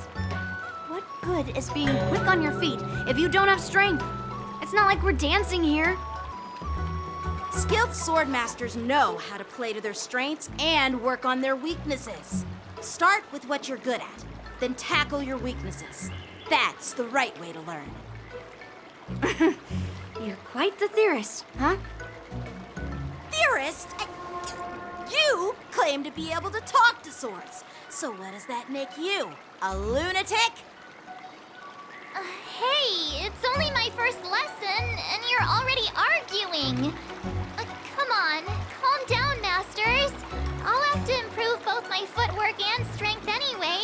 What good is being quick on your feet if you don't have strength? It's not like we're dancing here. Skilled sword masters know how to play to their strengths and work on their weaknesses. Start with what you're good at, then tackle your weaknesses. That's the right way to learn. You're quite the theorist, huh? Theorist? You claim to be able to talk to swords. So what does that make you? A lunatic? Hey, it's only my first lesson, and you're already arguing. Come on, calm down, masters. I'll have to improve both my footwork and strength anyway,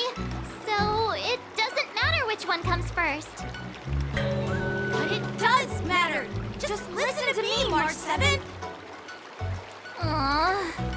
so it doesn't matter which one comes first. But it does matter. Just listen to me, March 7th. Aww.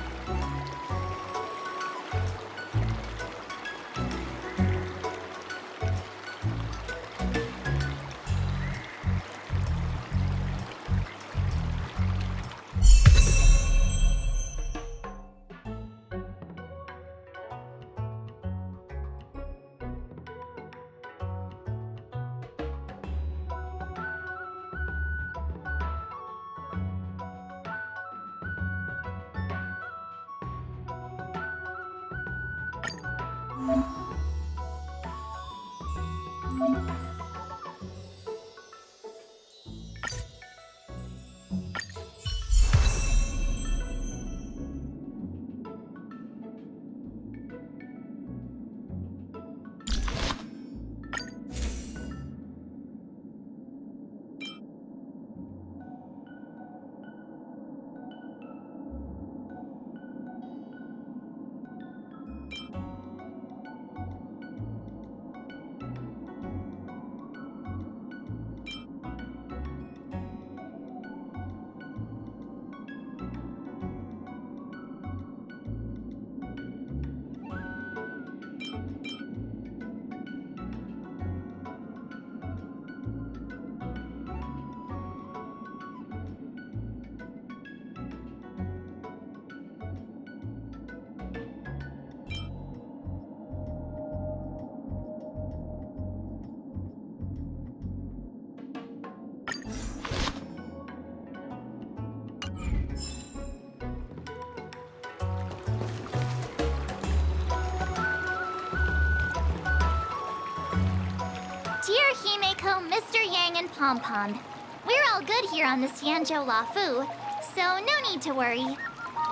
Dear Himeko, Mr. Yang, and Pom Pom, we're all good here on the Xianzhou Lafu, so no need to worry.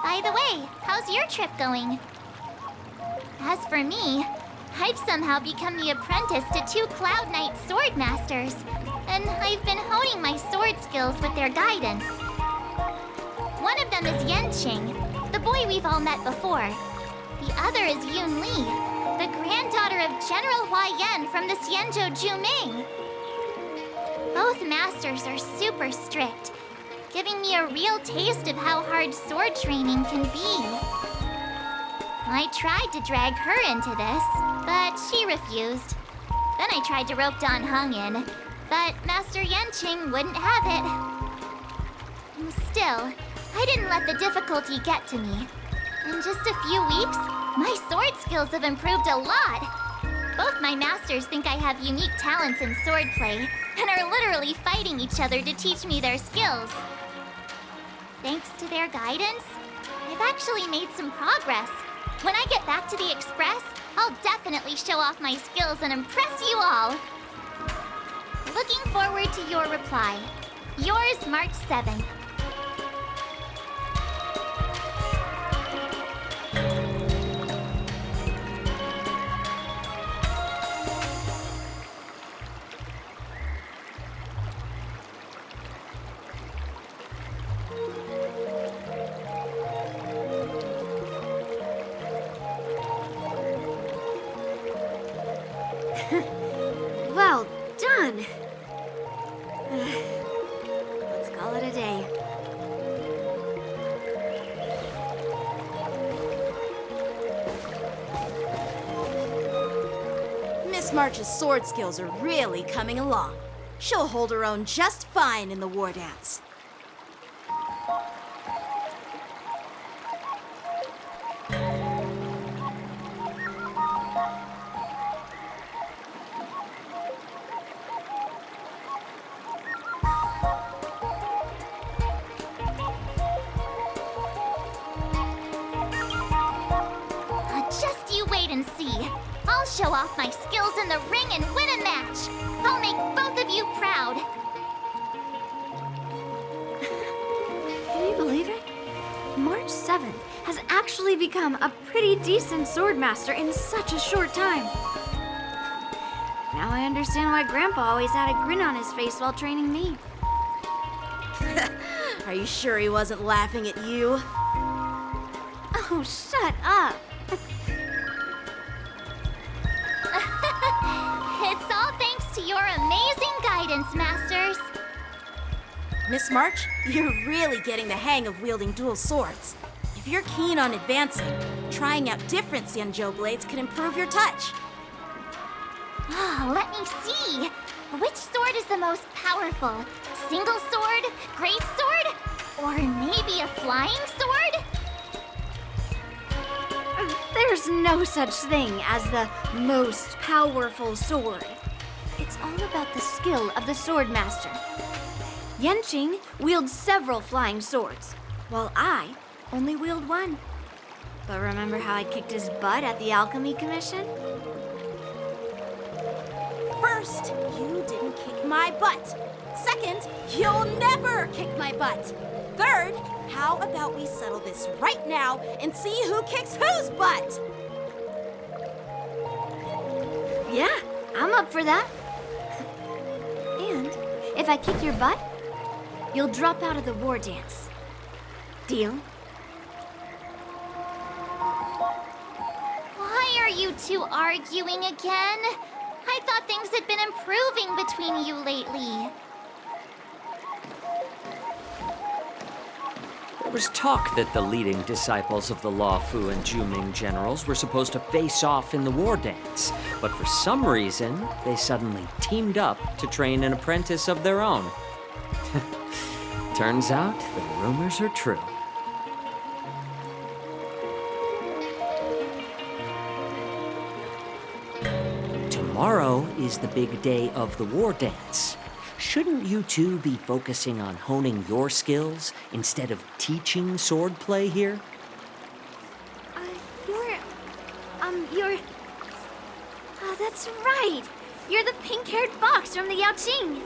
By the way, how's your trip going? As for me, I've somehow become the apprentice to two Cloud Knight sword masters, and I've been honing my sword skills with their guidance. One of them is Yanqing, the boy we've all met before. The other is Yun Li, the granddaughter of General Hua Yan from the Xianzhou Juming. Both masters are super strict, giving me a real taste of how hard sword training can be. I tried to drag her into this, but she refused. Then I tried to rope Dan Heng in, but Master Yanqing wouldn't have it. Still, I didn't let the difficulty get to me. In just a few weeks, my sword skills have improved a lot. Both my masters think I have unique talents in swordplay, and are literally fighting each other to teach me their skills. Thanks to their guidance, I've actually made some progress. When I get back to the Express, I'll definitely show off my skills and impress you all. Looking forward to your reply. Yours, March 7th. Well done. Let's call it a day. Miss March's sword skills are really coming along. She'll hold her own just fine in the war dance. Just you wait and see. I'll show off my skills in the ring and win a match. I'll make both of you proud. Can you believe it? March 7th has actually become a pretty decent swordmaster in such a short time. Now I understand why Grandpa always had a grin on his face while training me. Are you sure he wasn't laughing at you? Oh, shut up. It's all thanks to your amazing guidance, Masters. Miss March, you're really getting the hang of wielding dual swords. If you're keen on advancing, trying out different Xianzhou blades can improve your touch. Oh, let me see. Which sword is the most powerful? Single sword? Great sword? Or maybe a flying sword? There's no such thing as the most powerful sword. It's all about the skill of the swordmaster. Yenqing wields several flying swords, while I only wield one. But remember how I kicked his butt at the Alchemy Commission? First, you didn't kick my butt. Second, you'll never kick my butt. Third, how about we settle this right now and see who kicks whose butt? Yeah, I'm up for that. And if I kick your butt, you'll drop out of the war dance. Deal? Why are you two arguing again? I thought things had been improving between you lately. There was talk that the leading disciples of the Law Fu and Juming generals were supposed to face off in the war dance, but for some reason, they suddenly teamed up to train an apprentice of their own. Turns out the rumors are true. Tomorrow is the big day of the war dance. Shouldn't you two be focusing on honing your skills instead of teaching swordplay here? You're... Oh, that's right. You're the pink-haired fox from the Yaoqing.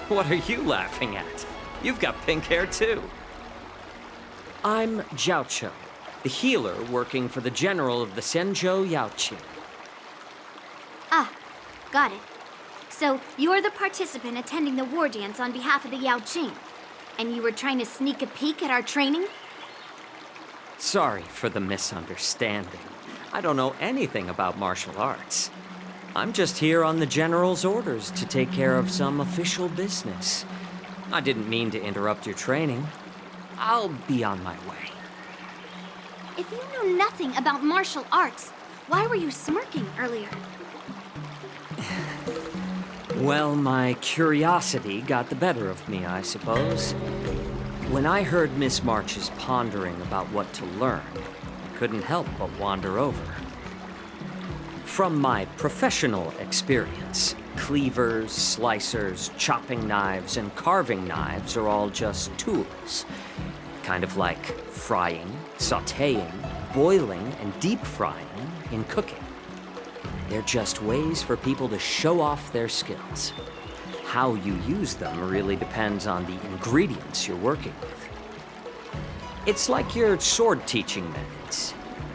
What are you laughing at? You've got pink hair too. I'm Jiaoqiu, the healer working for the general of the Xianzhou Yaoqing. Ah, got it. So you're the participant attending the war dance on behalf of the Yaoqing, and you were trying to sneak a peek at our training? Sorry for the misunderstanding. I don't know anything about martial arts. I'm just here on the general's orders to take care of some official business. I didn't mean to interrupt your training. I'll be on my way. If you know nothing about martial arts, why were you smirking earlier? Well, my curiosity got the better of me, I suppose. When I heard Miss March's pondering about what to learn, I couldn't help but wander over. From my professional experience, cleavers, slicers, chopping knives, and carving knives are all just tools. Kind of like frying, sautéing, boiling, and deep frying in cooking. They're just ways for people to show off their skills. How you use them really depends on the ingredients you're working with. It's like your sword teaching methods.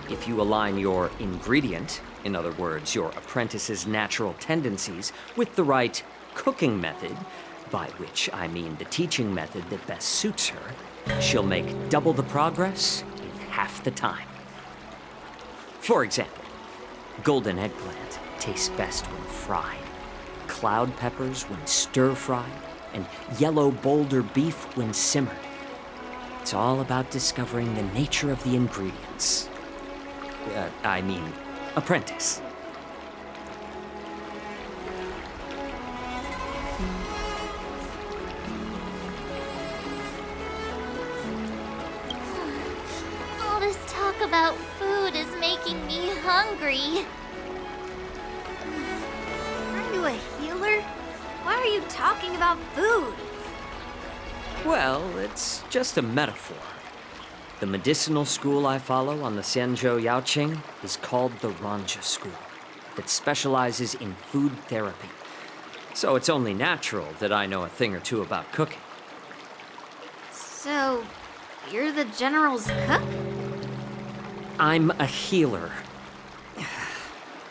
If you align your ingredient, in other words, your apprentice's natural tendencies, with the right cooking method, by which I mean the teaching method that best suits her, she'll make double the progress in half the time. For example, golden eggplant tastes best when fried, cloud peppers when stir-fried, and yellow boulder beef when simmered. It's all about discovering the nature of the ingredients. Apprentice. All this talk about food is making me hungry. Are you a healer? Why are you talking about food? Well, it's just a metaphor. The medicinal school I follow on the Xianzhou Yaoqing is called the Ranja School, that specializes in food therapy. So it's only natural that I know a thing or two about cooking. So, you're the General's cook? I'm a healer.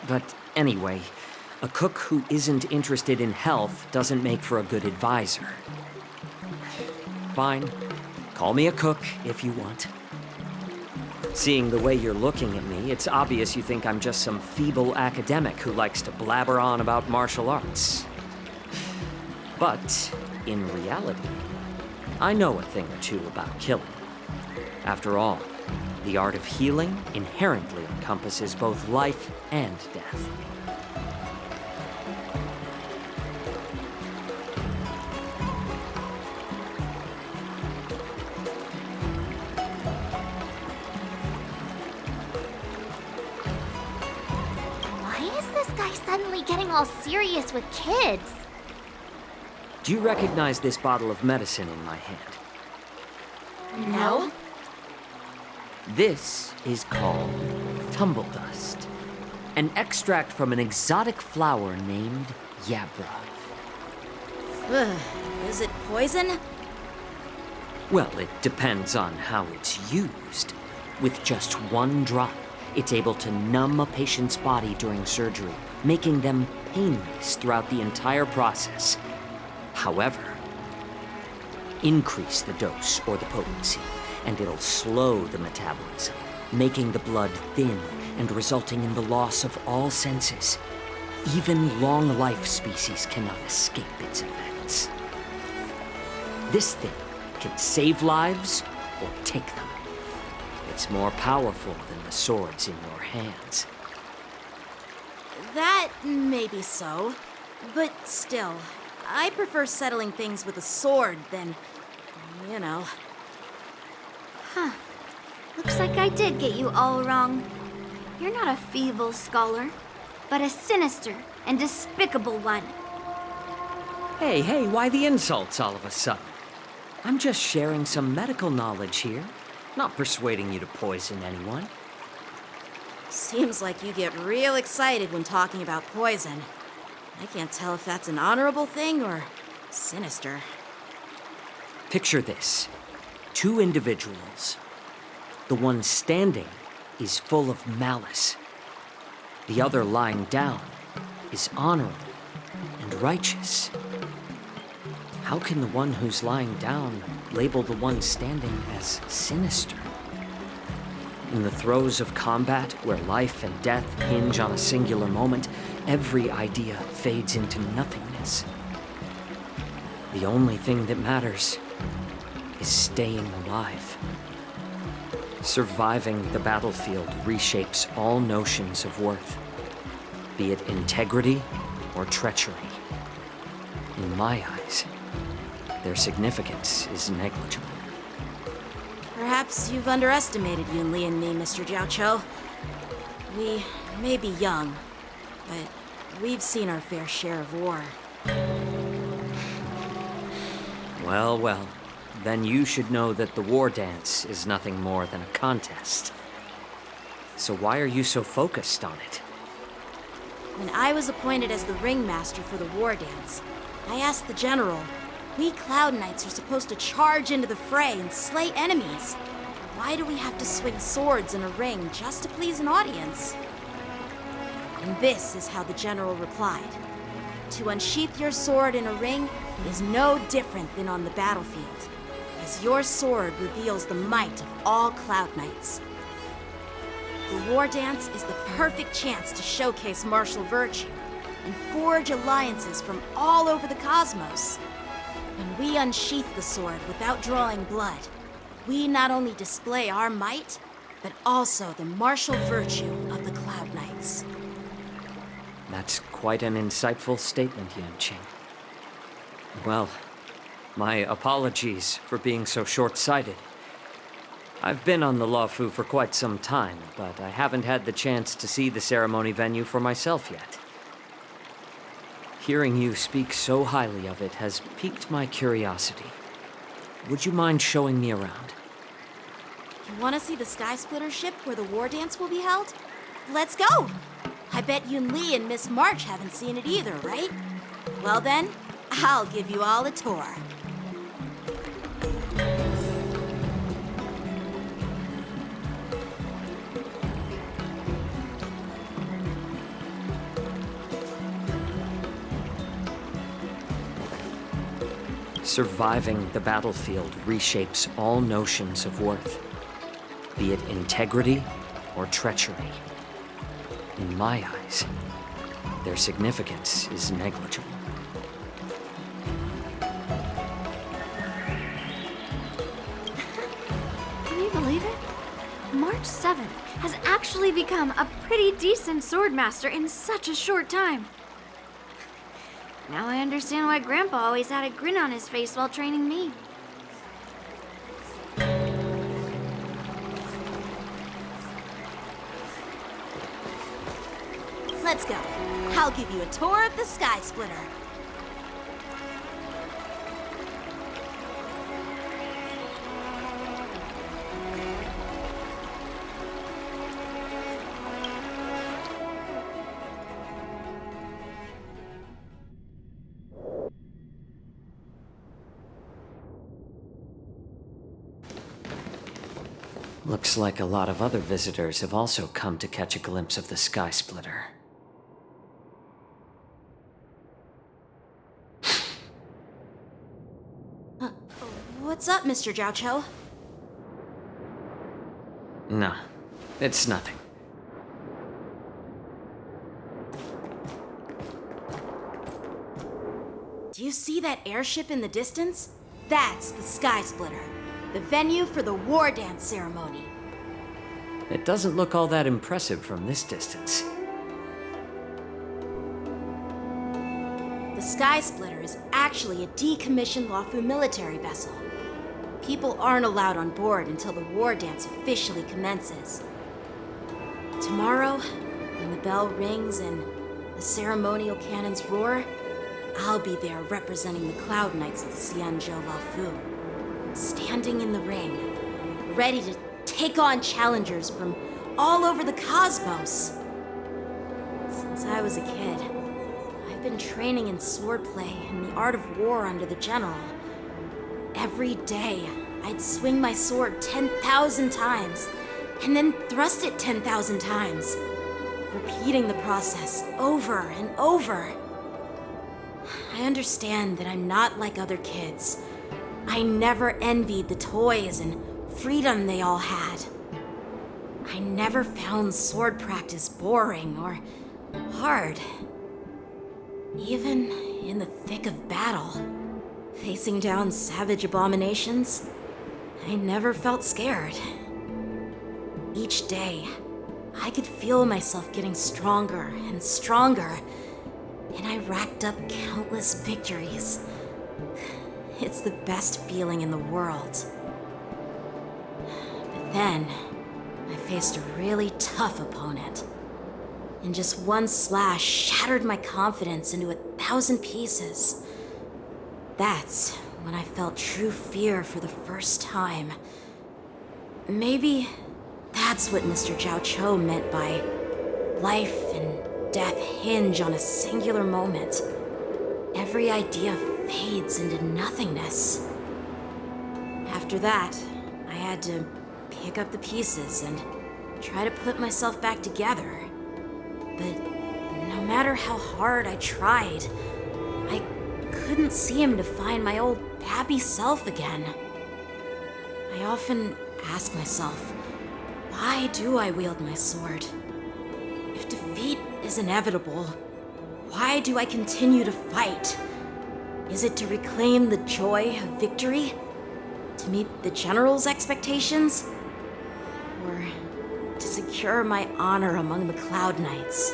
But anyway, a cook who isn't interested in health doesn't make for a good advisor. Fine. Call me a cook if you want. Seeing the way you're looking at me, it's obvious you think I'm just some feeble academic who likes to blabber on about martial arts. But, in reality, I know a thing or two about killing. After all, the art of healing inherently encompasses both life and death. Suddenly getting all serious with kids. Do you recognize this bottle of medicine in my hand? No. This is called tumble dust, an extract from an exotic flower named Yabra. Ugh, is it poison? Well, it depends on how it's used. With just one drop, it's able to numb a patient's body during surgery, making them painless throughout the entire process. However, increase the dose or the potency, and it'll slow the metabolism, making the blood thin and resulting in the loss of all senses. Even long-life species cannot escape its effects. This thing can save lives or take them. It's more powerful than the swords in your hands. That may be so, but still, I prefer settling things with a sword than, you know. Huh. Looks like I did get you all wrong. You're not a feeble scholar, but a sinister and despicable one. Hey, why the insults all of a sudden? I'm just sharing some medical knowledge here, not persuading you to poison anyone. Seems like you get real excited when talking about poison. I can't tell if that's an honorable thing or sinister. Picture this. 2 individuals. The one standing is full of malice. The other lying down is honorable and righteous. How can the one who's lying down label the one standing as sinister? In the throes of combat, where life and death hinge on a singular moment, every idea fades into nothingness. The only thing that matters is staying alive. Surviving the battlefield reshapes all notions of worth, be it integrity or treachery. In my eyes, their significance is negligible. Perhaps you've underestimated Yunli and me, Mr. Jiaoqiu. We may be young, but we've seen our fair share of war. Well, well. Then you should know that the war dance is nothing more than a contest. So why are you so focused on it? When I was appointed as the ringmaster for the war dance, I asked the general, we Cloud Knights are supposed to charge into the fray and slay enemies. Why do we have to swing swords in a ring just to please an audience? And this is how the general replied. To unsheath your sword in a ring is no different than on the battlefield, as your sword reveals the might of all Cloud Knights. The war dance is the perfect chance to showcase martial virtue and forge alliances from all over the cosmos. When we unsheath the sword without drawing blood, we not only display our might, but also the martial virtue of the Cloud Knights. That's quite an insightful statement, Yanqing. Well, my apologies for being so short-sighted. I've been on the Luofu for quite some time, but I haven't had the chance to see the ceremony venue for myself yet. Hearing you speak so highly of it has piqued my curiosity. Would you mind showing me around? You want to see the Sky Splitter ship where the war dance will be held? Let's go! I bet Yunli and Miss March haven't seen it either, right? Well then, I'll give you all a tour. Surviving the battlefield reshapes all notions of worth, be it integrity or treachery. In my eyes, their significance is negligible. Can you believe it? March 7th has actually become a pretty decent swordmaster in such a short time. Now I understand why Grandpa always had a grin on his face while training me. Let's go. I'll give you a tour of the Sky Splitter. Looks like a lot of other visitors have also come to catch a glimpse of the Sky Splitter. What's up, Mr. Jiaoqiu? No, it's nothing. Do you see that airship in the distance? That's the Sky Splitter, the venue for the war dance ceremony. It doesn't look all that impressive from this distance. The Sky Splitter is actually a decommissioned Luofu military vessel. People aren't allowed on board until the war dance officially commences. Tomorrow, when the bell rings and the ceremonial cannons roar, I'll be there representing the Cloud Knights of the Xianzhou Luofu, standing in the ring, ready to take on challengers from all over the cosmos. Since I was a kid, I've been training in swordplay and the art of war under the general. Every day, I'd swing my sword 10,000 times, and then thrust it 10,000 times, repeating the process over and over. I understand that I'm not like other kids. I never envied the toys and freedom they all had. I never found sword practice boring or hard. Even in the thick of battle, facing down savage abominations, I never felt scared. Each day, I could feel myself getting stronger and stronger. and I racked up countless victories. It's the best feeling in the world. But then, I faced a really tough opponent. And just one slash shattered my confidence into 1,000 pieces. That's when I felt true fear for the first time. Maybe that's what Mr. Zhao Cho meant by life and death hinge on a singular moment. Every idea fades into nothingness. After that, I had to pick up the pieces and try to put myself back together. But no matter how hard I tried, I couldn't seem to find my old happy self again. I often ask myself, why do I wield my sword? If defeat is inevitable, why do I continue to fight? Is it to reclaim the joy of victory? To meet the General's expectations? Or to secure my honor among the Cloud Knights?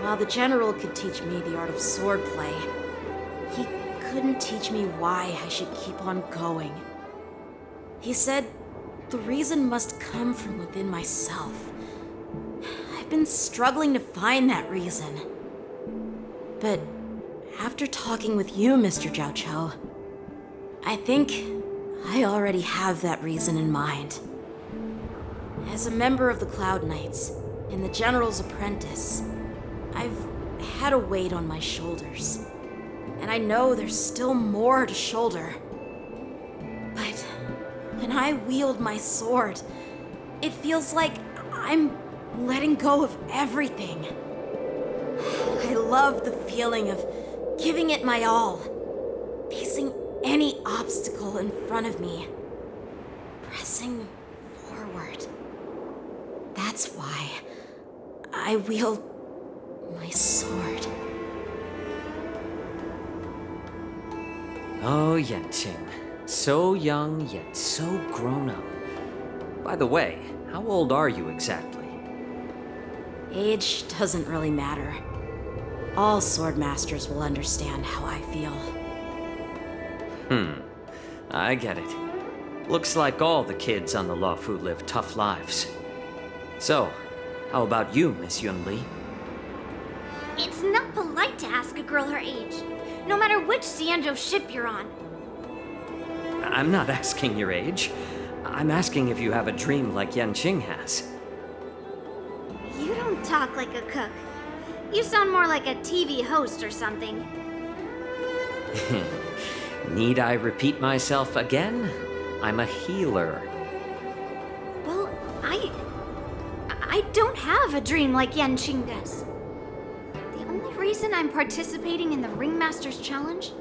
While the General could teach me the art of swordplay, he couldn't teach me why I should keep on going. He said the reason must come from within myself. I've been struggling to find that reason. But after talking with you, Mr. Zhao Cho, I think I already have that reason in mind. As a member of the Cloud Knights and the General's apprentice, I've had a weight on my shoulders. And I know there's still more to shoulder. But when I wield my sword, it feels like I'm letting go of everything. I love the feeling of giving it my all, facing any obstacle in front of me, pressing forward. That's why I wield my sword. Oh, Yanqing. So young, yet so grown up. By the way, how old are you exactly? Age doesn't really matter. All sword masters will understand how I feel. I get it. Looks like all the kids on the Luofu live tough lives. So, how about you, Miss Yunli? It's not polite to ask a girl her age, no matter which Xianzhou ship you're on. I'm not asking your age. I'm asking if you have a dream like Yanqing has. You don't talk like a cook. You sound more like a TV host or something. Need I repeat myself again? I'm a healer. Well, I don't have a dream like Yanqing does. The only reason I'm participating in the Ringmaster's Challenge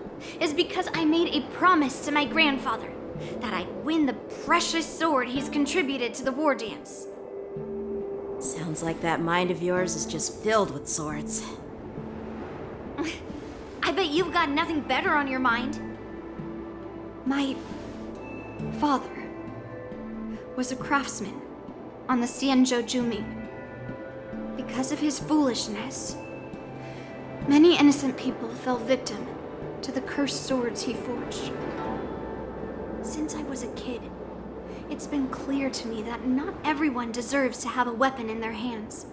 is because I made a promise to my grandfather that I'd win the precious sword he's contributed to the war dance. Sounds like that mind of yours is just filled with swords. I bet you've got nothing better on your mind. My father was a craftsman on the Xianzhou Juming. Because of his foolishness, many innocent people fell victim to the cursed swords he forged. Since I was a kid, it's been clear to me that not everyone deserves to have a weapon in their hands.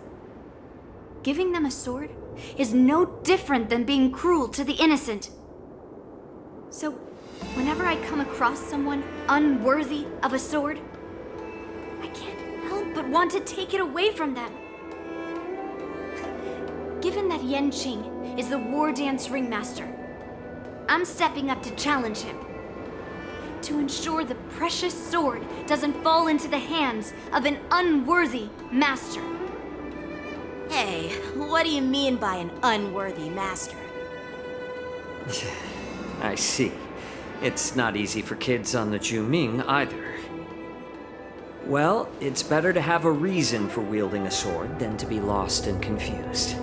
Giving them a sword is no different than being cruel to the innocent. So, whenever I come across someone unworthy of a sword, I can't help but want to take it away from them. Given that Yanqing is the war dance ringmaster, I'm stepping up to challenge him. To ensure the precious sword doesn't fall into the hands of an unworthy master. Hey, what do you mean by an unworthy master? I see. It's not easy for kids on the Juming either. Well, it's better to have a reason for wielding a sword than to be lost and confused.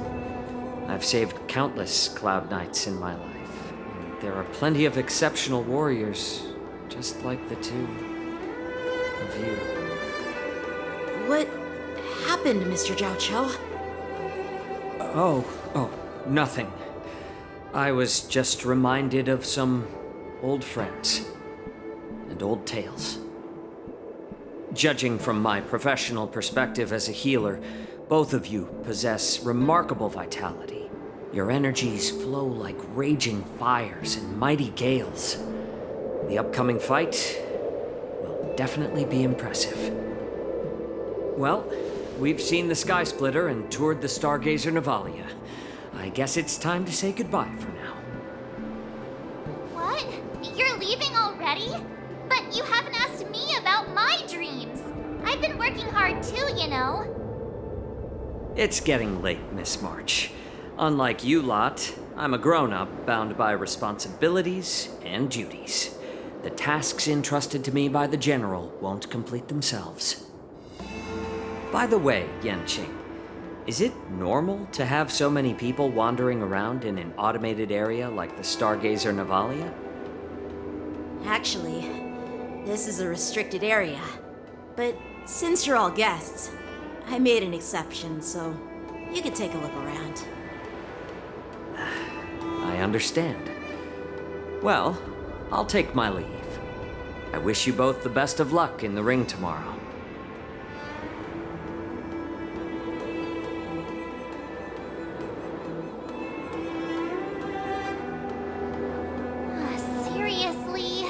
I've saved countless Cloud Knights in my life, and there are plenty of exceptional warriors, just like the two of you. What happened, Mr. Zhao Cho? nothing. I was just reminded of some old friends and old tales. Judging from my professional perspective as a healer, both of you possess remarkable vitality. Your energies flow like raging fires and mighty gales. The upcoming fight will definitely be impressive. Well, we've seen the Sky Splitter and toured the Stargazer Navalia. I guess it's time to say goodbye for now. What? You're leaving already? But you haven't asked me about my dreams. I've been working hard too, you know. It's getting late, Miss March. Unlike you lot, I'm a grown-up bound by responsibilities and duties. The tasks entrusted to me by the General won't complete themselves. By the way, Yanqing, is it normal to have so many people wandering around in an automated area like the Stargazer Navalia? Actually, this is a restricted area. But since you're all guests, I made an exception, so you could take a look around. I understand. Well, I'll take my leave. I wish you both the best of luck in the ring tomorrow. Seriously?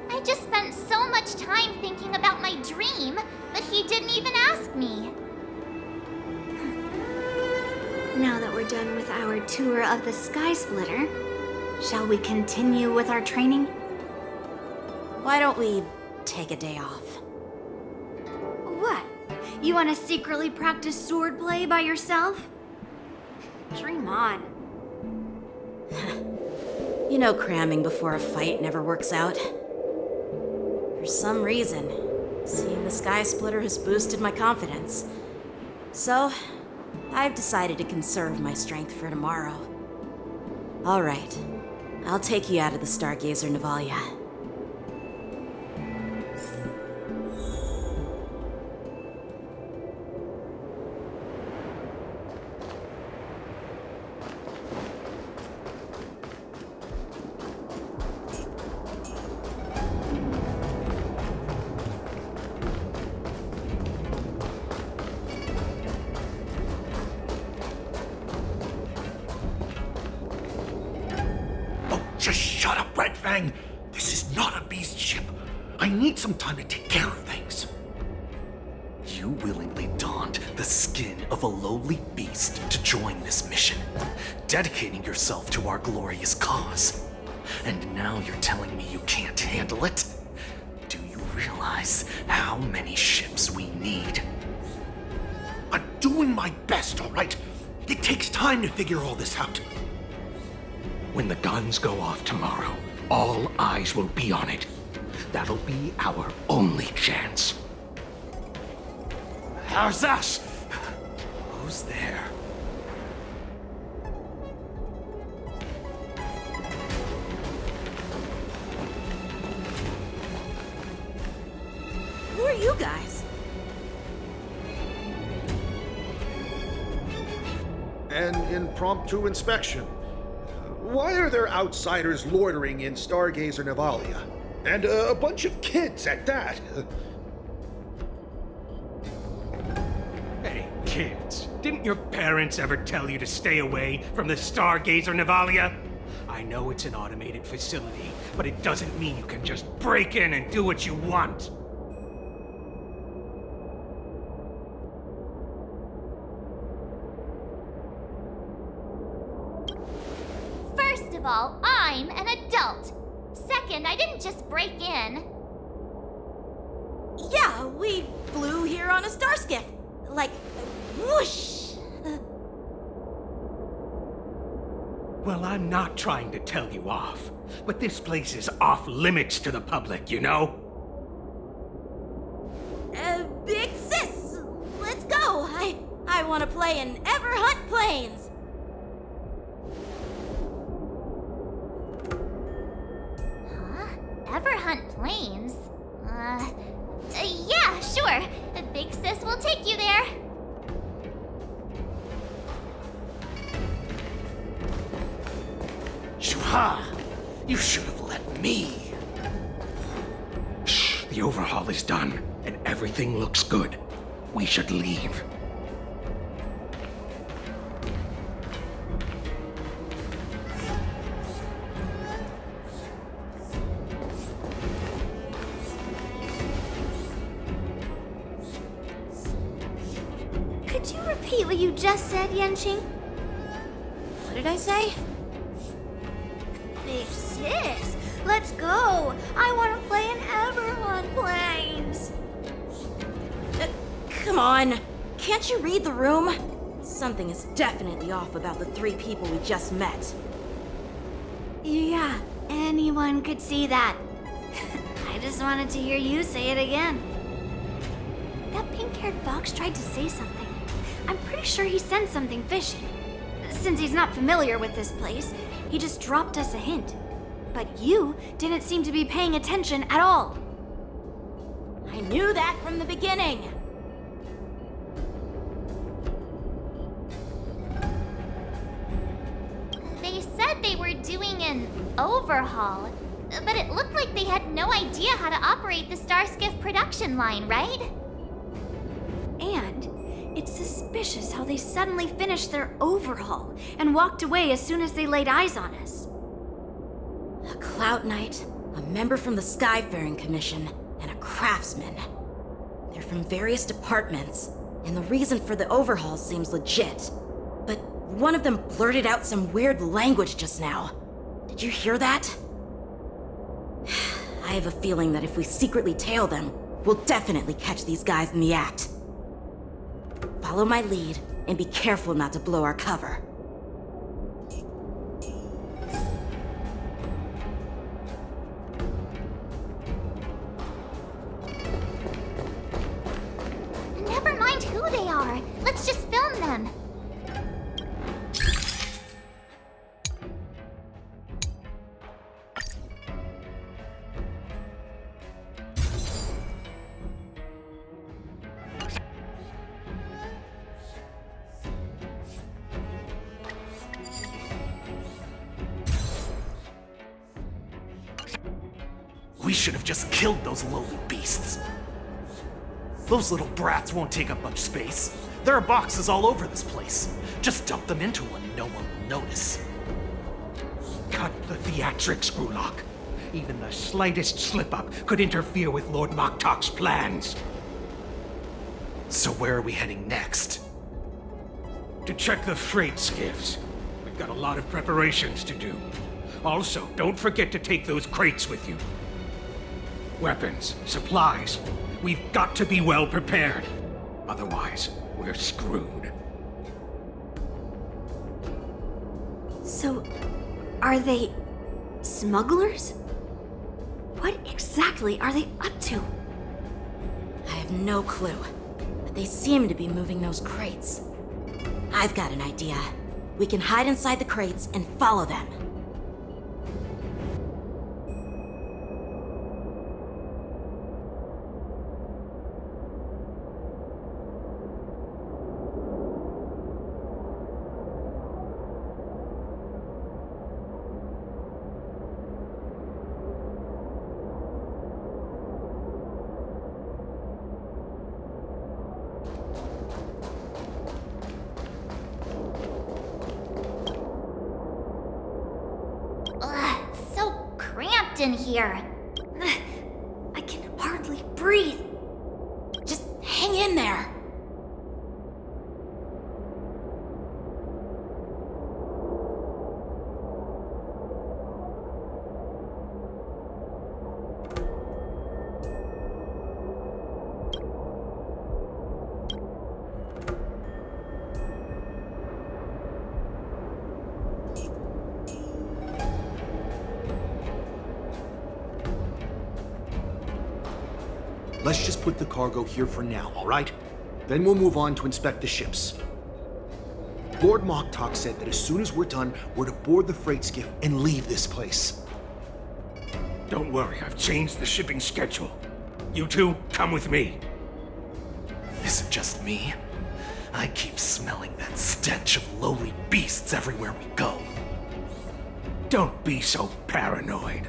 I just spent so much time thinking about my dream, but he didn't even ask me. Now that we're done with our tour of the Sky Splitter, shall we continue with our training? Why don't we take a day off? What? You want to secretly practice swordplay by yourself? Dream on. You know cramming before a fight never works out. For some reason, seeing the Sky Splitter has boosted my confidence. So, I've decided to conserve my strength for tomorrow. All right, I'll take you out of the Stargazer Navalia. Just shut up, Red Fang! This is not a beast ship. I need some time to take care of things. You willingly donned the skin of a lowly beast to join this mission, dedicating yourself to our glorious cause. And now you're telling me you can't handle it? Do you realize how many ships we need? I'm doing my best, all right? It takes time to figure all this out. When the guns go off tomorrow, all eyes will be on it. That'll be our only chance. How's that? Who's there? Who are you guys? An impromptu inspection. Why are there outsiders loitering in Stargazer Navalia? And a bunch of kids at that. Hey, kids, didn't your parents ever tell you to stay away from the Stargazer Navalia? I know it's an automated facility, but it doesn't mean you can just break in and do what you want. First of all, I'm an adult. Second, I didn't just break in. Yeah, we flew here on a starskiff. Like, whoosh! Well, I'm not trying to tell you off, but this place is off limits to the public, you know? Big sis, let's go. I want to play in Ever Hunt Planes. Ever hunt planes? Yeah, sure. The big sis will take you there. Aha! You should have let me. Shh, the overhaul is done, and everything looks good. We should leave. Could you repeat what you just said, Yenching? What did I say? Big sis, let's go. I want to play in Everhorn Plains. Come on. Can't you read the room? Something is definitely off about the 3 people we just met. Yeah, anyone could see that. I just wanted to hear you say it again. That pink-haired fox tried to say something. I'm pretty sure he sensed something fishy. Since he's not familiar with this place, he just dropped us a hint. But you didn't seem to be paying attention at all. I knew that from the beginning. They said they were doing an overhaul, but it looked like they had no idea how to operate the Starskiff production line, right? And it's suspicious how they suddenly finished their overhaul and walked away as soon as they laid eyes on us. A Cloud Knight, a member from the Skyfaring Commission, and a craftsman. They're from various departments, and the reason for the overhaul seems legit. But one of them blurted out some weird language just now. Did you hear that? I have a feeling that if we secretly tail them, we'll definitely catch these guys in the act. Follow my lead, and be careful not to blow our cover. Never mind who they are. Let's just film them. We should have just killed those lowly beasts. Those little brats won't take up much space. There are boxes all over this place. Just dump them into one and no one will notice. Cut the theatrics, Grulok. Even the slightest slip-up could interfere with Lord Moktok's plans. So where are we heading next? To check the freight skiffs. We've got a lot of preparations to do. Also, don't forget to take those crates with you. Weapons, supplies. We've got to be well prepared. Otherwise, we're screwed. So, are they smugglers? What exactly are they up to? I have no clue, but they seem to be moving those crates. I've got an idea. We can hide inside the crates and follow them. Ugh, so cramped in here. I can hardly breathe. Just hang in there. Let's just put the cargo here for now, all right? Then we'll move on to inspect the ships. Lord Moktok said that as soon as we're done, we're to board the freight skiff and leave this place. Don't worry, I've changed the shipping schedule. You two, come with me. Is it just me? I keep smelling that stench of lowly beasts everywhere we go. Don't be so paranoid.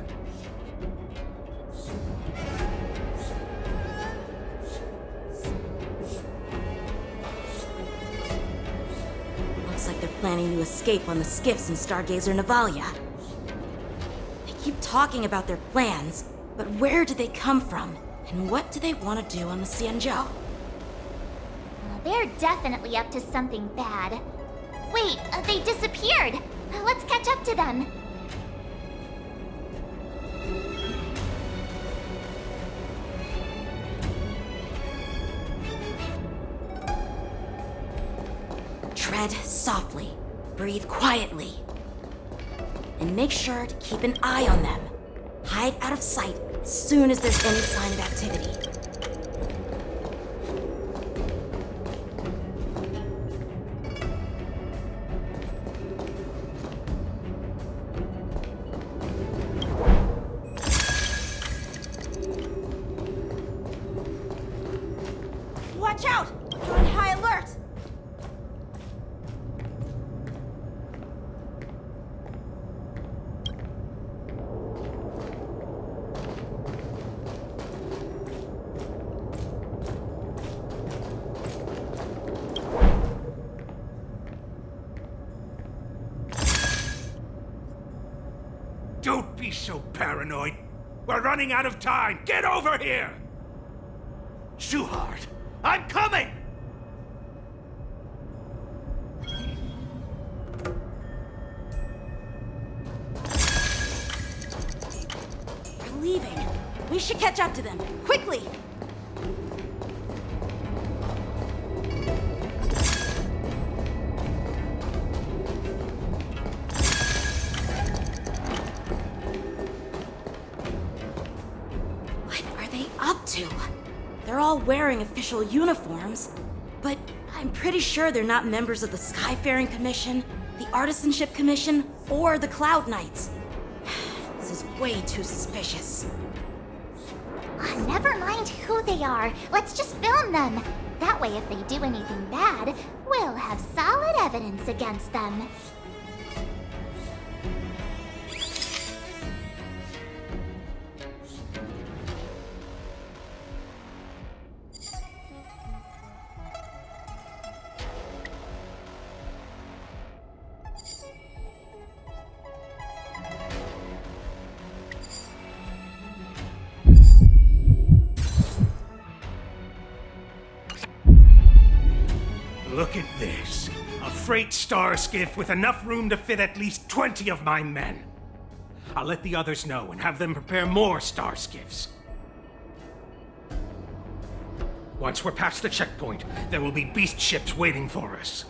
Looks like they're planning to escape on the skiffs in Stargazer Navalia. They keep talking about their plans, but where do they come from? And what do they want to do on the Xianzhou? They're definitely up to something bad. Wait, they disappeared. Let's catch up to them. Tread softly, breathe quietly, and make sure to keep an eye on them. Hide out of sight as soon as there's any sign of activity. Watch out! You're on high alert! Don't be so paranoid. We're running out of time. Get over here! Shuhart, I'm coming! They're leaving. We should catch up to them. Quickly! What are they up to? They're all wearing official uniforms, but I'm pretty sure they're not members of the Skyfaring Commission, the Artisanship Commission, or the Cloud Knights. This is way too suspicious. Never mind who they are. Let's just film them. That way, if they do anything bad, we'll have solid evidence against them. Look at this. A freight star skiff with enough room to fit at least 20 of my men. I'll let the others know and have them prepare more star skiffs. Once we're past the checkpoint, there will be beast ships waiting for us.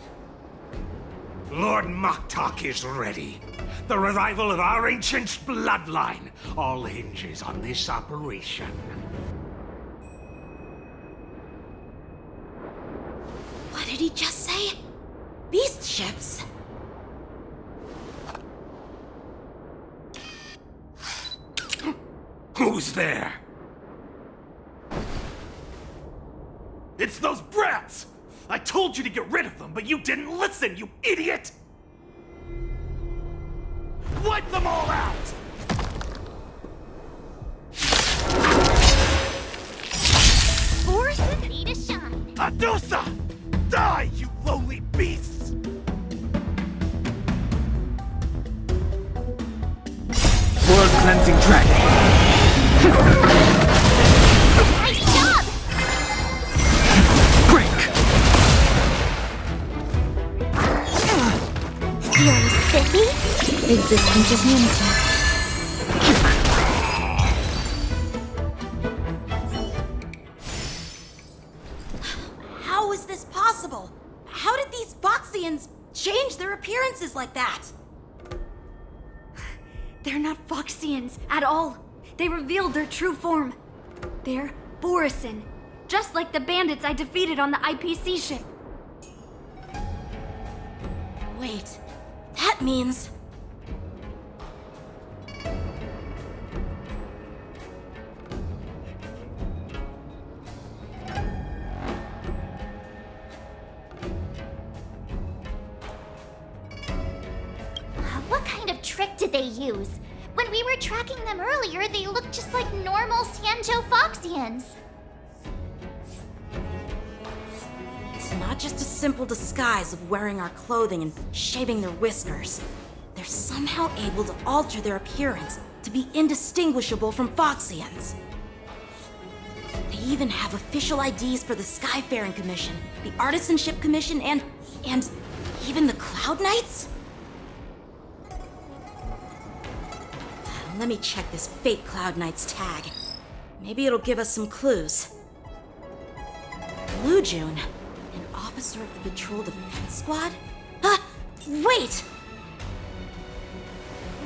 Lord Moktok is ready. The revival of our ancient bloodline all hinges on this operation. What did he just say? Beast ships? Who's there? It's those brats! I told you to get rid of them, but you didn't listen, you idiot! Wipe them all out! Force need a shine. Adusa! Die, you lowly beasts! World cleansing dragon. Nice job! Break! Feeling spiffy? Existence is limited. How is this possible? How did these Foxians change their appearances like that? They're not Foxians at all. They revealed their true form. They're Borisin, just like the bandits I defeated on the IPC ship. Wait, that means... What kind of trick did they use? When we were tracking them earlier, they looked just like normal Xianzhou Foxians. It's not just a simple disguise of wearing our clothing and shaving their whiskers. They're somehow able to alter their appearance to be indistinguishable from Foxians. They even have official IDs for the Skyfaring Commission, the Artisanship Commission, and even the Cloud Knights? Let me check this fake Cloud Knight's tag. Maybe it'll give us some clues. Blue June, an officer of the Patrol Defense Squad? Wait!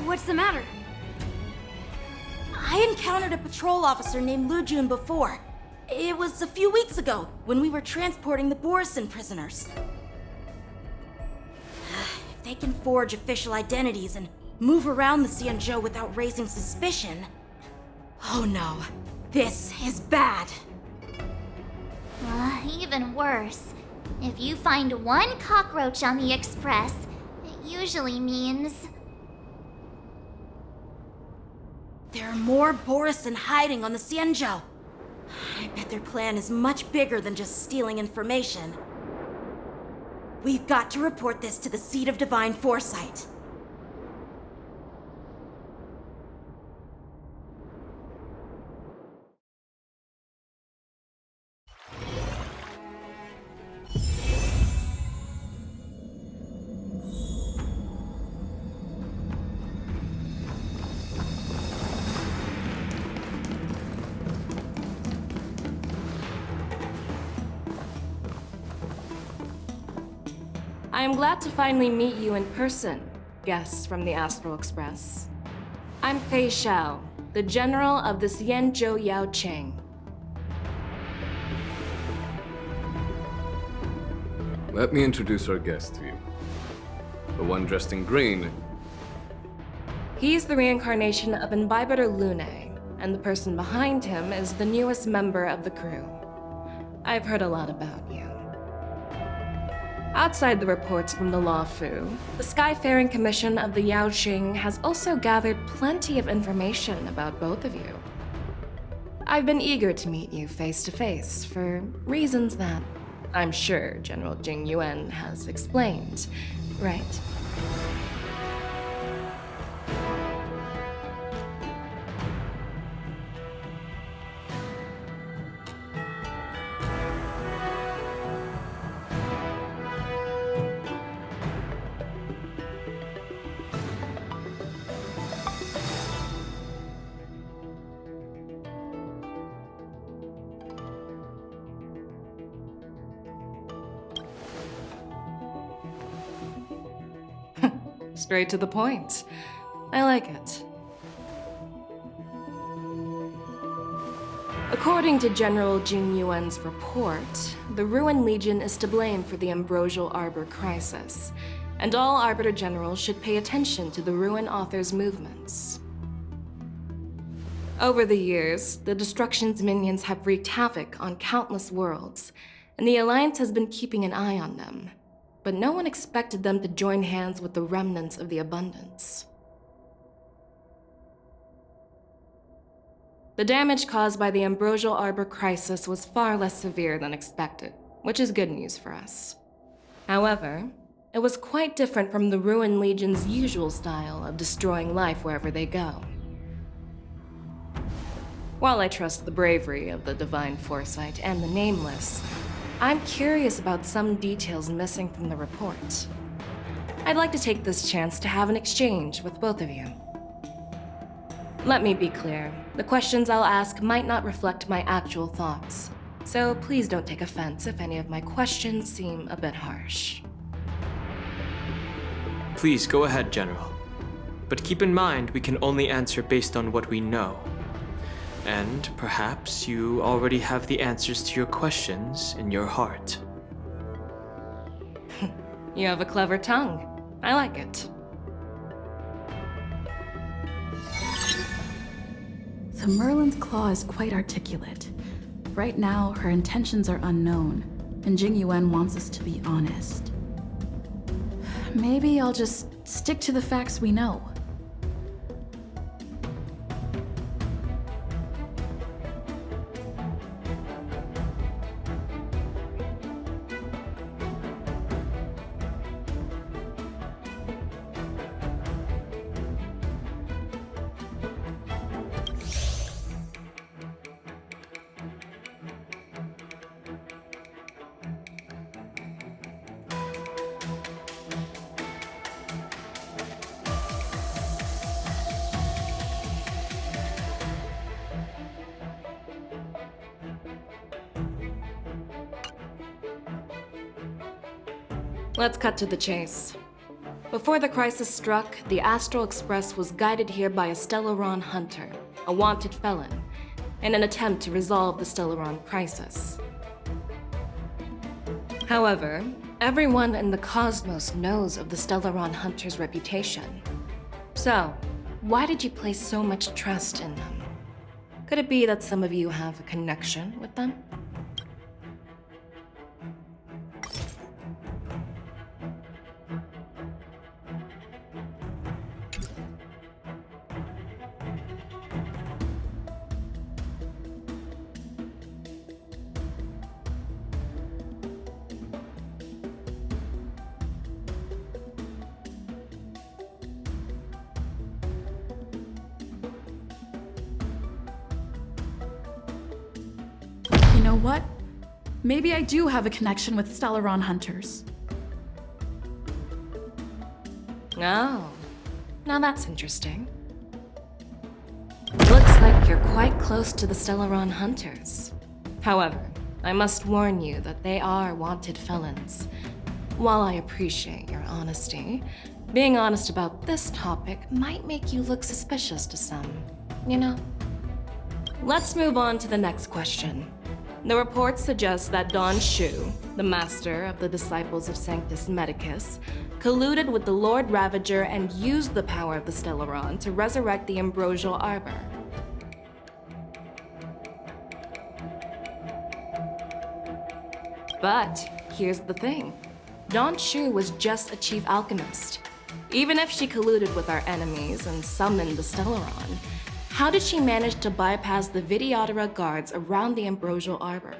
What's the matter? I encountered a patrol officer named Lu Jun before. It was a few weeks ago, when we were transporting the Borison prisoners. If they can forge official identities and move around the Xianzhou without raising suspicion... Oh no, this is bad. Even worse. If you find one cockroach on the Express, it usually means... There are more Borison hiding on the Xianzhou. I bet their plan is much bigger than just stealing information. We've got to report this to the Seat of Divine Foresight. I am glad to finally meet you in person, guests from the Astral Express. I'm Fei Xiao, the General of the Xianzhou Yaocheng. Let me introduce our guest to you. The one dressed in green. He's the reincarnation of Imbibitor Lune, and the person behind him is the newest member of the crew. I've heard a lot about you. Outside the reports from the Law Fu, the Skyfaring Commission of the Yaoqing has also gathered plenty of information about both of you. I've been eager to meet you face to face for reasons that I'm sure General Jing Yuan has explained, right? Straight to the point. I like it. According to General Jing Yuan's report, the Ruin Legion is to blame for the Ambrosial Arbor crisis, and all Arbiter Generals should pay attention to the Ruin Author's movements. Over the years, the Destruction's minions have wreaked havoc on countless worlds, and the Alliance has been keeping an eye on them. But no one expected them to join hands with the remnants of the Abundance. The damage caused by the Ambrosial Arbor crisis was far less severe than expected, which is good news for us. However, it was quite different from the Ruin Legion's usual style of destroying life wherever they go. While I trust the bravery of the Divine Foresight and the Nameless, I'm curious about some details missing from the report. I'd like to take this chance to have an exchange with both of you. Let me be clear, the questions I'll ask might not reflect my actual thoughts, so please don't take offense if any of my questions seem a bit harsh. Please go ahead, General. But keep in mind we can only answer based on what we know. And perhaps you already have the answers to your questions in your heart. You have a clever tongue. I like it. The Merlin's Claw is quite articulate. Right now, her intentions are unknown, and Jing Yuan wants us to be honest. Maybe I'll just stick to the facts we know. Let's cut to the chase. Before the crisis struck, the Astral Express was guided here by a Stellaron hunter, a wanted felon, in an attempt to resolve the Stellaron crisis. However, everyone in the cosmos knows of the Stellaron hunter's reputation. So, why did you place so much trust in them? Could it be that some of you have a connection with them? You know what? Maybe I do have a connection with Stellaron hunters. Oh, now that's interesting. Looks like you're quite close to the Stellaron hunters. However, I must warn you that they are wanted felons. While I appreciate your honesty, being honest about this topic might make you look suspicious to some, you know? Let's move on to the next question. The reports suggest that Don Shu, the master of the disciples of Sanctus Medicus, colluded with the Lord Ravager and used the power of the Stellaron to resurrect the Ambrosial Arbor. But here's the thing. Don Shu was just a chief alchemist. Even if she colluded with our enemies and summoned the Stellaron, how did she manage to bypass the Videodora guards around the Ambrosial Arbor?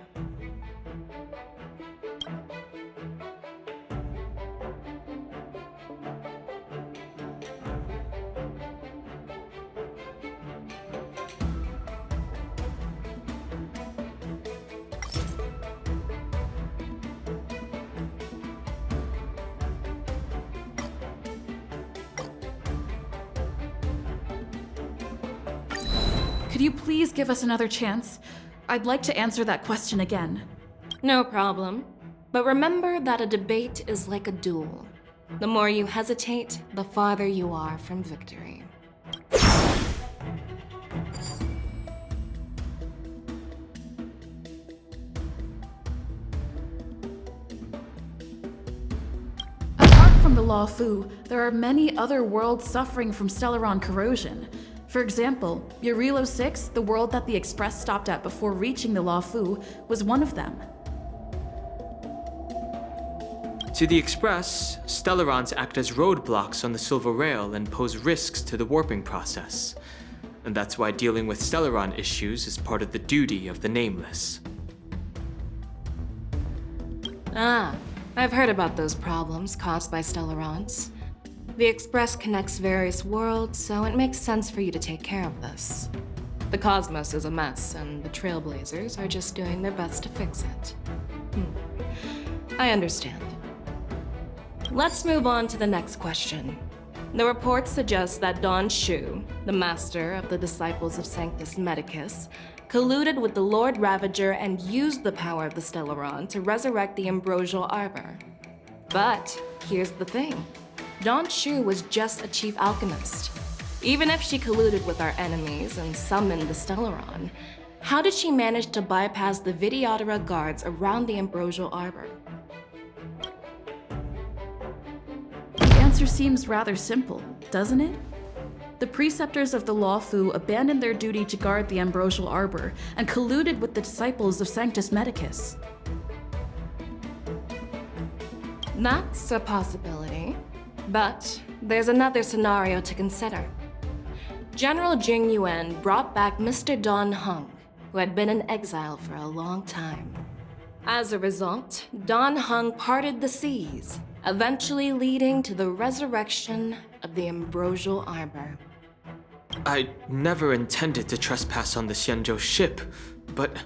Could you please give us another chance? I'd like to answer that question again. No problem. But remember that a debate is like a duel. The more you hesitate, the farther you are from victory. Apart from the Law Fu, there are many other worlds suffering from Stellaron corrosion. For example, Eurilo 6, the world that the Express stopped at before reaching the Law Fu, was one of them. To the Express, Stellarons act as roadblocks on the Silver Rail and pose risks to the warping process. And that's why dealing with Stellaron issues is part of the duty of the Nameless. Ah, I've heard about those problems caused by Stellarons. The Express connects various worlds, so it makes sense for you to take care of this. The cosmos is a mess, and the Trailblazers are just doing their best to fix it. I understand. Let's move on to the next question. The reports suggest that Don Shu, the master of the disciples of Sanctus Medicus, colluded with the Lord Ravager and used the power of the Stellaron to resurrect the Ambrosial Arbor. But here's the thing. Don Shu was just a chief alchemist. Even if she colluded with our enemies and summoned the Stellaron, how did she manage to bypass the Videodora guards around the Ambrosial Arbor? The answer seems rather simple, doesn't it? The preceptors of the Law Fu abandoned their duty to guard the Ambrosial Arbor and colluded with the disciples of Sanctus Medicus. That's a possibility. But there's another scenario to consider. General Jing Yuan brought back Mr. Don Hung, who had been in exile for a long time. As a result, Don Hung parted the seas, eventually leading to the resurrection of the Ambrosial Arbor. I never intended to trespass on the Xianzhou ship, but...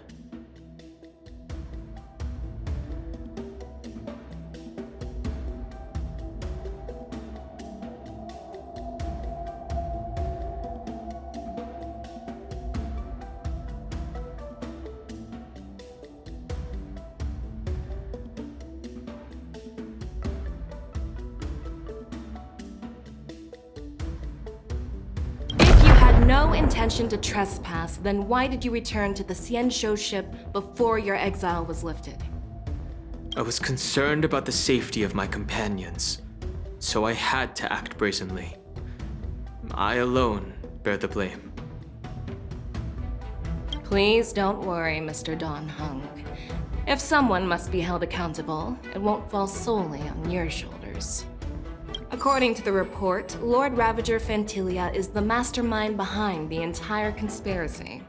no intention to trespass, then why did you return to the Xianzhou ship before your exile was lifted? I was concerned about the safety of my companions, so I had to act brazenly. I alone bear the blame. Please don't worry, Mr. Don Hung. If someone must be held accountable, it won't fall solely on your shoulders. According to the report, Lord Ravager Fantilia is the mastermind behind the entire conspiracy.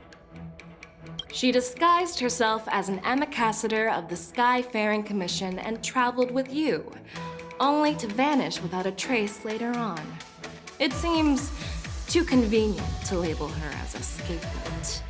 She disguised herself as an ambassador of the Skyfaring Commission and traveled with you, only to vanish without a trace later on. It seems too convenient to label her as a scapegoat.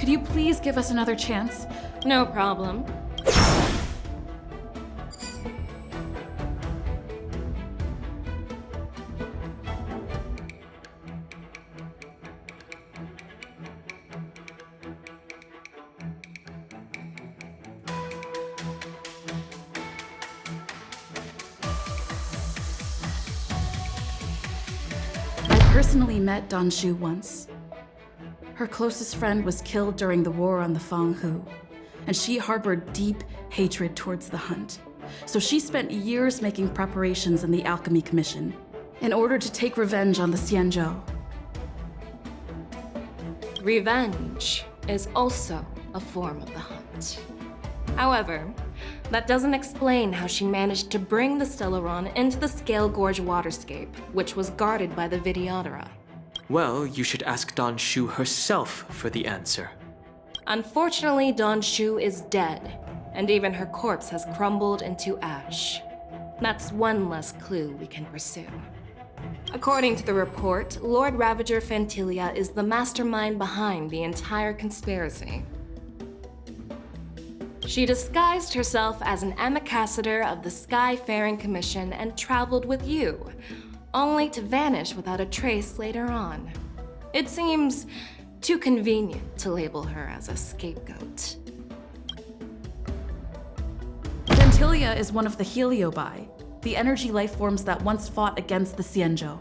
Could you please give us another chance? No problem. I personally met Don Shu once. Her closest friend was killed during the war on the Fanghu, and she harbored deep hatred towards the Hunt. So she spent years making preparations in the Alchemy Commission in order to take revenge on the Xianzhou. Revenge is also a form of the Hunt. However, that doesn't explain how she managed to bring the Stellaron into the Scale Gorge waterscape, which was guarded by the Videodora. Well, you should ask Don Shu herself for the answer. Unfortunately, Don Shu is dead, and even her corpse has crumbled into ash. That's one less clue we can pursue. According to the report, Lord Ravager Fantilia is the mastermind behind the entire conspiracy. She disguised herself as an ambassador of the Skyfaring Commission and traveled with you, only to vanish without a trace later on. It seems too convenient to label her as a scapegoat. Fantilia is one of the Heliobi, the energy life forms that once fought against the Xianzhou.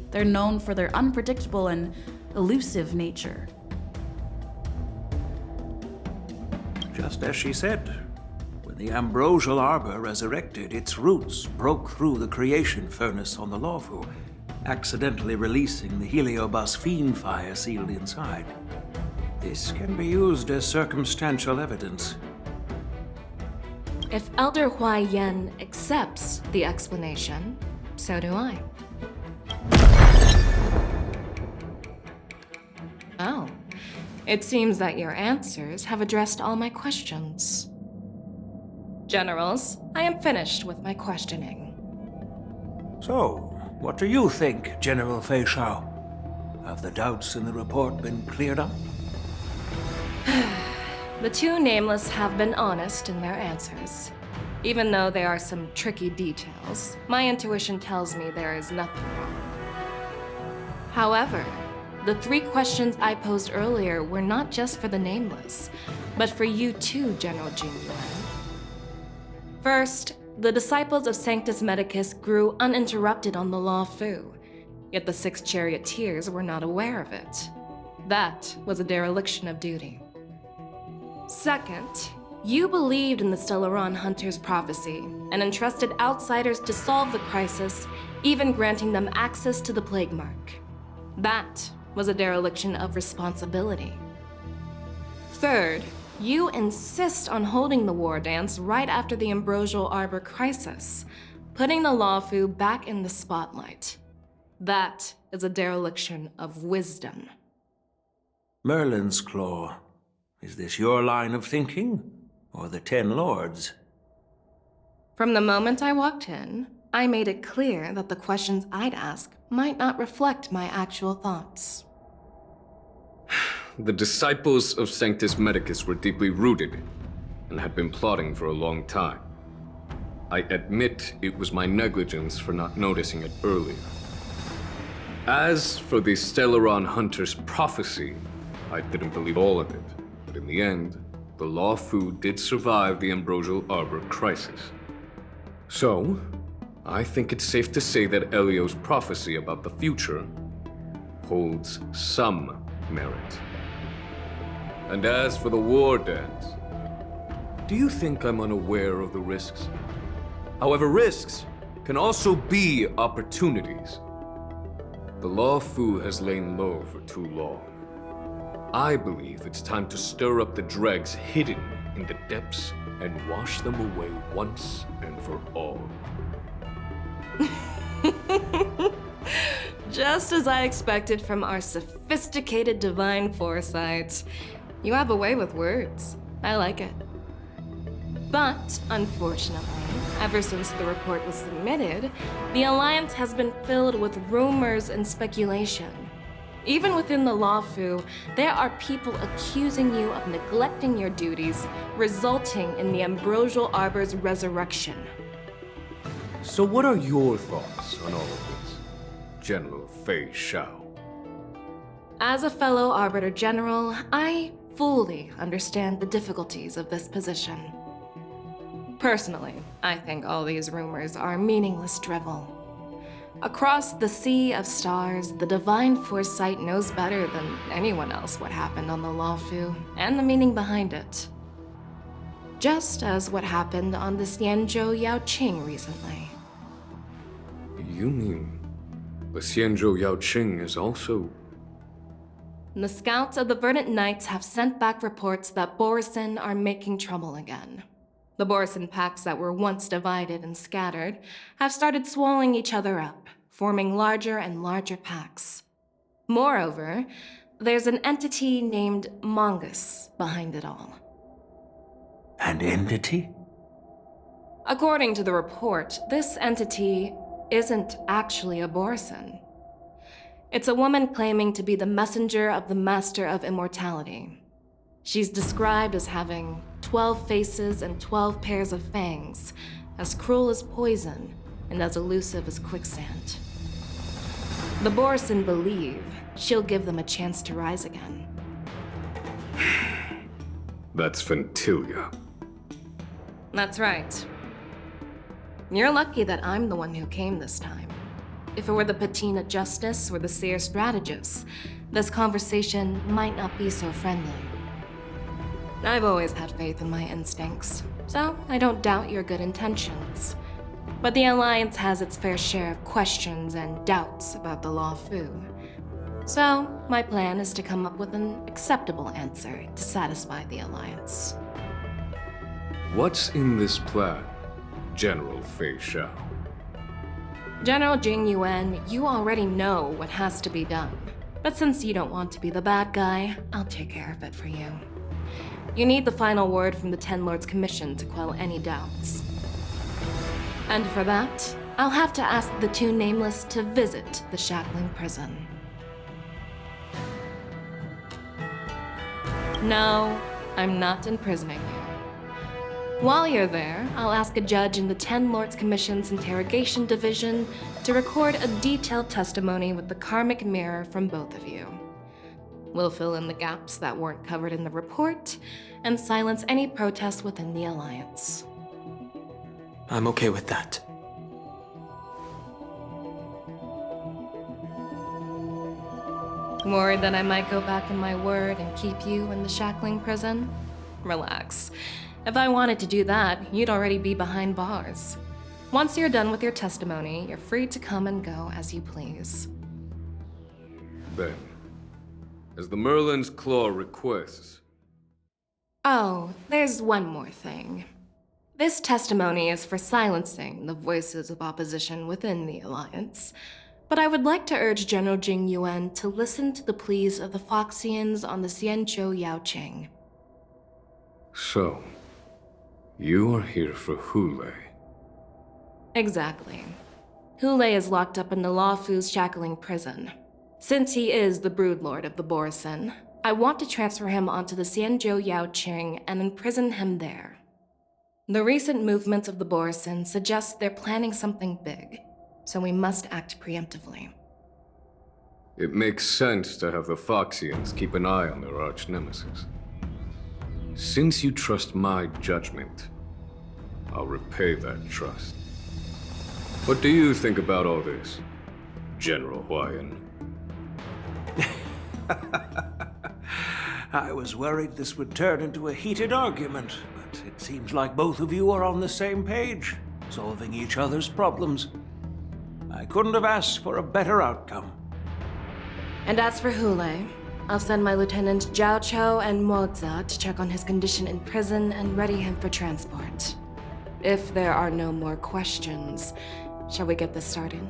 They're known for their unpredictable and elusive nature. Just as she said, when the ambrosial arbor resurrected, its roots broke through the creation furnace on the Lawfu, accidentally releasing the heliobus fiend fire sealed inside. This can be used as circumstantial evidence. If Elder Huai Yen accepts the explanation, so do I. Oh, it seems that your answers have addressed all my questions. Generals, I am finished with my questioning. So, what do you think, General Fei Shao? Have the doubts in the report been cleared up? The two nameless have been honest in their answers. Even though there are some tricky details, my intuition tells me there is nothing wrong. However, the 3 questions I posed earlier were not just for the Nameless, but for you too, General Jing Yuan. First, the disciples of Sanctus Medicus grew uninterrupted on the Law Fu, yet the 6 charioteers were not aware of it. That was a dereliction of duty. Second, you believed in the Stellaron Hunter's prophecy and entrusted outsiders to solve the crisis, even granting them access to the Plague Mark. That was a dereliction of responsibility. Third, you insist on holding the war dance right after the Ambrosial Arbor crisis, putting the Lawfu back in the spotlight. That is a dereliction of wisdom. Merlin's Claw. Is this your line of thinking, or the Ten Lords? From the moment I walked in, I made it clear that the questions I'd ask might not reflect my actual thoughts. The disciples of Sanctus Medicus were deeply rooted and had been plotting for a long time. I admit it was my negligence for not noticing it earlier. As for the Stellaron Hunter's prophecy, I didn't believe all of it, but in the end, the Law Fu did survive the Ambrosial Arbor crisis. So, I think it's safe to say that Elio's prophecy about the future holds some merit. And as for the war dance, do you think I'm unaware of the risks? However, risks can also be opportunities. The Law Fu has lain low for too long. I believe it's time to stir up the dregs hidden in the depths and wash them away once and for all. Just as I expected from our sophisticated divine foresight. You have a way with words. I like it. But, unfortunately, ever since the report was submitted, the Alliance has been filled with rumors and speculation. Even within the Lawfu, there are people accusing you of neglecting your duties, resulting in the Ambrosial Arbor's resurrection. So what are your thoughts on all of this, General Fei Shao? As a fellow Arbiter General, I fully understand the difficulties of this position. Personally, I think all these rumors are meaningless drivel. Across the sea of stars, the divine foresight knows better than anyone else what happened on the Lawfu and the meaning behind it. Just as what happened on the Xianzhou Yaoqing recently. You mean the Xianzhou Yaoqing is also... The scouts of the Verdant Knights have sent back reports that Borisin are making trouble again. The Borisin packs that were once divided and scattered have started swallowing each other up, forming larger and larger packs. Moreover, there's an entity named Mongus behind it all. An entity? According to the report, this entity isn't actually a Borisin. It's a woman claiming to be the messenger of the Master of Immortality. She's described as having 12 faces and 12 pairs of fangs, as cruel as poison and as elusive as quicksand. The Borisin believe she'll give them a chance to rise again. That's Ventilia. That's right. You're lucky that I'm the one who came this time. If it were the Patina Justice or the Seer Strategist, this conversation might not be so friendly. I've always had faith in my instincts, so I don't doubt your good intentions. But the Alliance has its fair share of questions and doubts about the Lawfu. So, my plan is to come up with an acceptable answer to satisfy the Alliance. What's in this plan, General Fei Shao? General Jing Yuan, you already know what has to be done. But since you don't want to be the bad guy, I'll take care of it for you. You need the final word from the Ten Lords Commission to quell any doubts. And for that, I'll have to ask the 2 Nameless to visit the Shackling Prison. No, I'm not imprisoning you. While you're there, I'll ask a judge in the 10 Lords Commission's Interrogation Division to record a detailed testimony with the karmic mirror from both of you. We'll fill in the gaps that weren't covered in the report and silence any protests within the Alliance. I'm okay with that. Worried that I might go back on my word and keep you in the shackling prison? Relax. If I wanted to do that, you'd already be behind bars. Once you're done with your testimony, you're free to come and go as you please. Then, as the Merlin's Claw requests... Oh, there's one more thing. This testimony is for silencing the voices of opposition within the Alliance, but I would like to urge General Jing Yuan to listen to the pleas of the Foxians on the Xianzhou Yaoqing. So, you are here for Hule. Exactly. Hule is locked up in the Luofu's shackling prison. Since he is the broodlord of the Borisin, I want to transfer him onto the Xianzhou Yaoqing and imprison him there. The recent movements of the Borisin suggest they're planning something big, so we must act preemptively. It makes sense to have the Foxians keep an eye on their arch-nemesis. Since you trust my judgment, I'll repay that trust. What do you think about all this, General Huayan? I was worried this would turn into a heated argument, but it seems like both of you are on the same page, solving each other's problems. I couldn't have asked for a better outcome. And as for Hule, I'll send my Lieutenant Zhao Chou and Moza to check on his condition in prison and ready him for transport. If there are no more questions, shall we get this started?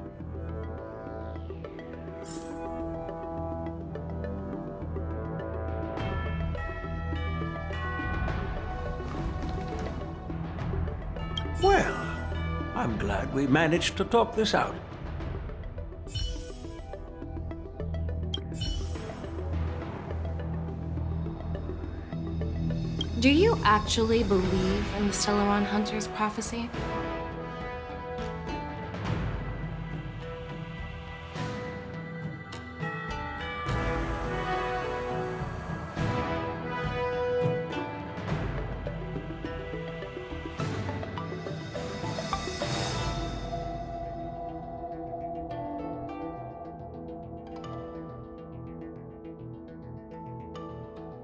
Well, I'm glad we managed to talk this out. Do you actually believe in the Stellaron Hunter's prophecy?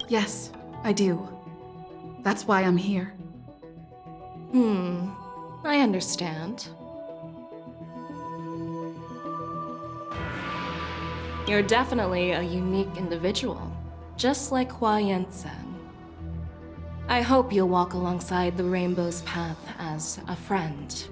Yes, I do. That's why I'm here. I understand. You're definitely a unique individual, just like Huayan said. I hope you'll walk alongside the Rainbow's path as a friend,